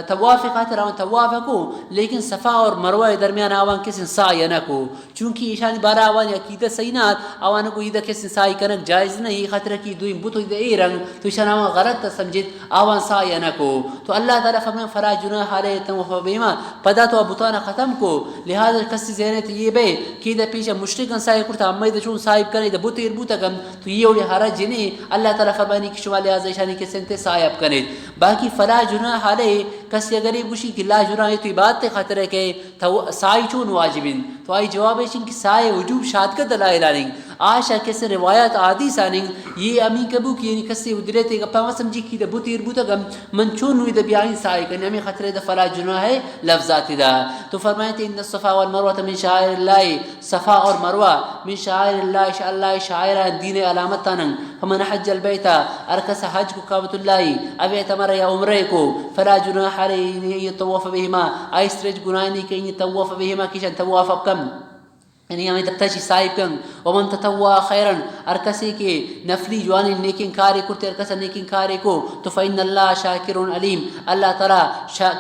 طواف خاطر آوان طواف کو لیکن صفا اور مروہ درمیان آوان کسی سایہ نہ کو چونکہ ایشانی بارہ آوان عقیدت سینات آوان کو ایدہ کسی سایہ کرنک جائز نہیں خاطر کی دوئیں بوتو ایدہ ای رنگ تو ایشان آوان غلط سمجھت آوان سایہ نہ کو تو اللہ تعالیٰ فرمائے فلا جناح علیہم وفبیما پدا تو ابوتانا ختم کو لہذا کسی ذہنیت یہ بے کہ ایدہ پیچھا مشرکان سایہ کرتا اما ایدہ چون سایب کرنے ایدہ بوتو ایر بوتا کم تو یہ اولی حرج جنہیں اللہ تعالیٰ فرمانی کی شما لہذا ایشانی کے سنتے سایب کرنے. باقی فلا جناح علیہ کسی غریب گوشی کہ لا جناح ہے تو عبادت خاطر ہے کہ سائی چون واجبین تو آئی جواب ہے کہ سائے وجوب شاد کا دلائل آنگ آشا کسی روایت عادی ساننگ یہ امی کبو کی یعنی کسی ادریتے گا پاما سمجھی کی دا بوتی اربوتا گا من چون ہوئی دا بیائن سائے کرنے امی خطرے دا فلا جناح ہے لفظات دا. تو فرمائیں تھے ان الصفا والمروہ من شعائر اللہ صفا اور مروہ من شعائر اللہ اللہ شعائرہ دین علامت تاننگ فمن حج البیتا ارکس حج کو کعبۃ اللہ اب اعتمر یا عمرے کو فلا جناح علیہ یطوف بہما آئسترج گناہنی کہ یطوف بہما کیشن طواف اب کم یعنی ہمیں تبتشی صاحب کن ومن تطوع خیرن ارکسی کے نفلی جوانی نیکن کاری کرتے ارکسا نیکن کاری کو تو فإن اللہ شاکرون علیم اللہ تعالیٰ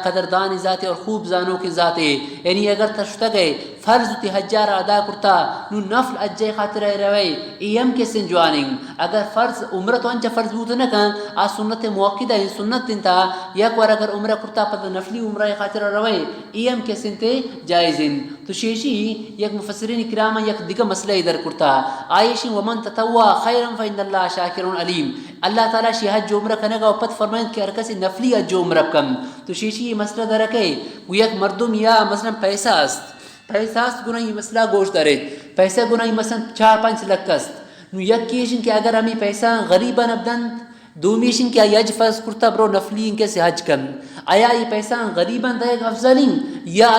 قدردان ذات اور خوب زانوں کی ذات ہے. یعنی اگر تشتا گئے فرض تی حجار ادا کرتا نو نفل اجے خاطر روی ایم کے سن جواننگ اگر فرض عمرہ تو انچا فرض بوت نہ کن آ سنت موقدہ سنت تنتا یک ور اگر عمرہ کرتا پتہ نفلی عمرہ خاطر روی ایم کے سن تے جائزن تو شیشی یک مفسرین کرام یک دیگه مسئلہ ادھر کرتا آئیشی ومن تطوع خیرا فإن اللہ شاکر علیم اللہ تعالی شی حج عمرہ کنگا و پت فرمائیں کہ ہر کسی نفلی حج عمرہ کم تو شیشی یہ مسئلہ درکے وہ یک مردم یا مثلا پیسہ است گناہ یہ مسئلہ گوشت دارے پیسہ گناہ مثلا 4-5 لکھ است نو یک کیشن کہ اگر ہمیں پیسہ غریبا نبدن دومیشن کہ یج فرض کرتا برو نفلی ان کے سے حج کن آیا یہ پیسہ غریبا دائے افضلین یا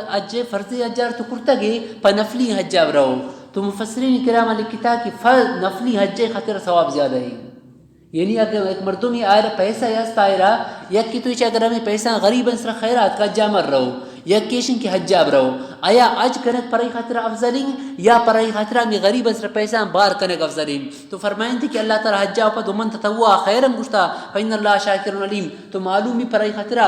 حج فرض حجار تو کرتا گے پا نفلی حجا برو تو مفسرین کرام لکھتا کہ نفلی حج خاطر ثواب زیادہ ہے یعنی اگر ایک مردم ہی آئرہ پیسہ یاست آئرہ یک کی تو اچھا اگر ہمیں پیسہ غریبا سر خیرات کا جامر رہو یک کیشن کی حجاب رہو آیا اج کنک پرائی خاطر افضلین یا پرائی خاطر ہمیں غریبا سر پیسہ بار کنک افضلین تو فرمائیں تھے کہ اللہ تعالی حجا پا من تطوع خیرا گشتا فإن اللہ شاکر علیم تو معلومی پرائی خاطر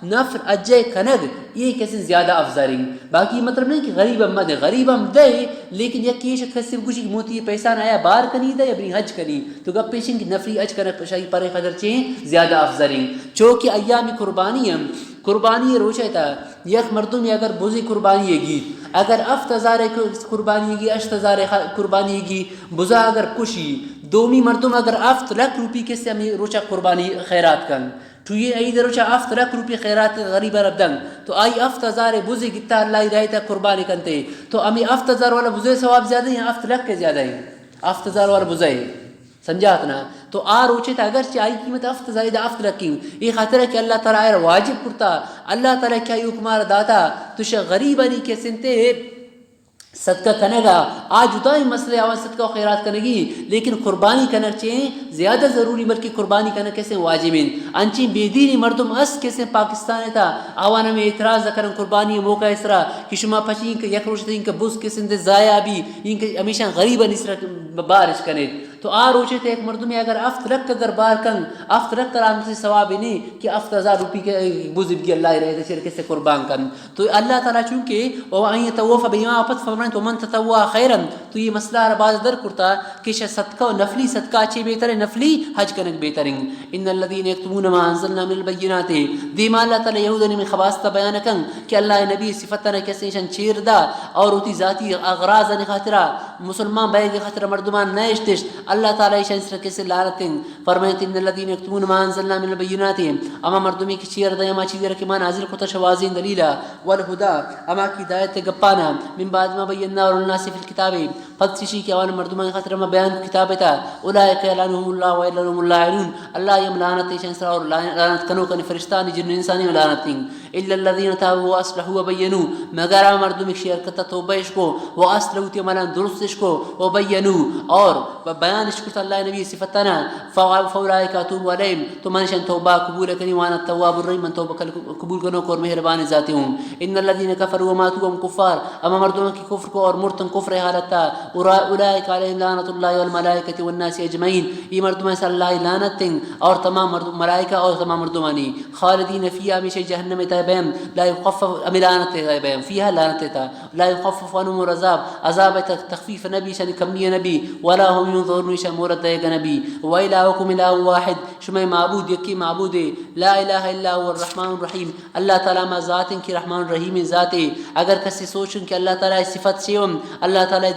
نفر اجے کنک یہ کسی زیادہ افضلین باقی مطلب نہیں کہ غریبا مد غریبا دے لیکن یک کیشن کسی کچھ موتی پیسہ آیا بار کنی دے اپنی حج کنی تو گپ پیشن کی نفری اج کنک پشائی پرائی خاطر چین زیادہ افضلین چونکہ ایام قربانی ہم قربانی روچے تا یک مردم اگر بوزی قربانی گی اگر افتزار قربانی گی اشتزار قربانی گی بزا اگر کشی دومی مردم اگر افت لک روپی کس سے ہمیں روچا قربانی خیرات کن تو یہ عید روچا افت لک روپی خیرات غریب ربدن تو آئی افتزار بوزی گتا اللہ رہتا قربانی کنتے تو ہمیں افتزار والا بوزے ثواب زیادہ ہیں افت لک کے زیادہ ہیں افتزار والا بوزے سمجھات نا تو روچے تا اگرچہ آئی قیمت افت زائدہ افت رکھیں یہ خاطر ہے کہ اللہ تعالیٰ واجب کرتا اللہ تعالیٰ کیا یہ حکمار داتا تو شا غریبانی کے سنتے صدقہ کنے گا آج اتائی مسئلے آواز صدقہ و خیرات کنے گی لیکن قربانی کنر چاہیں زیادہ ضروری بلکہ قربانی کنر کیسے واجبین انچین بیدینی مردم اس کیسے پاکستان تا آوانا میں اعتراض کرن قربانی موقع اس طرح کہ شما پچی انکا یک روشتا انکا بوز کیسے اندے ضائع بھی انکا ہمیشہ غریبا اس طرح بارش کنے تو روچے تھے ایک مردم اگر افت رکھ اگر بار کن افت رکھ کر آن سے ثواب نہیں کہ افت 1000 روپی کے بزرگ کی اللہ رہے تھے کیسے قربان کن تو اللہ تعالیٰ چونکہ وَأَنْ يَتَوَّفَ بِمَا أَفَتْ فَمَنْ وَمَنْ تَتَوَّعَ خَيْرًا تو یہ مسئلہ باز در کرتا کہ صدقہ و نفلی صدقہ اچھے بہتر ہے نفلی حج کنک بہتر ہیں ان الذین یکتمون ما انزلنا من البینات دیما اللہ تعالیٰ یہودنی میں خواستہ بیان کن کہ اللہ نبی صفتنا کیسے شن چیر دا اور اتی ذاتی اغراض خاطرہ مسلمان بیگ خاطرہ مردمان نیشتش اللہ تعالیٰ شان سر کیسے لعنتیں فرمائیں ان الذین یکتمون ما انزلنا من البینات اما مردمی کی چیر دا اما چیز رکھ ما نازل کو تشوازین دلیلا والہدا اما کی ہدایت گپانا من بعد ما بینا اور الناس فی الكتاب فتشی کہ اول مردمان خاطر ما بیان کتاب تا اولئک یلعنهم الله و یلعنهم اللاعنون اللہ یم لعنت شان سر اور لعنت کنو کن فرشتان جن انسانی لعنتیں الا الذين تابوا واصلحوا وبينوا مگر مردم شیر کتا توبہ کو واصلحوا تمنا درستش کو وبينوا اور بیان شکر اللہ نبی صفتنا فاولئک اتوب علیہم تو منشن توبہ قبول کنی وانا التواب الرحیم من توبہ قبول کرنے کو اور مہربان ذات ہوں ان الذين كفروا وماتوا وهم كفار اما مردوں کی کفر کو اور مرتن کفر حالت اولئک علیہم لعنت اللہ والملائکۃ والناس اجمعین یہ مردوں سے اللہ لعنت اور تمام ملائکہ اور تمام مردمانی خالدین فیہا ہمیشہ جہنم تابیم لا يخفف املانت تابیم فیہا لعنت تا لا يخفف عنهم العذاب عذاب تخفیف نبی شان کمی نبی ولا هم ينظرون شمورت دے نبی و الہکم الہ واحد شما معبود یکی معبود لا الہ الا هو الرحمن الرحیم اللہ تعالی ما ذات کی رحمان الرحیم ذات اگر کسی سوچن کہ اللہ تعالی صفت چیوم اللہ تعالی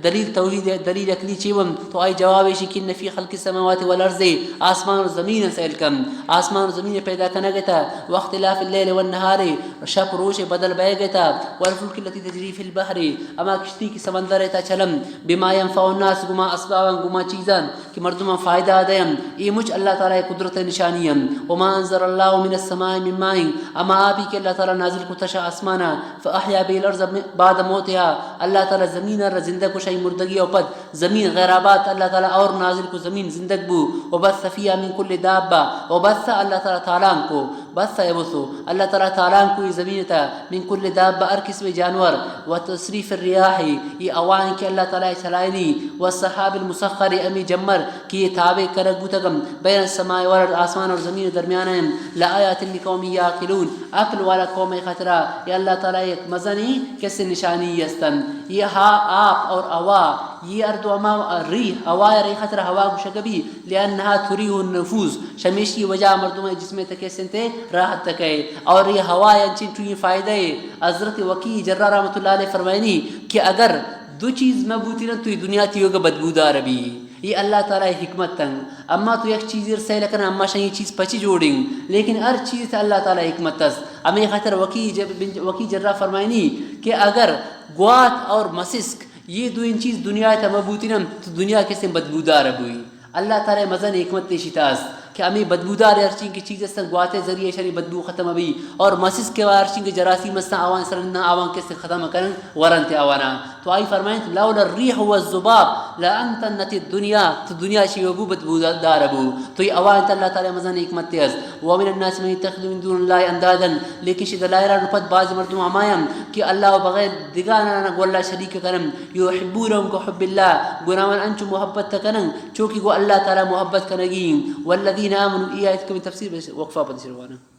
دلیل توحید دلیل عقلی چیوم تو آئی جواب ہے کہ ان فی خلق السماوات والارض آسمان و زمین سیل کم آسمان و زمین پیدا کرنا گتا واختلاف اللیل والنہار شب روز بدل بہ گتا والفلک التي تجری فی البحر اما کشتی کی سمندر تا چلم بما ينفع الناس گما اسبابا گما چیزاں کہ مردمان فائدہ دیم یہ مجھ اللہ تعالی قدرت نشانیم وما انزل اللہ من السماء من ماء اما آبی کہ اللہ تعالی نازل کو تشا آسمانا فاحیا به الارض بعد موتها اللہ تعالی زمین را زندہ کو شئی مردگی او پد زمین غیر آباد اللہ تعالی اور نازل کو زمین زندگ بو وبث فیها من كل دابہ وبث اللہ تعالی تعالی کو بث يبثو اللہ تعالیٰ تعالیٰ کوئی زمین تا من کل دابہ ہر قسم جانور و تصریف الریاح یہ اوان کے اللہ تعالیٰ چلائنی والسحاب المسخر امی جمر کہ یہ تابع کرگ بوتگم بین السماء والارض آسمان اور زمین درمیان ہیں لآیات لقوم یعقلون عقل والا قوم خطرہ یہ اللہ تعالیٰ ایک مزنی کیسے نشانی یستن یہ آپ اور اوا یہ ارد وما ریح ہوا ری خطرہ ہوا گشگبی لأنها تریح النفوس شمیش کی وجہ مردم جس میں تکیسن تے راحت تکے اور یہ ہوا ینچن چوئی فائدہ ہے حضرت وکی جرہ رحمۃ اللہ علیہ فرمائنی کہ اگر دو چیز مبوتی نا تو یہ دنیا تیوگا بدبودار بھی یہ اللہ تعالیٰ حکمت تنگ اما تو ایک چیز رسے لکن اما شاہ یہ چیز پچی جوڑیں لیکن ہر چیز اللہ تعالیٰ حکمت تس امی خطر وکی جرہ فرمائنی کہ اگر گوات اور مسسک یہ دو ان چیز دنیا تا مبوتی نا تو دنیا کیسے بدبودار ہوئی اللہ تعالیٰ مزن حکمت تیشی تاس کہ ہمیں بدبودار ارچین کی چیز استن گواتے ذریعے شری بدبو ختم ابھی اور مسس کے ارچین کے جراثیم استن آوان سرنا آوان کیسے ختم کرن ورنت آوانا تو آئی فرمائیں لولا الریح والذباب لانتنت الدنیا تو دنیا شی ابو بدبودار ابو تو یہ آوان اللہ تعالی مزن حکمت تیز ومن الناس من يتخذ من دون الله اندادا لیکن شی دلائر نفت بعض مردم عمایم کہ اللہ بغیر دگانا نہ گولا شریک کرم یحبونهم كحب الله گناون انچ محبت کرن چونکہ وہ اللہ تعالی محبت کرنگی والذین آمنوا ای آیت کا تفسیر وقفہ پر شروعانا